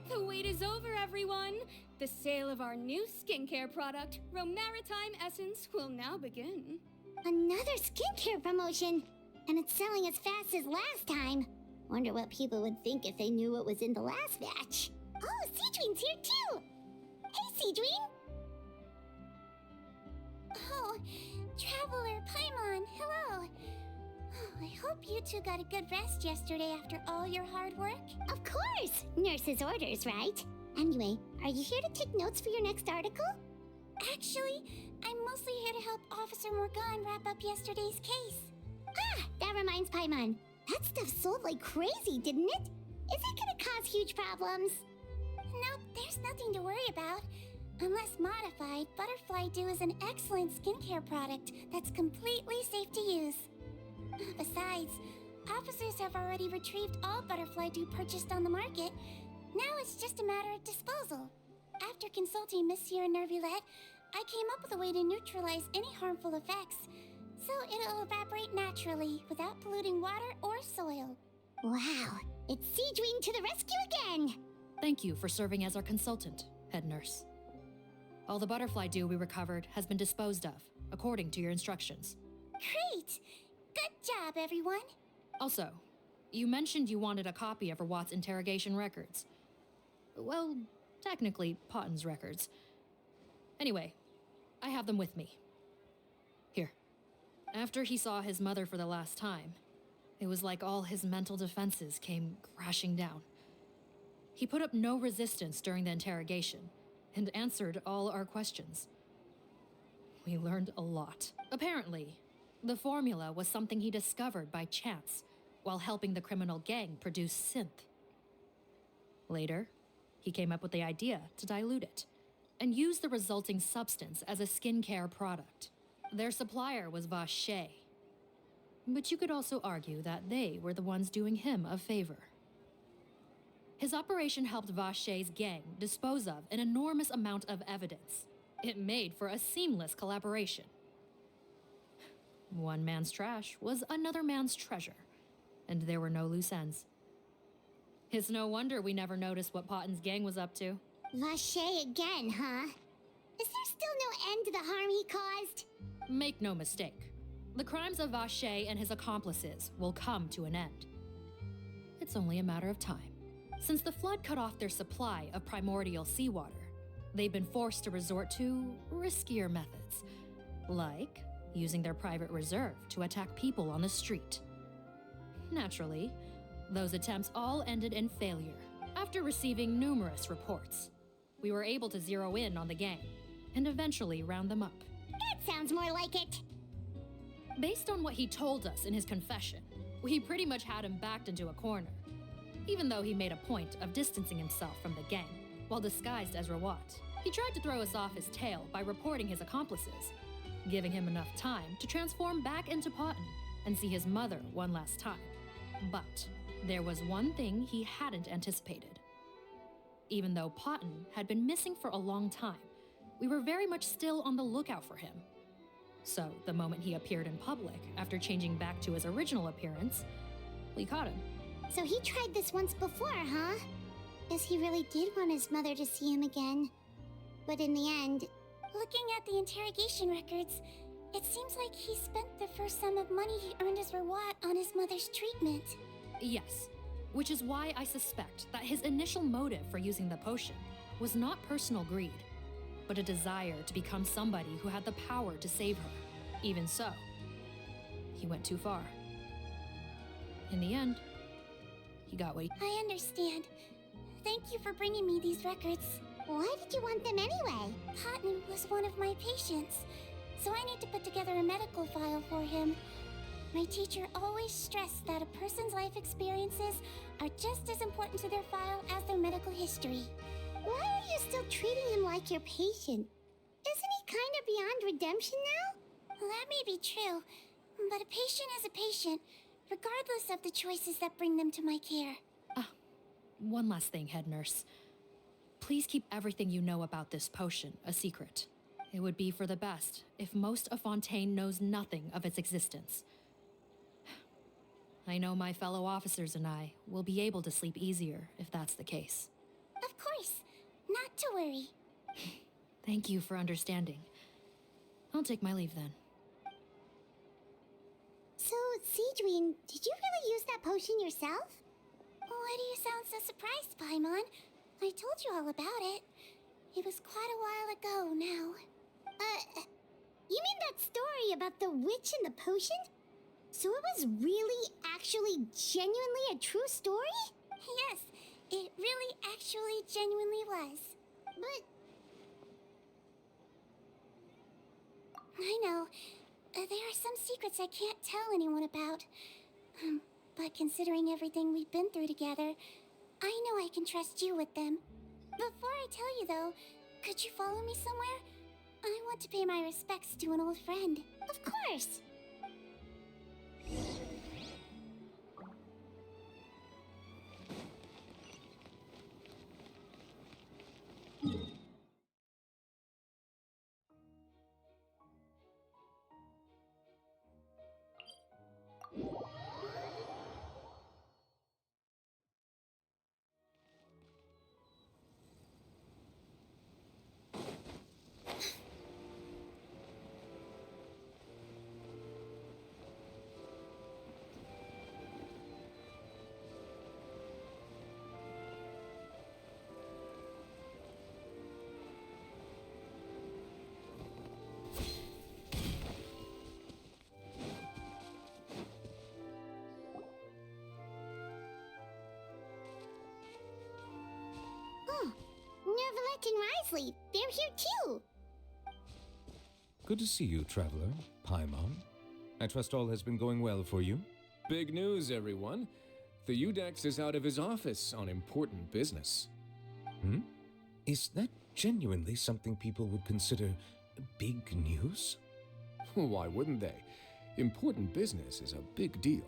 The wait is over, everyone! The sale of our new skincare product, Romaritime Essence, will now begin. Another skincare promotion! And it's selling as fast as last time. Wonder what people would think if they knew what was in the last batch. Oh, Sigewinne's here too! Hey, Sigewinne! Oh, Traveler Paimon, hello! Oh, I hope you two got a good rest yesterday after all your hard work. Of course! Nurse's orders, right? Anyway, are you here to take notes for your next article? Actually, I'm mostly here to help Officer Morgan wrap up yesterday's case. Ah, that reminds Paimon. That stuff sold like crazy, didn't it? Is it gonna cause huge problems? Nope, there's nothing to worry about. Unless modified, Butterfly Dew is an excellent skincare product that's completely safe to use. Besides, officers have already retrieved all Butterfly Dew purchased on the market. Now it's just a matter of disposal. After consulting Monsieur Nervulette, I came up with a way to neutralize any harmful effects, so it'll evaporate naturally without polluting water or soil. Wow, it's Sigewinne to the rescue again! Thank you for serving as our consultant, head nurse. All the Butterfly Dew we recovered has been disposed of, according to your instructions. Great! Good job, everyone! Also, you mentioned you wanted a copy of Rawat's interrogation records. Well, technically, Potton's records. Anyway, I have them with me. Here. After he saw his mother for the last time, it was like all his mental defenses came crashing down. He put up no resistance during the interrogation, and answered all our questions. We learned a lot. Apparently, the formula was something he discovered by chance while helping the criminal gang produce synth. Later, he came up with the idea to dilute it and use the resulting substance as a skincare product. Their supplier was Vache, but you could also argue that they were the ones doing him a favor. His operation helped Vache's gang dispose of an enormous amount of evidence. It made for a seamless collaboration. One man's trash was another man's treasure, and there were no loose ends. It's no wonder we never noticed what Potton's gang was up to. Vache again, huh? Is there still no end to the harm he caused? Make no mistake. The crimes of Vache and his accomplices will come to an end. It's only a matter of time. Since the flood cut off their supply of primordial seawater, they've been forced to resort to riskier methods, Like using their private reserve to attack people on the street. Naturally, those attempts all ended in failure. After receiving numerous reports, we were able to zero in on the gang and eventually round them up. That sounds more like it. Based on what he told us in his confession, we pretty much had him backed into a corner, even though he made a point of distancing himself from the gang while disguised as Rawat. He tried to throw us off his tail by reporting his accomplices, giving him enough time to transform back into Potton and see his mother one last time. But there was one thing he hadn't anticipated. Even though Potton had been missing for a long time, we were very much still on the lookout for him. So the moment he appeared in public after changing back to his original appearance, we caught him. So he tried this once before, huh? Guess he really did want his mother to see him again. But in the end... Looking at the interrogation records, it seems like he spent the first sum of money he earned as Rawat on his mother's treatment. Yes, which is why I suspect that his initial motive for using the potion was not personal greed, but a desire to become somebody who had the power to save her. Even so, he went too far. In the end, he got what he... I understand. Thank you for bringing me these records. Why did you want them anyway? Potton was one of my patients, so I need to put together a medical file for him. My teacher always stressed that a person's life experiences are just as important to their file as their medical history. Why are you still treating him like your patient? Isn't he kind of beyond redemption now? Well, that may be true, but a patient is a patient, regardless of the choices that bring them to my care. One last thing, head nurse. Please keep everything you know about this potion a secret. It would be for the best if most of Fontaine knows nothing of its existence. I know my fellow officers and I will be able to sleep easier if that's the case. Of course. Not to worry. Thank you for understanding. I'll take my leave then. So, Sigewinne, did you really use that potion yourself? Why do you sound so surprised, Paimon? I told you all about it. It was quite a while ago now. You mean that story about the witch and the potion? So it was really, actually, genuinely a true story? Yes, it really, actually, genuinely was. But... I know. There are some secrets I can't tell anyone about. But considering everything we've been through together, I know I can trust you with them. Before I tell you, though, could you follow me somewhere? I want to pay my respects to an old friend. Of course! Neuvillette and Risley, they're here too! Good to see you, Traveler. Paimon. I trust all has been going well for you? Big news, everyone. The Udex is out of his office on important business. Hmm? Is that genuinely something people would consider big news? Why wouldn't they? Important business is a big deal.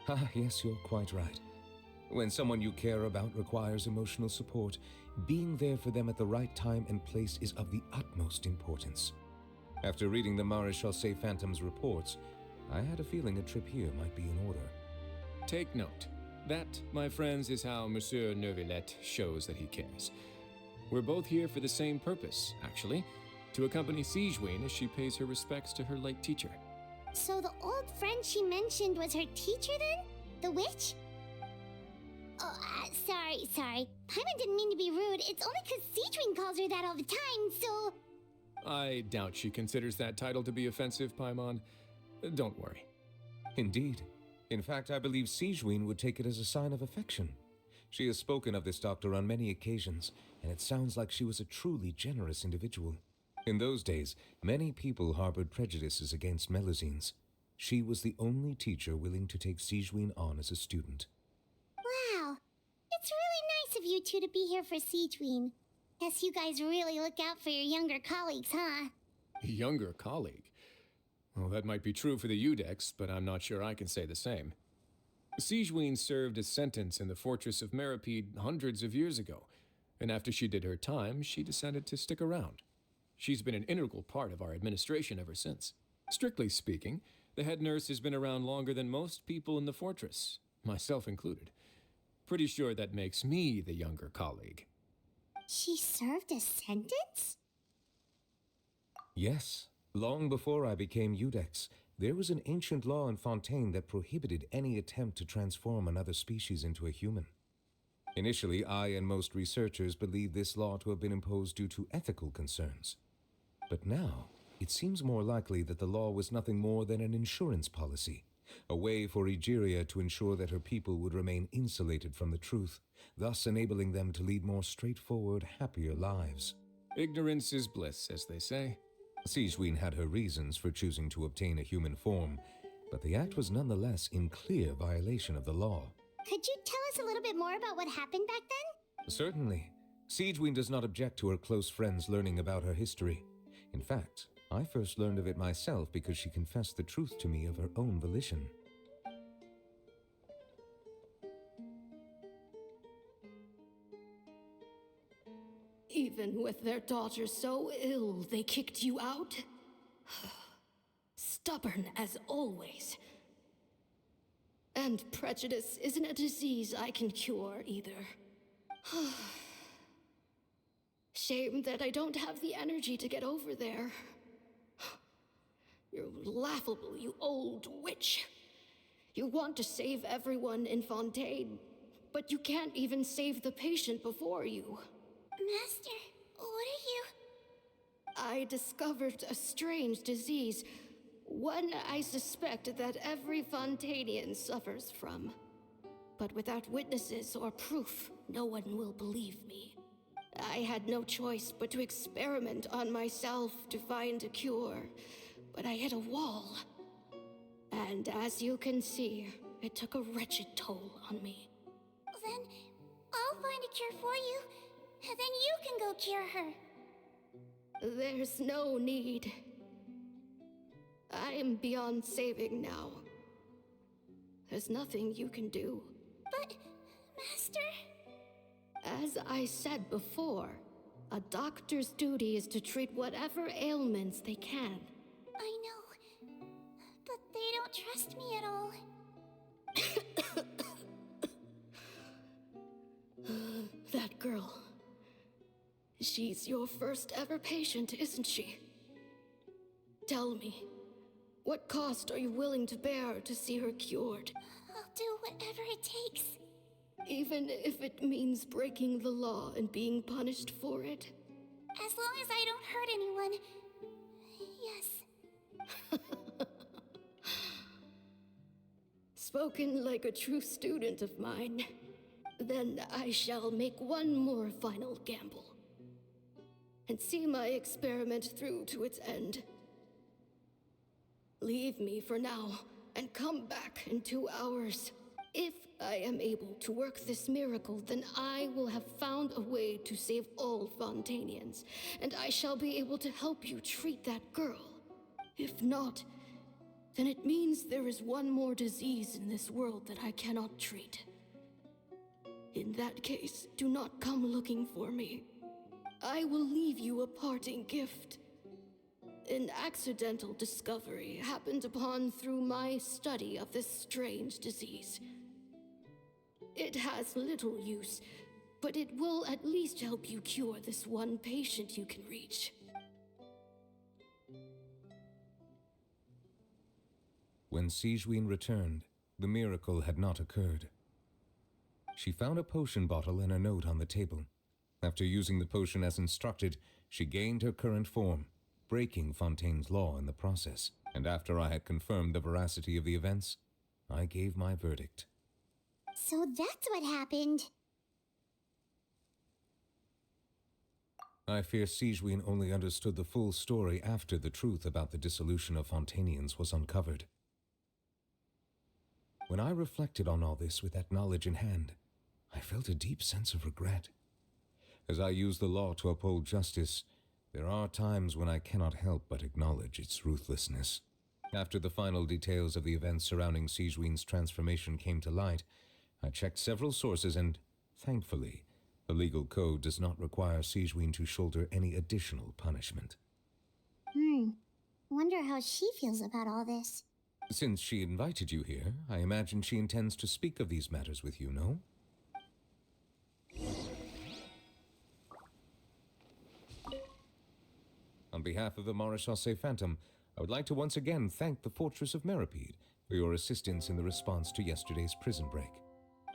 Ah, yes, you're quite right. When someone you care about requires emotional support, being there for them at the right time and place is of the utmost importance. After reading the Maréchal Phantom's reports, I had a feeling a trip here might be in order. Take note. That, my friends, is how Monsieur Neuvillette shows that he cares. We're both here for the same purpose, actually, to accompany Sigewinne as she pays her respects to her late teacher. So the old friend she mentioned was her teacher then? The witch? Oh, sorry. Paimon didn't mean to be rude. It's only because Sigewinne calls her that all the time, so... I doubt she considers that title to be offensive, Paimon. Don't worry. Indeed. In fact, I believe Sigewinne would take it as a sign of affection. She has spoken of this doctor on many occasions, and it sounds like she was a truly generous individual. In those days, many people harbored prejudices against Melusines. She was the only teacher willing to take Sigewinne on as a student. Wow. It's really nice of you two to be here for Sigewinne. Guess you guys really look out for your younger colleagues, huh? Younger colleague? Well, that might be true for the Udex, but I'm not sure I can say the same. Sigewinne served a sentence in the fortress of Meripede hundreds of years ago, and after she did her time, she decided to stick around. She's been an integral part of our administration ever since. Strictly speaking, the head nurse has been around longer than most people in the fortress, myself included. Pretty sure that makes me the younger colleague. She served a sentence? Yes. Long before I became Udex, there was an ancient law in Fontaine that prohibited any attempt to transform another species into a human. Initially, I and most researchers believed this law to have been imposed due to ethical concerns. But now, it seems more likely that the law was nothing more than an insurance policy, a way for Egeria to ensure that her people would remain insulated from the truth, thus enabling them to lead more straightforward, happier lives. Ignorance is bliss, as they say. Sigewinne had her reasons for choosing to obtain a human form, but the act was nonetheless in clear violation of the law. Could you tell us a little bit more about what happened back then? Certainly. Sigewinne does not object to her close friends learning about her history. In fact, I first learned of it myself because she confessed the truth to me of her own volition. Even with their daughter so ill, they kicked you out? Stubborn as always. And prejudice isn't a disease I can cure either. Shame that I don't have the energy to get over there. You're laughable, you old witch. You want to save everyone in Fontaine, but you can't even save the patient before you. Master, what are you? I discovered a strange disease, one I suspect that every Fontainian suffers from. But without witnesses or proof, no one will believe me. I had no choice but to experiment on myself to find a cure, but I hit a wall. And as you can see, it took a wretched toll on me. Then I'll find a cure for you, and then you can go cure her. There's no need. I'm beyond saving now. There's nothing you can do. But, Master... As I said before, a doctor's duty is to treat whatever ailments they can. I know, but they don't trust me at all. That girl. She's your first ever patient, isn't she? Tell me, what cost are you willing to bear to see her cured? I'll do whatever it takes. Even if it means breaking the law and being punished for it? As long as I don't hurt anyone. Yes. Spoken like a true student of mine. Then I shall make one more final gamble. And see my experiment through to its end. Leave me for now, and come back in 2 hours. If I am able to work this miracle, then I will have found a way to save all Fontainians, and I shall be able to help you treat that girl. If not, then it means there is one more disease in this world that I cannot treat. In that case, do not come looking for me. I will leave you a parting gift. An accidental discovery happened upon through my study of this strange disease. It has little use, but it will at least help you cure this one patient you can reach. When Sigewinne returned, the miracle had not occurred. She found a potion bottle and a note on the table. After using the potion as instructed, she gained her current form. breaking Fontaine's law in the process. And after I had confirmed the veracity of the events, I gave my verdict. So that's what happened. I fear Sigewinne only understood the full story after the truth about the dissolution of Fontainians was uncovered. When I reflected on all this with that knowledge in hand, I felt a deep sense of regret. As I use the law to uphold justice, there are times when I cannot help but acknowledge its ruthlessness. After the final details of the events surrounding Sigewinne's transformation came to light, I checked several sources and, thankfully, the legal code does not require Sigewinne to shoulder any additional punishment. Wonder how she feels about all this. Since she invited you here, I imagine she intends to speak of these matters with you, no? On behalf of the Maréchaussée Phantom, I would like to once again thank the Fortress of Nereides for your assistance in the response to yesterday's prison break.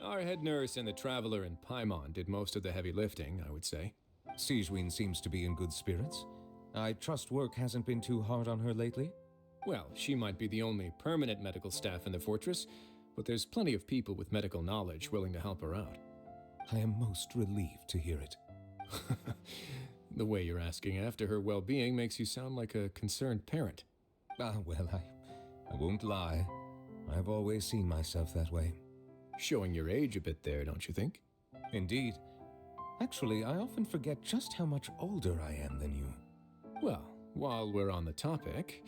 Our head nurse and the traveler in Paimon did most of the heavy lifting, I would say. Sigewinne seems to be in good spirits. I trust work hasn't been too hard on her lately? Well, she might be the only permanent medical staff in the fortress, but there's plenty of people with medical knowledge willing to help her out. I am most relieved to hear it. The way you're asking after her well-being makes you sound like a concerned parent. Well, I won't lie. I've always seen myself that way. Showing your age a bit there, don't you think? Indeed. Actually, I often forget just how much older I am than you. Well, while we're on the topic,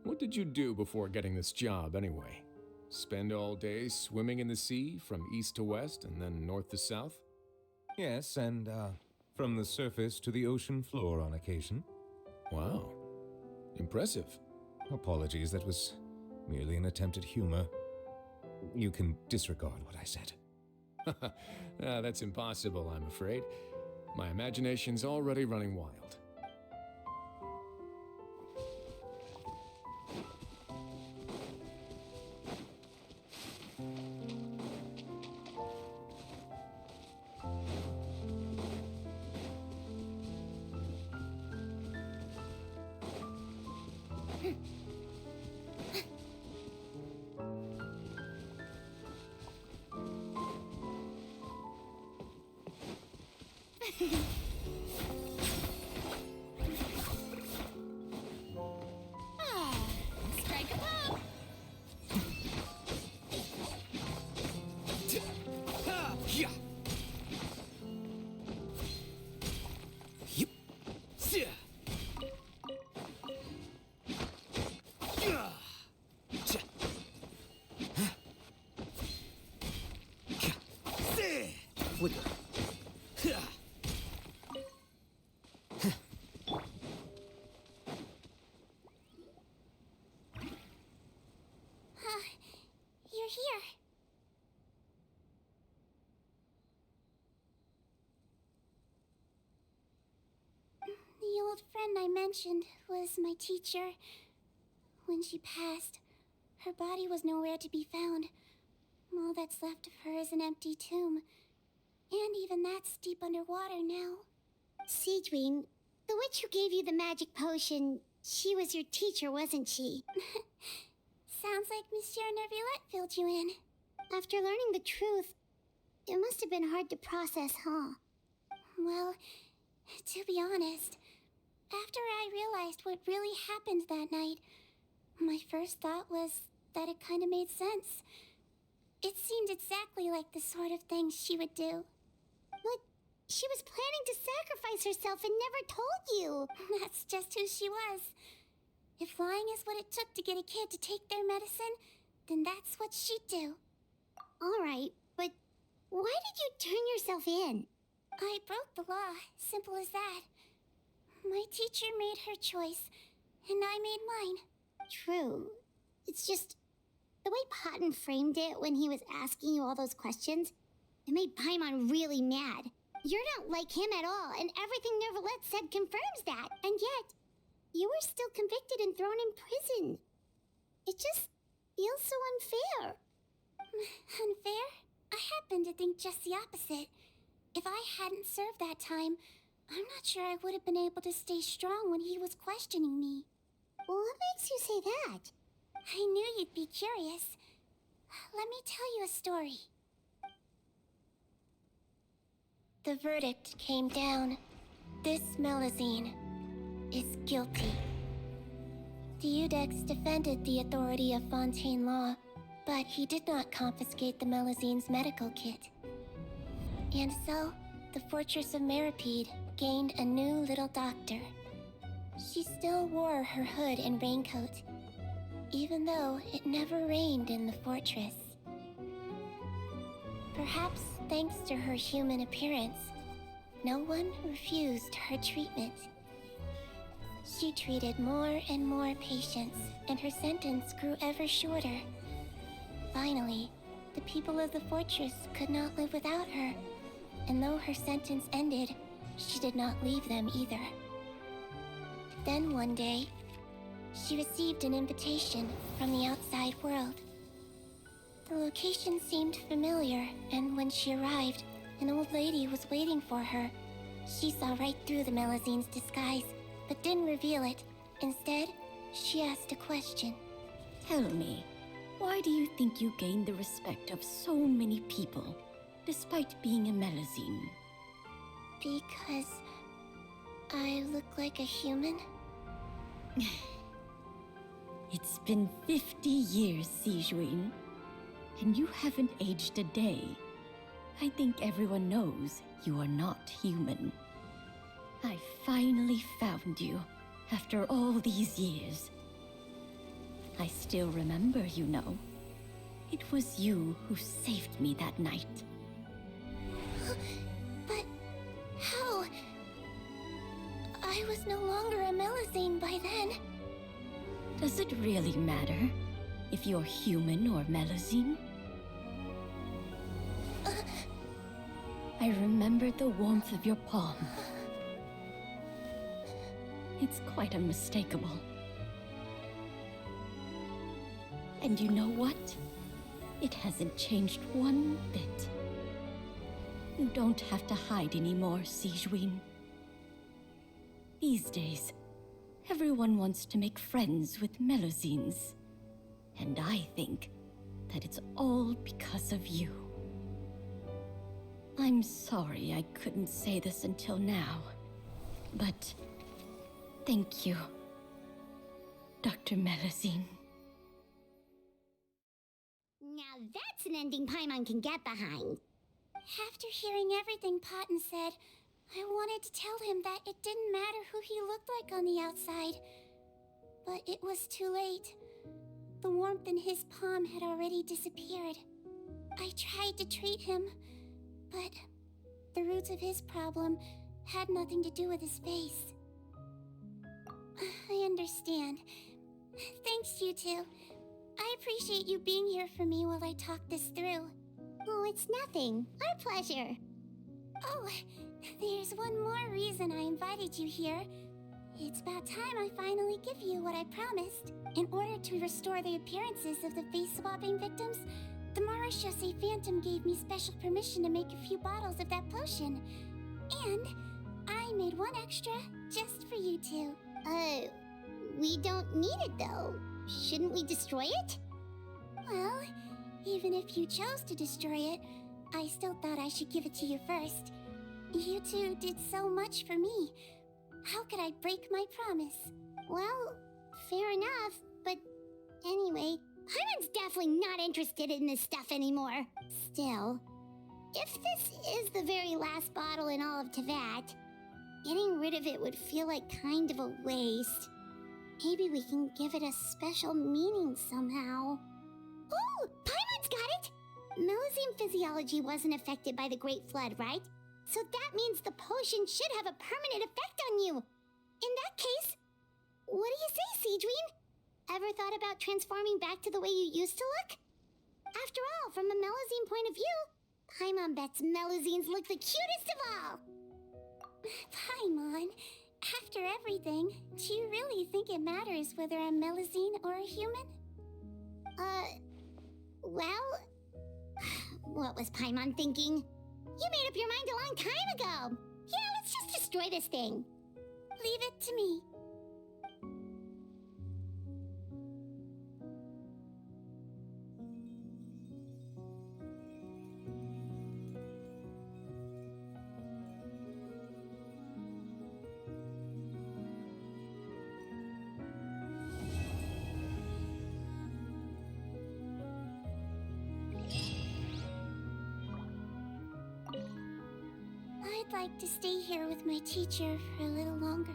what did you do before getting this job anyway? Spend all day swimming in the sea from east to west and then north to south? Yes, and from the surface to the ocean floor on occasion. Wow. Impressive. Apologies, that was merely an attempt at humor. You can disregard what I said. That's impossible, I'm afraid. My imagination's already running wild. Strike a pop! Flicker. You're here. The old friend I mentioned was my teacher. When she passed, her body was nowhere to be found. All that's left of her is an empty tomb. And even that's deep underwater now. Sigewinne, the witch who gave you the magic potion, she was your teacher, wasn't she? Sounds like Monsieur Neuvillette filled you in. After learning the truth, it must have been hard to process, huh? Well, to be honest, after I realized what really happened that night, my first thought was that it kind of made sense. It seemed exactly like the sort of thing she would do. But she was planning to sacrifice herself and never told you. That's just who she was. If lying is what it took to get a kid to take their medicine, then that's what she'd do. All right, but why did you turn yourself in? I broke the law, simple as that. My teacher made her choice, and I made mine. True. It's just the way Potton framed it when he was asking you all those questions, it made Paimon really mad. You're not like him at all, and everything Neuvillette said confirms that. And yet, you were still convicted and thrown in prison. It just feels so unfair. Unfair? I happen to think just the opposite. If I hadn't served that time, I'm not sure I would have been able to stay strong when he was questioning me. What makes you say that? I knew you'd be curious. Let me tell you a story. The verdict came down. This Melusine is guilty. The Iudex defended the authority of Fontaine law, but he did not confiscate the Melusine's medical kit. And so, the Fortress of Meripede gained a new little doctor. She still wore her hood and raincoat, even though it never rained in the fortress. Perhaps thanks to her human appearance, no one refused her treatment. She treated more and more patients, and her sentence grew ever shorter. Finally, the people of the fortress could not live without her, and though her sentence ended, she did not leave them either. Then one day, she received an invitation from the outside world. The location seemed familiar, and when she arrived, an old lady was waiting for her. She saw right through the Melusine's disguise, but didn't reveal it. Instead, she asked a question. Tell me, why do you think you gained the respect of so many people, despite being a Melusine? Because I look like a human? It's been 50 years, Sigewinne, and you haven't aged a day. I think everyone knows you are not human. I finally found you, after all these years. I still remember, you know. It was you who saved me that night. But how? I was no longer a Melusine by then. Does it really matter if you're human or Melusine? I remembered the warmth of your palm. It's quite unmistakable. And you know what? It hasn't changed one bit. You don't have to hide anymore, Sigewinne. These days, everyone wants to make friends with Melusines. And I think that it's all because of you. I'm sorry I couldn't say this until now, but thank you, Dr. Melusine. Now that's an ending Paimon can get behind. After hearing everything Potten said, I wanted to tell him that it didn't matter who he looked like on the outside. But it was too late. The warmth in his palm had already disappeared. I tried to treat him, but the roots of his problem had nothing to do with his face. I understand. Thanks, you two. I appreciate you being here for me while I talk this through. Oh, it's nothing. Our pleasure. Oh, there's one more reason I invited you here. It's about time I finally give you what I promised. In order to restore the appearances of the face-swapping victims, the Marechaussee Phantom gave me special permission to make a few bottles of that potion. And I made one extra just for you two. We don't need it though. Shouldn't we destroy it? Well, even if you chose to destroy it, I still thought I should give it to you first. You two did so much for me. How could I break my promise? Well, fair enough, but anyway, Paimon's definitely not interested in this stuff anymore. Still, if this is the very last bottle in all of Teyvat, getting rid of it would feel like kind of a waste. Maybe we can give it a special meaning somehow. Oh, Paimon's got it! Melusine physiology wasn't affected by the Great Flood, right? So that means the potion should have a permanent effect on you. In that case, what do you say, Sigewinne? Ever thought about transforming back to the way you used to look? After all, from a Melusine point of view, Paimon bets Melusines look the cutest of all. Paimon, after everything, do you really think it matters whether I'm Melusine or a human? Well, what was Paimon thinking? You made up your mind a long time ago. Yeah, let's just destroy this thing. Leave it to me. I'd like to stay here with my teacher for a little longer.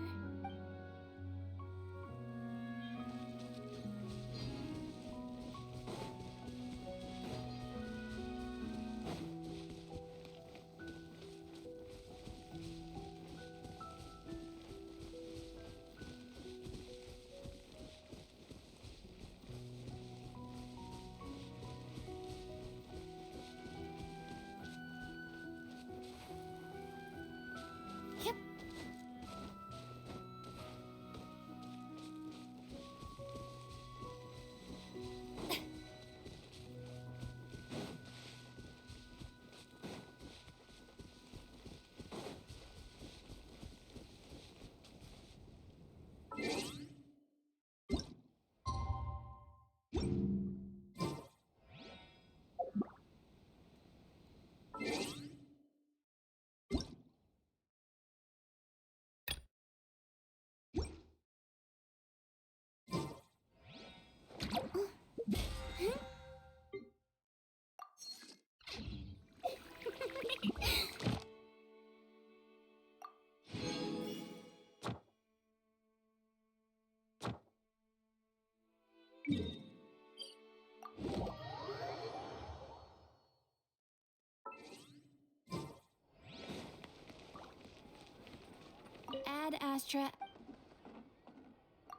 Ad Astra.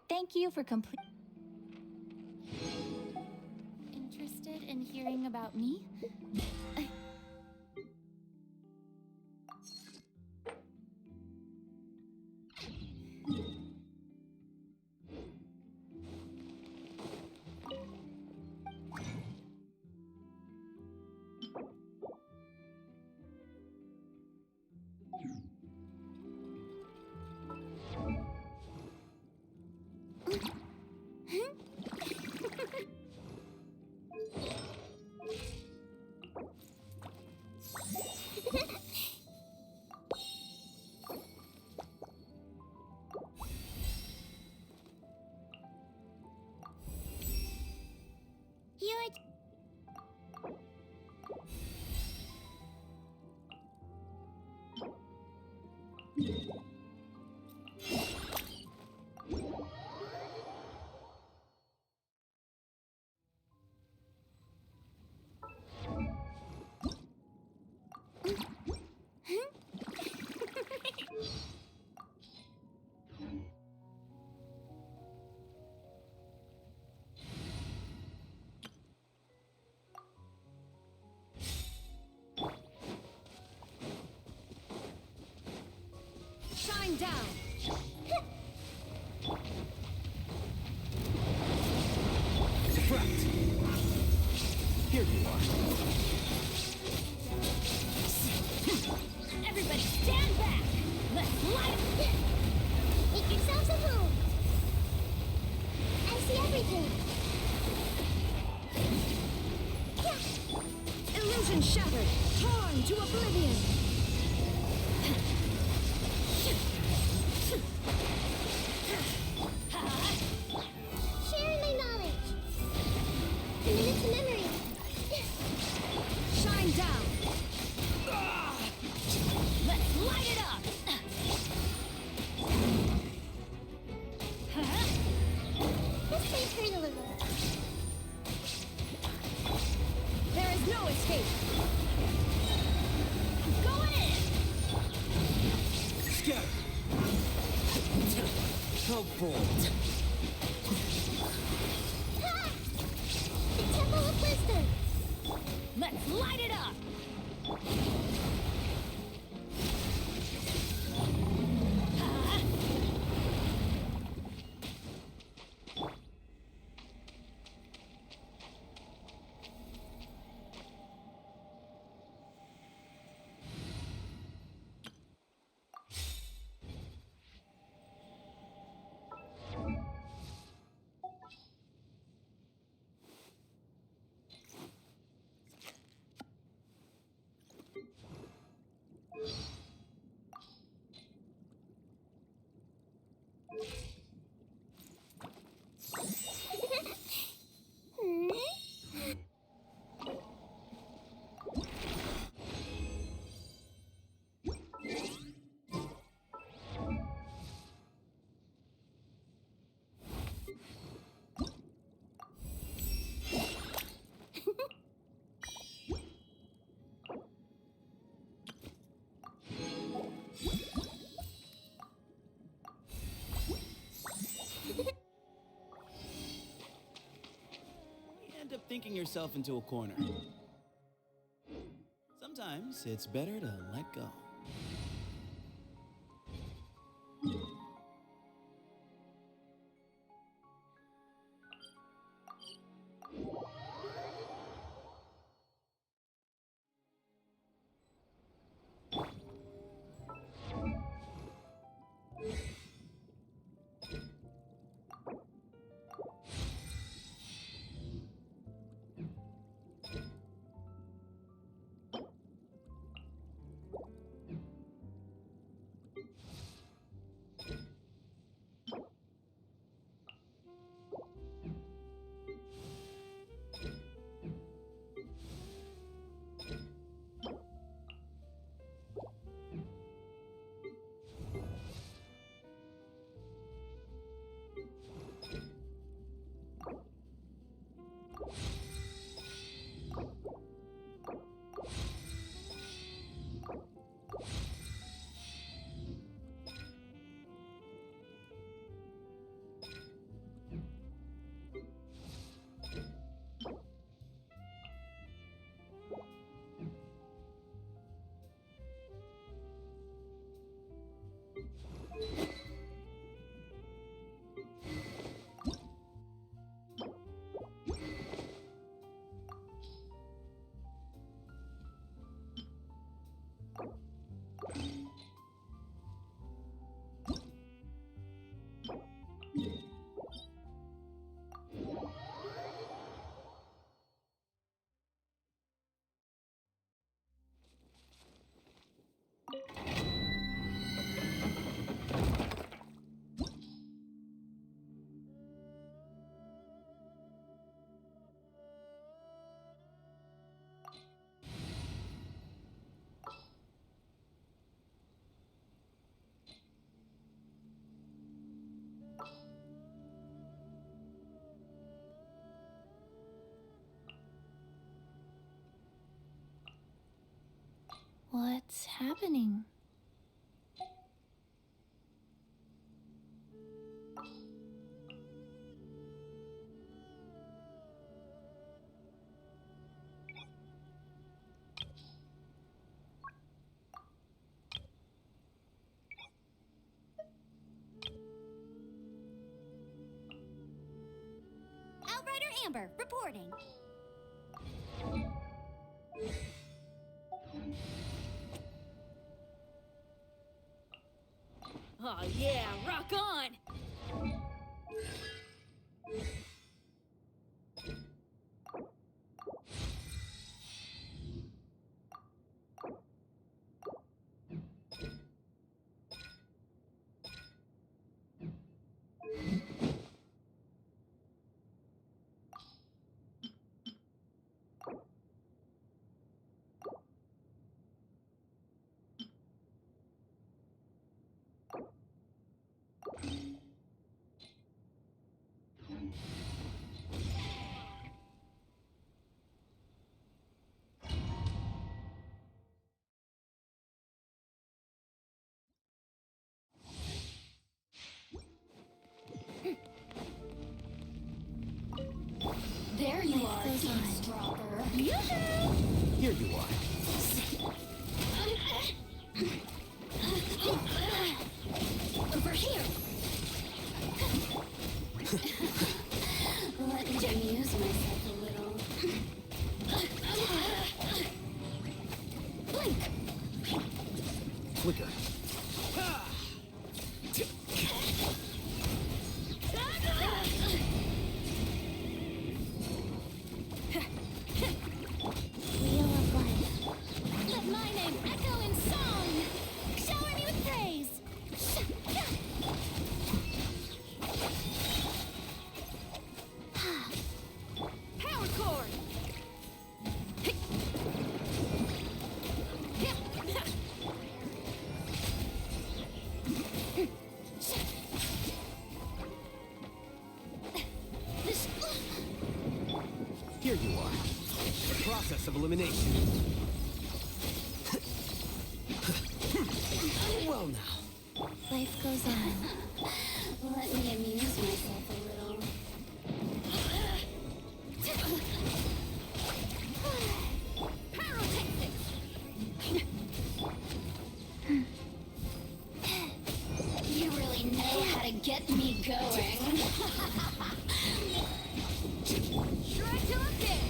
Thank you for complete. Interested in hearing about me? Shine down! Deflect! Here you are. Everybody stand back! Let's light it! Make yourselves at home. I see everything. Illusion shattered! Torn to oblivion! Sharing my knowledge. Commit it to memory. Shine down! Let's light it up! This may hurt a little. There is no escape! Going in! Scatter! How bold! Ha! The Temple of Wisdom. Let's light it up! thinking yourself into a corner. Sometimes it's better to let go. What's happening? Outrider Amber, reporting. Oh yeah, rock on! There you are, eavesdropper. Here you are. Over here. Let me amuse myself a little. Blink. Flicker. Wheel of life. Let my name echo in song! Shower me with praise! Power chord! Here you are. The process of elimination. Well now. Life goes on. Let me amuse myself a little. get me going. Try till I'm dead.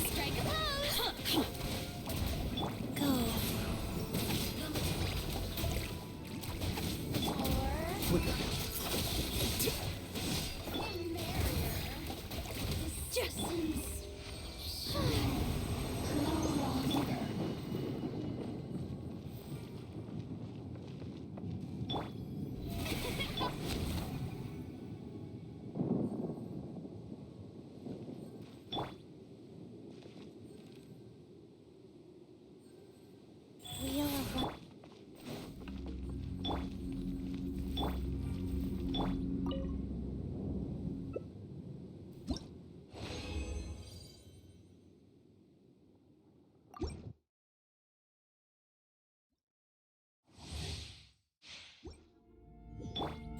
Strike a pose. Go. Flicker. Wheel of Life.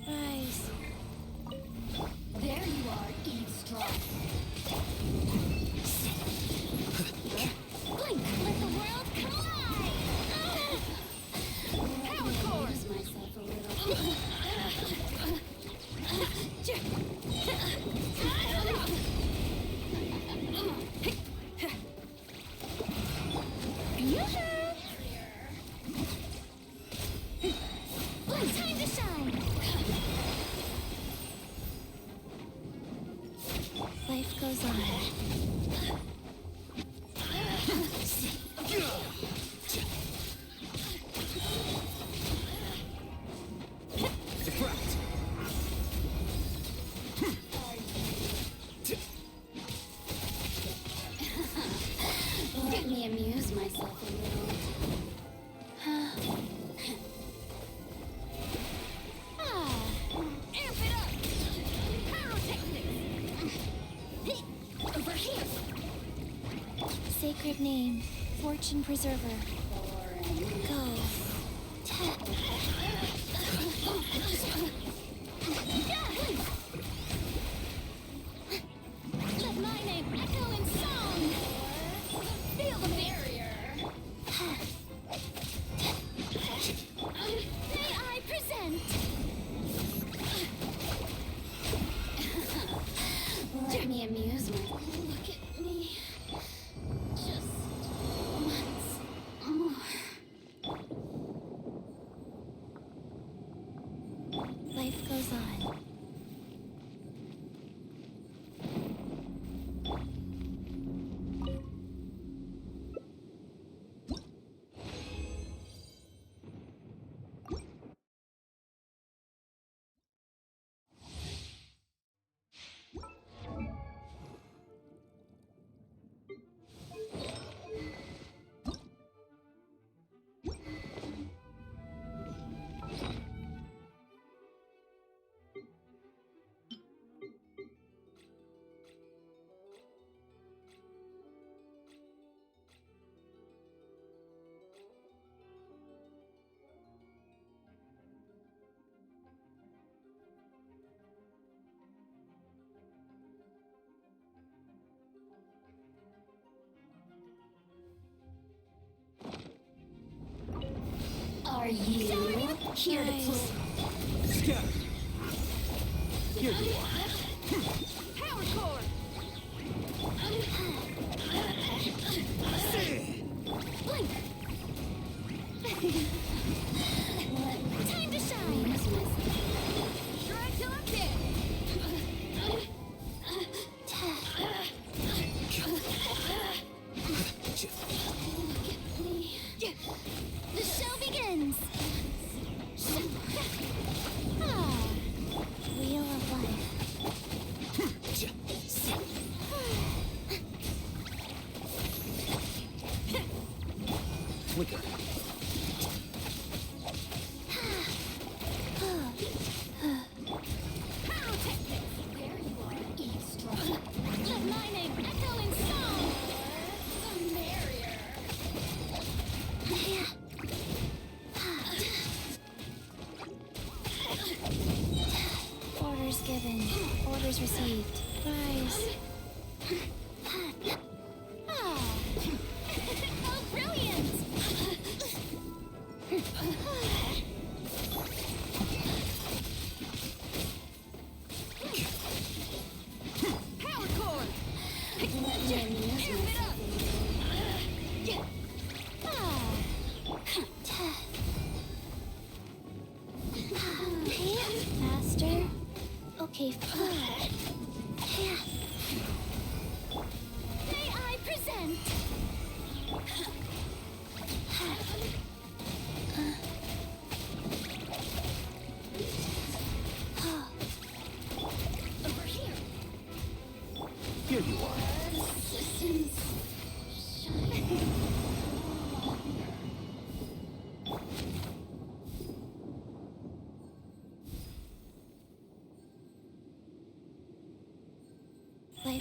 Rise. There you are, eavesdrop. Blink, let the world collide. Power core. Myself a little. Time to shine. Life goes on. Deflect. Let me amuse myself a little. Amp it up! Pyrotechnics! Over here! Sacred name, fortune preserver. Go. Let my name echo in song! Feel the barrier! May I present? Let me amuse myself. Look at me. Just once more. Life goes on. Are you here to play? Scatter. Here you are. Power core! Blink! Time to shine! Try till I'm dead! The show begins! Wheel of Life. Flicker. Pyrotechnics! There you are, eavesdrop. Let my name echo in song! The merrier! Orders given. Orders received. Rise.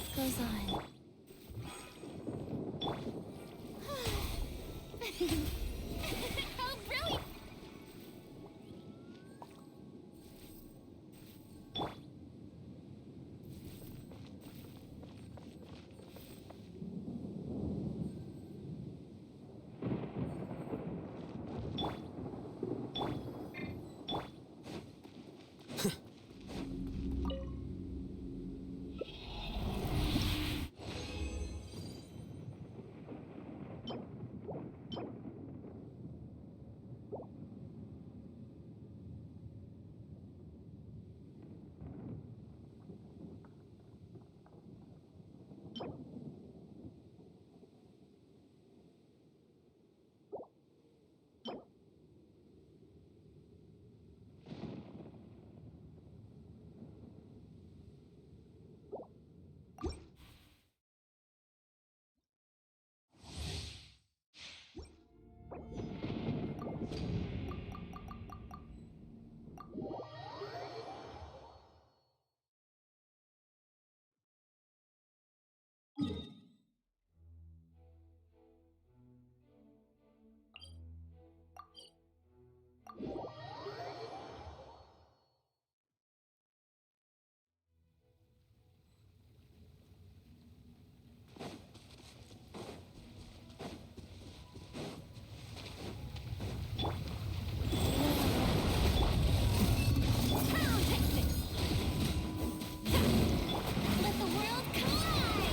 Life goes on. How brilliant! Let the world collide!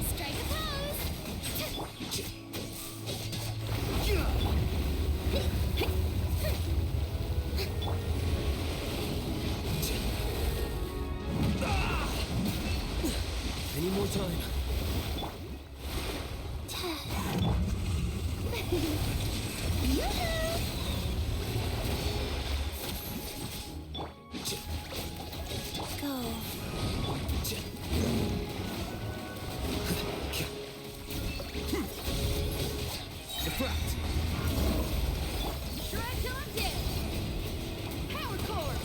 Strike a pose! Any more time? Deflect! Shred till I'm dead! Power core!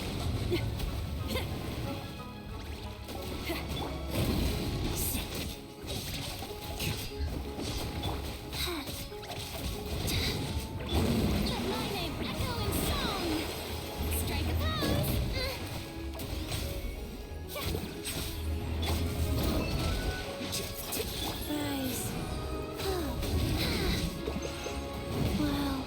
Let my name echo in song! Strike a pose! Rise. Wow.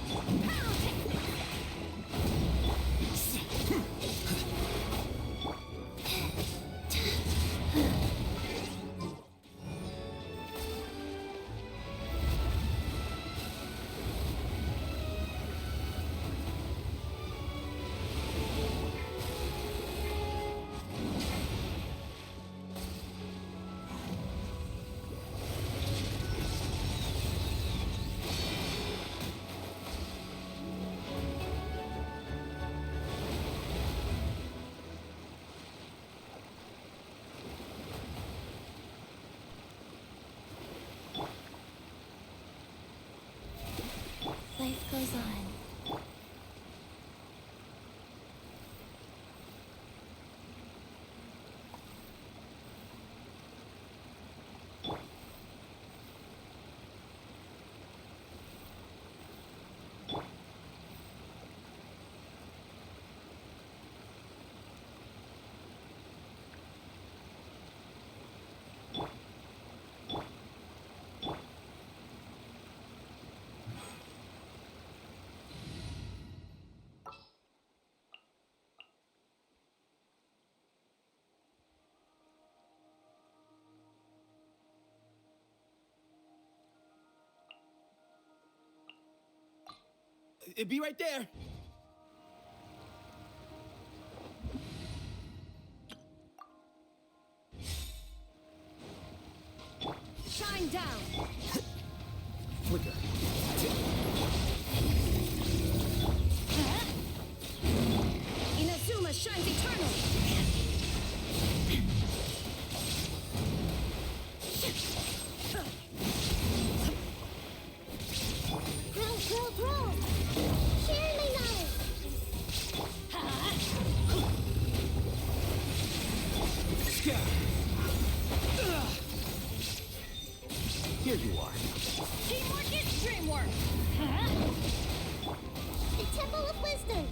Life goes on. It'd be right there. Shine down! Flicker. Inazuma shines eternally! Grow! Share my knowledge! Scout. Here you are. Teamwork is dreamwork! Huh? The Temple of Wisdom.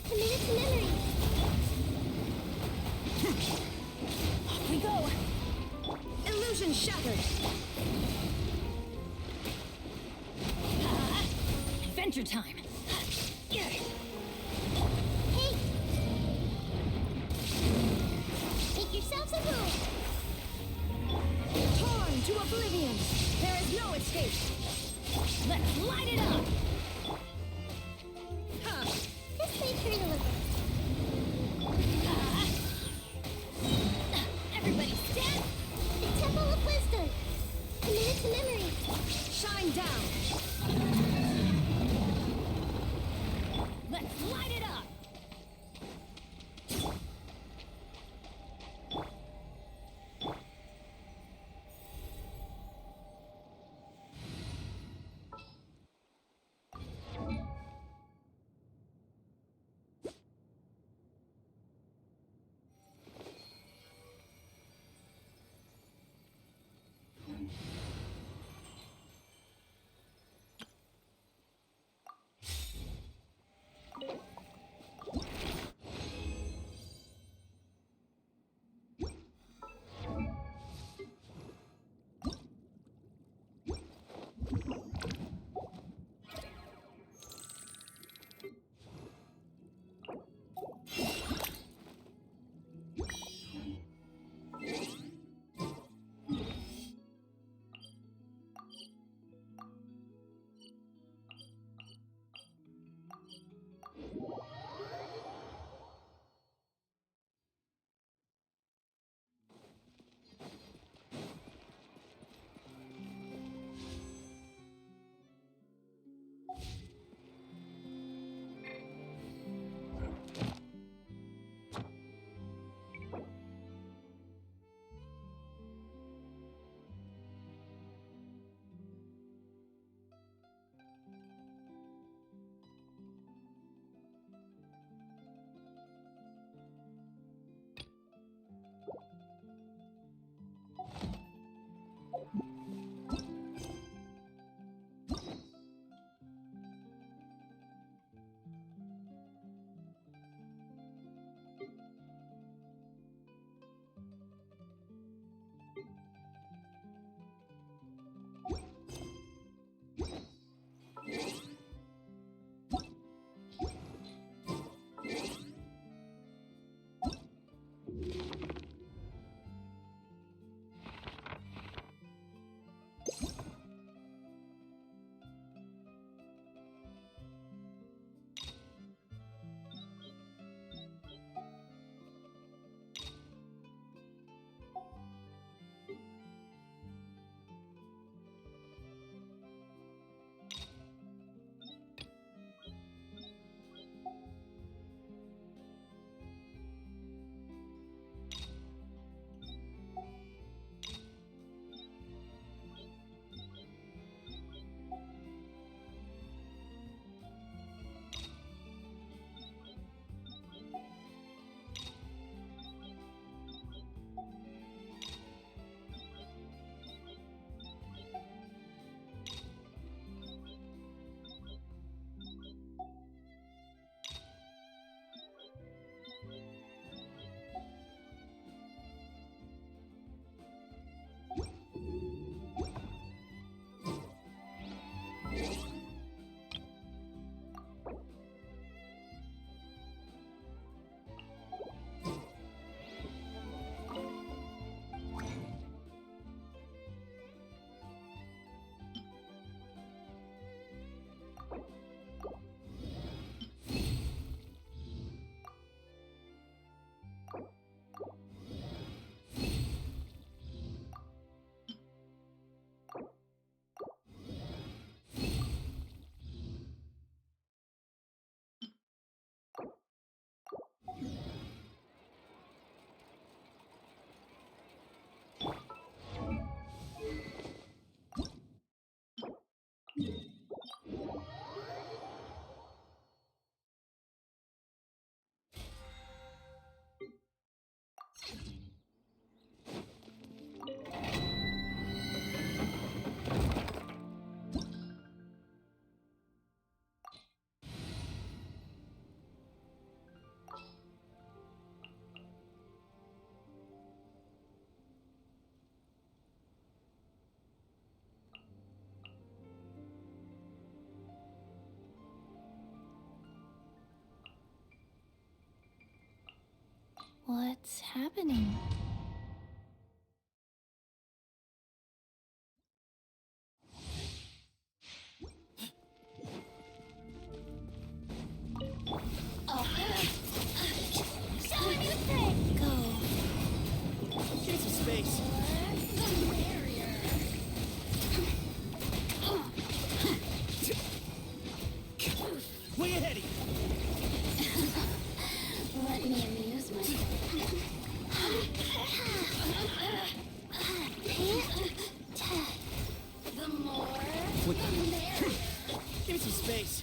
Commit it to memory. Off we go! Illusion shattered! Adventure time! Hey! Make yourselves a move. Torn to oblivion! There is no escape! Let's light it up! Huh. This may hurt a little. Everybody stand! The Temple of Wisdom. Commit it to memory. Shine down! Let's light it up! What's happening? Show a new trick! Go. Give me some space. The barrier. Way ahead of you. Let me amuse myself. The more, the merrier. Give me some space.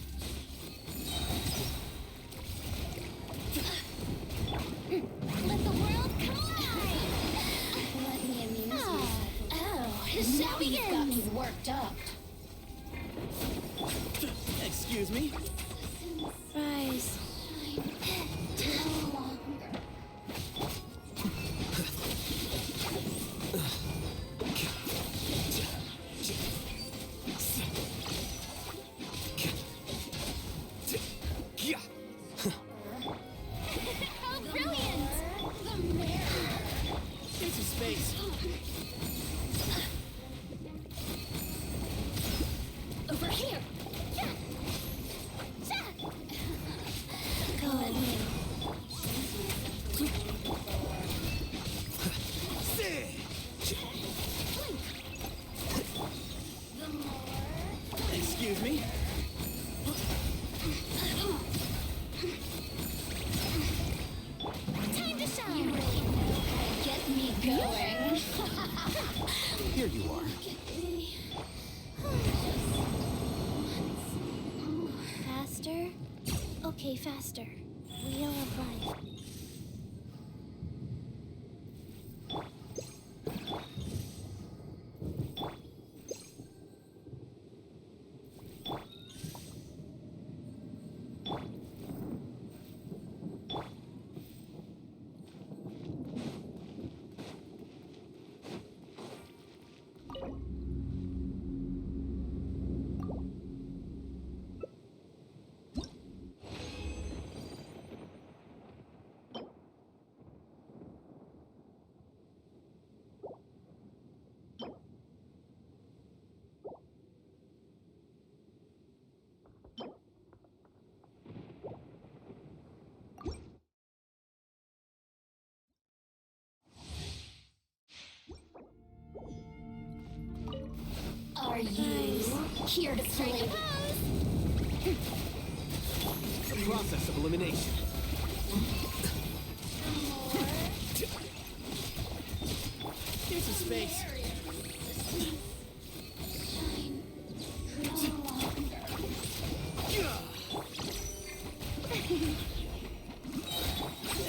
Let the world collide! Let me amuse myself. Oh, Now you've got me worked up. Excuse me. Rise. No longer. How brilliant! The merrier. Give me some space. Over here! Yeah. Go. Excuse me. Time to shine! You really know how to get me going. Here you are. Faster? Okay, faster. Wheel of life. Are you here to play? The process of elimination. Give me some space.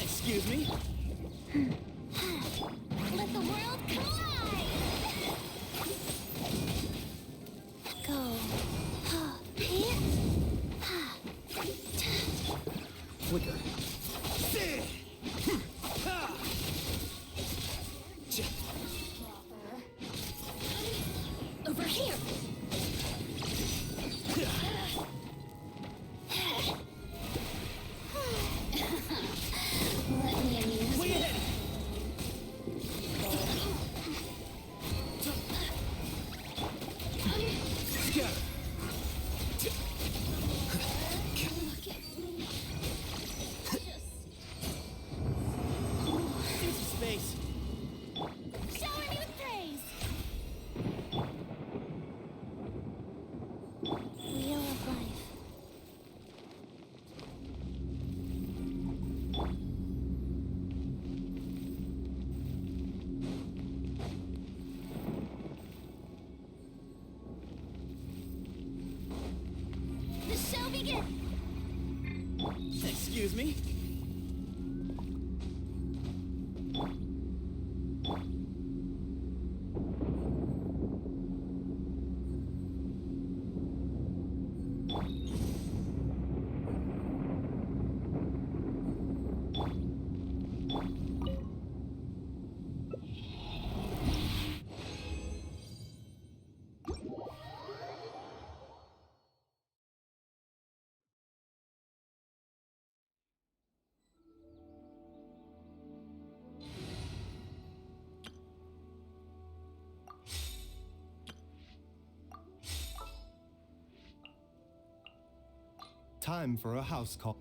Excuse me. Let the world collide! Go. Flicker. Over here! Let me amuse Way ahead. Scatter. Give me some space. Shower me with praise! Wheel of life. The show begins! Excuse me. Time for a house call.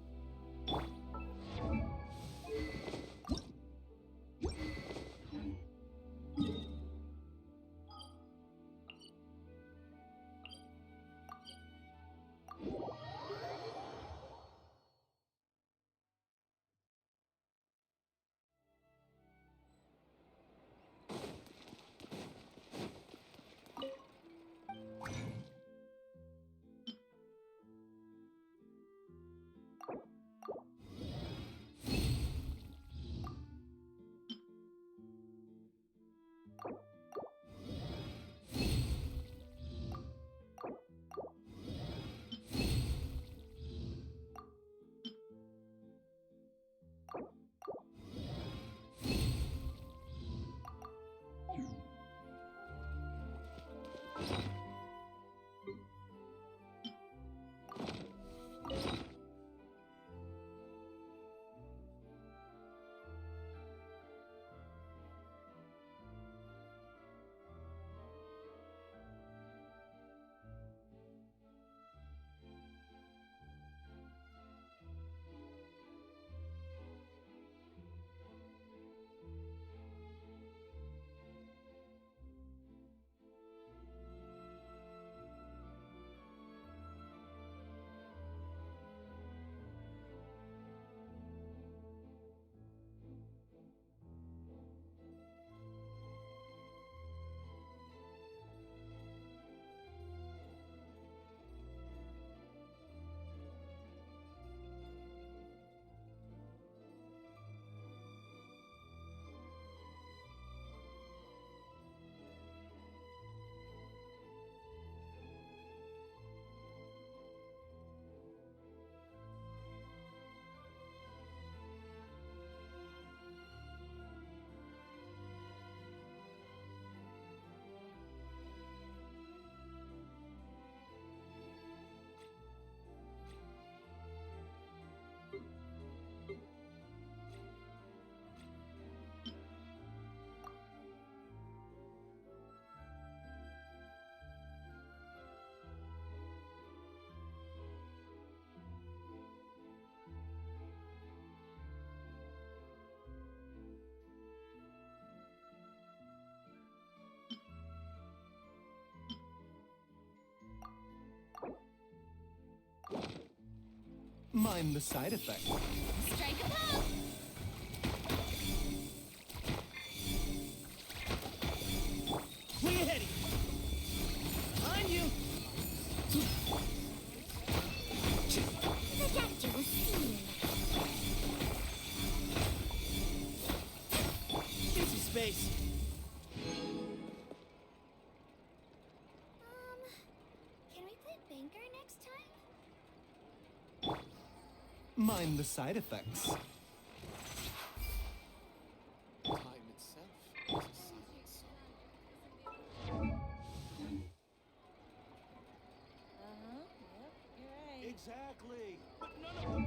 Mind the side effect. Strike a pose! Way ahead! On you! The doctor will see you. Easy space. Can we play banker next time? Mind the side effects. Time itself is a science. Yep, you're right. Exactly. But none of them.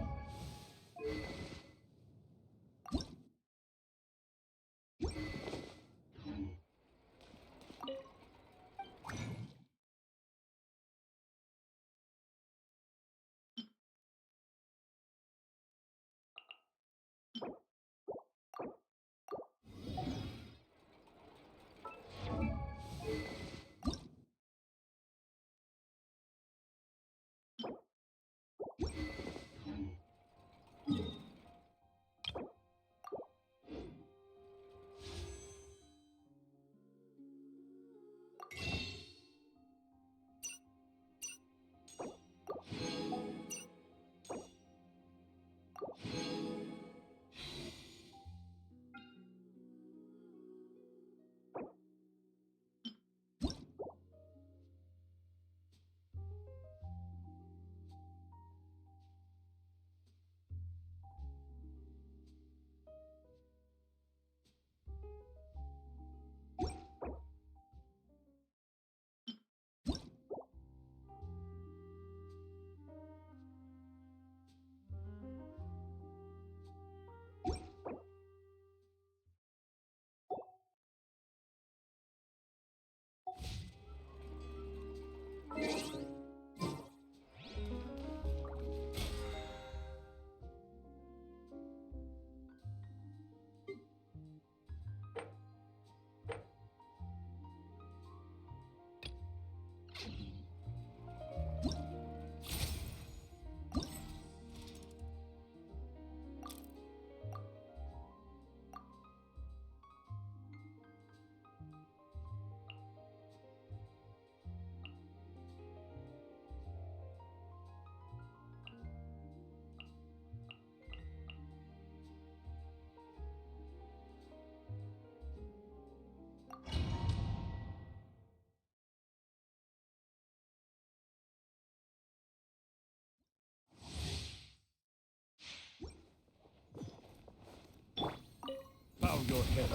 head.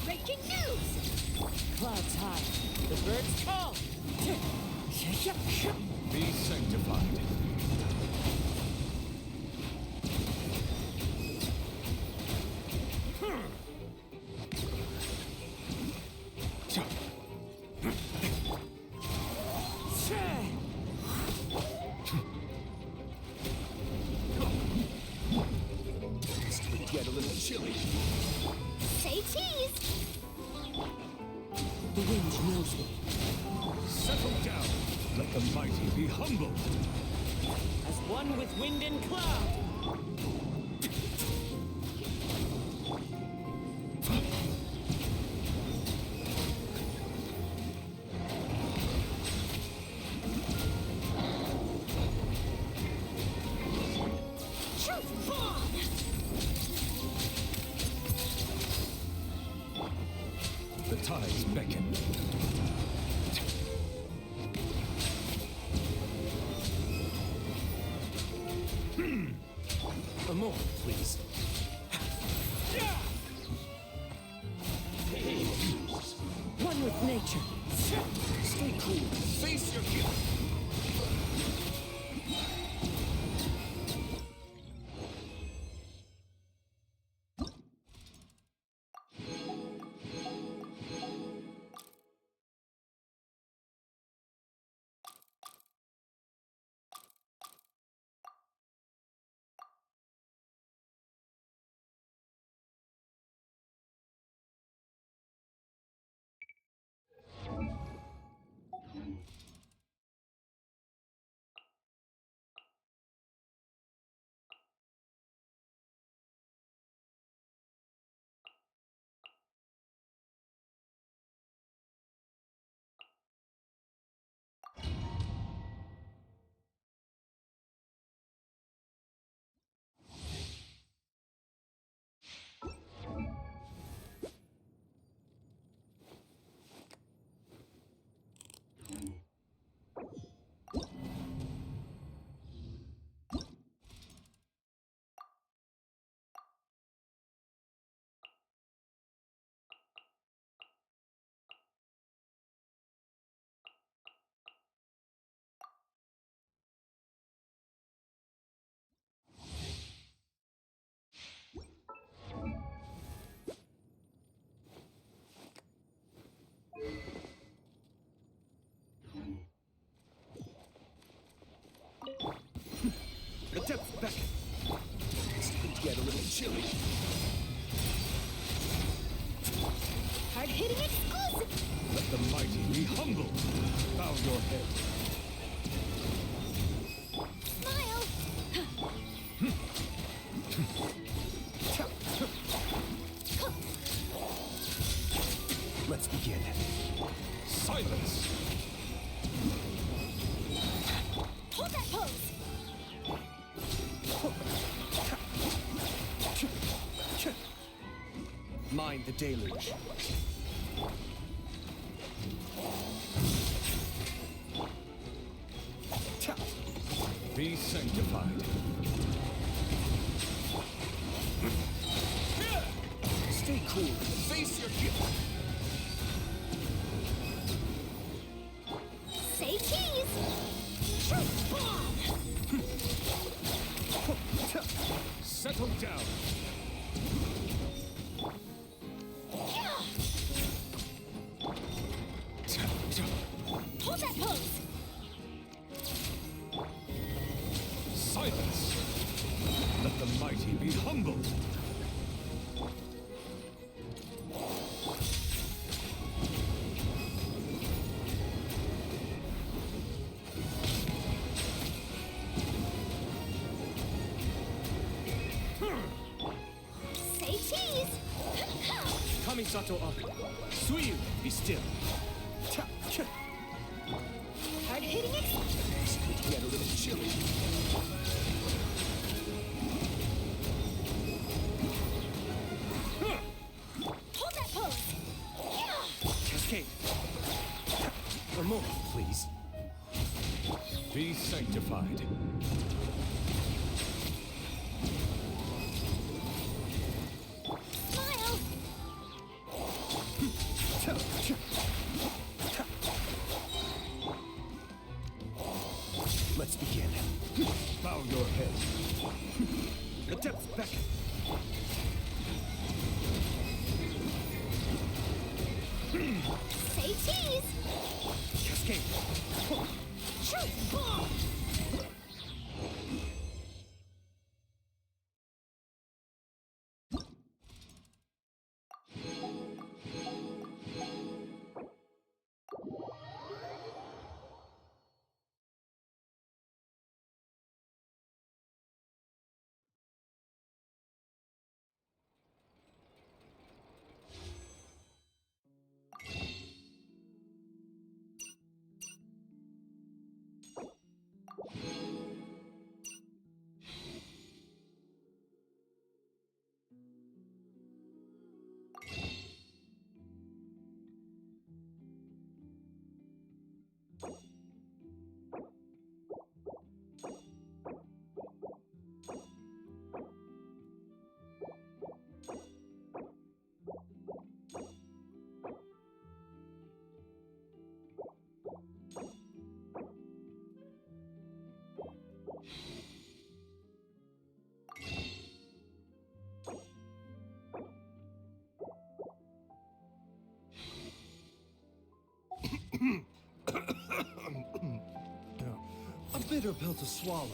Breaking news! Clouds high. The birds call. Be sanctified. This could get a little chilly. Say cheese! The wind knows me. Settle down. Let the mighty be humbled. As one with wind and cloud. The tides beckon. A moment, please. One with nature. Stay cool. Face your guilt. The depths beckon. This could get a little chilly. Hard-hitting exclusive! Let the mighty be humbled. Bow your head. Smile! Let's begin. Silence. Hold that pose! Mind the deluge. Be sanctified. Stay cool. Face your guilt. Say cheese! Truth bomb! Settle down. Hold that pose! Silence. Let the mighty be humbled. Say cheese! Kamisato Aku. Suyu, be still. Hard-hitting This could get a little chilly. Hold that pose! Cascade. A moment, please. Be sanctified. Smile! Let's begin. Bow your head. The depths beckon. Say cheese! Cascade. Truth bomb! A bitter pill to swallow.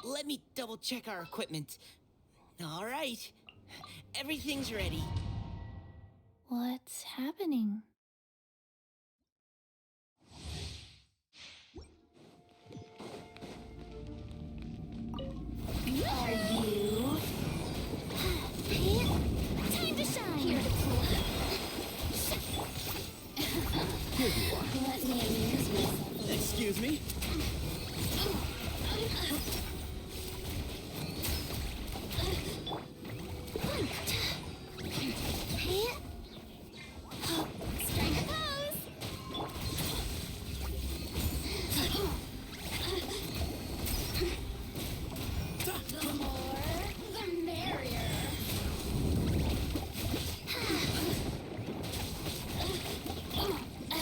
Let me double check our equipment. All right. Everything's ready. What's happening? Are you? Time to shine! Here to Here you are. Let me amuse myself. Excuse me? Strike a pose! The more, the merrier.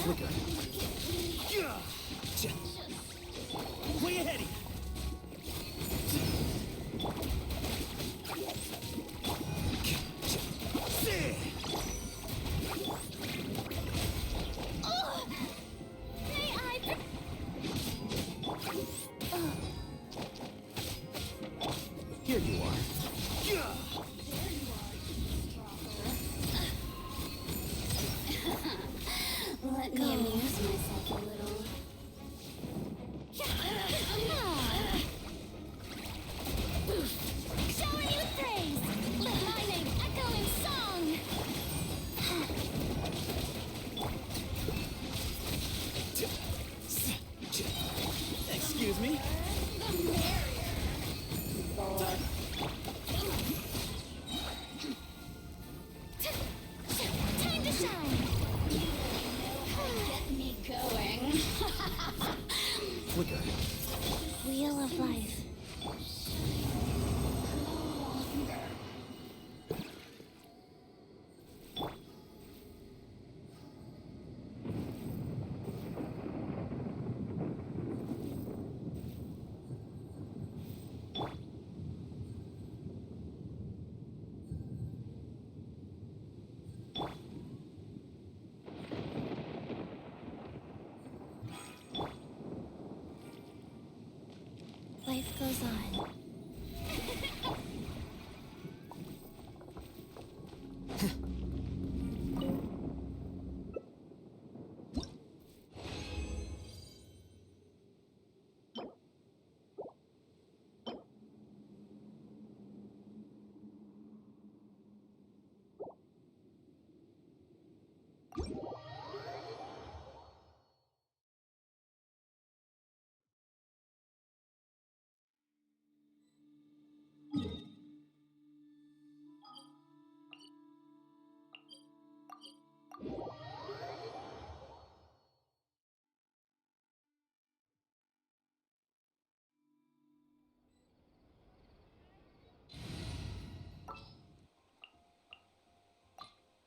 Flicker. Way ahead of you. Oh! May I... Here you are. Let me amuse myself a little. Showering you with praise! Let my name echo in song! Excuse me? The merrier. Time to shine! You know how to get me going. Flicker. Wheel of life. Life goes on.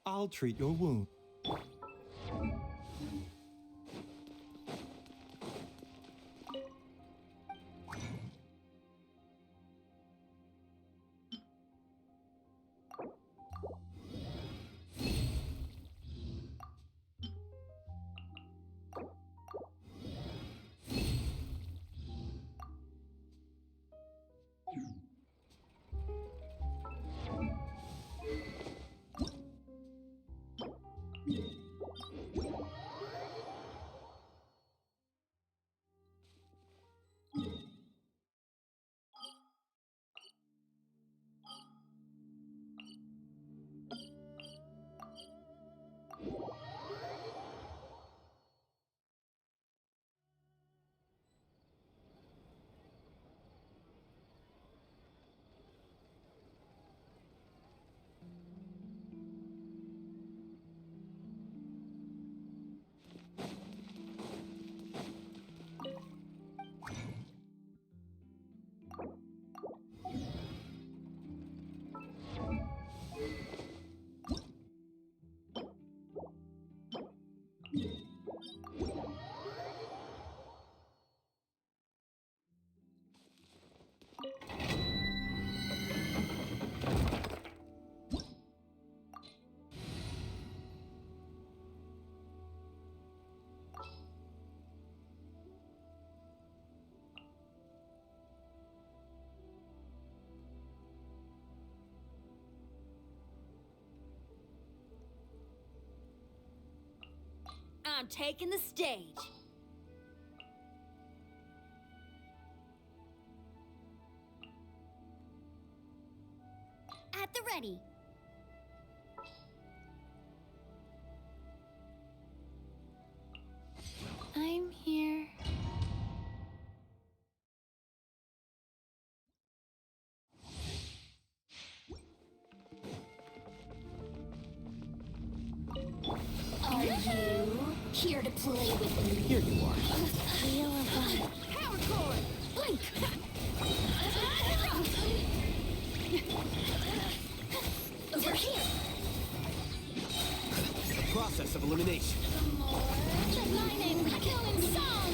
I'll treat your wound. I'm taking the stage. At the ready. I'm here. Are you here to play with me? Here you are. Wheel of Life. Power cord! Blink! Over here! Process of elimination. Let my name kill in song!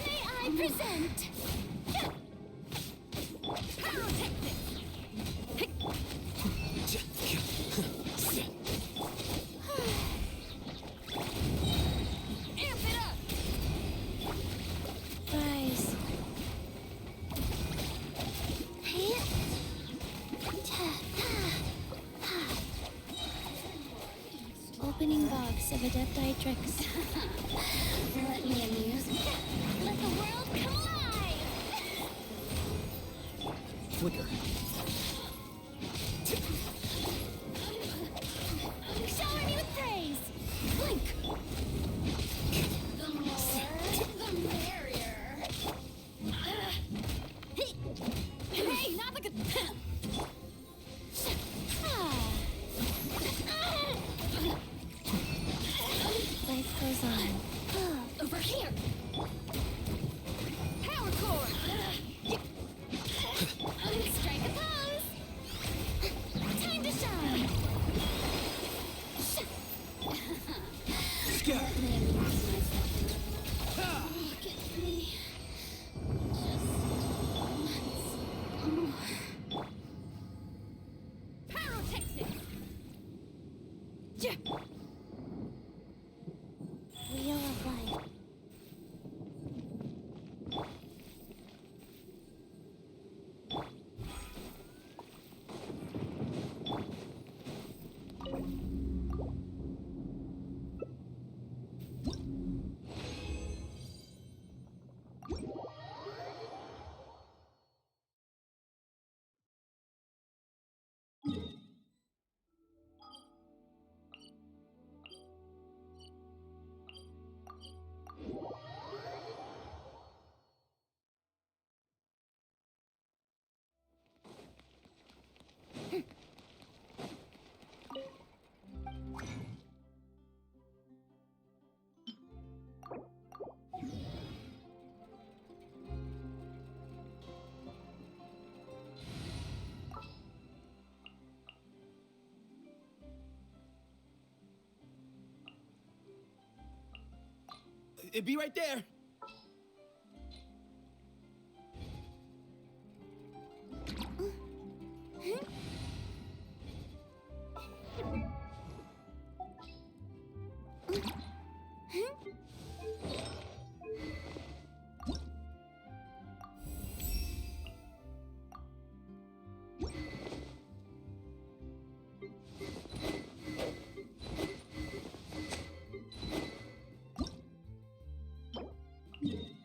May I present? Amp it up! Rise. Opening box of Adepti tricks. Let me amuse you. Let the world come alive! Flicker. Shower me with praise. Blink! The more, the merrier. Hey, not like a... Life goes on. Over here! Power cord! Strike a pose. Time to shine. Scout. Let me amuse myself. Look at me. Pyrotechnic! Wheel of Life. Be right there. Yeah.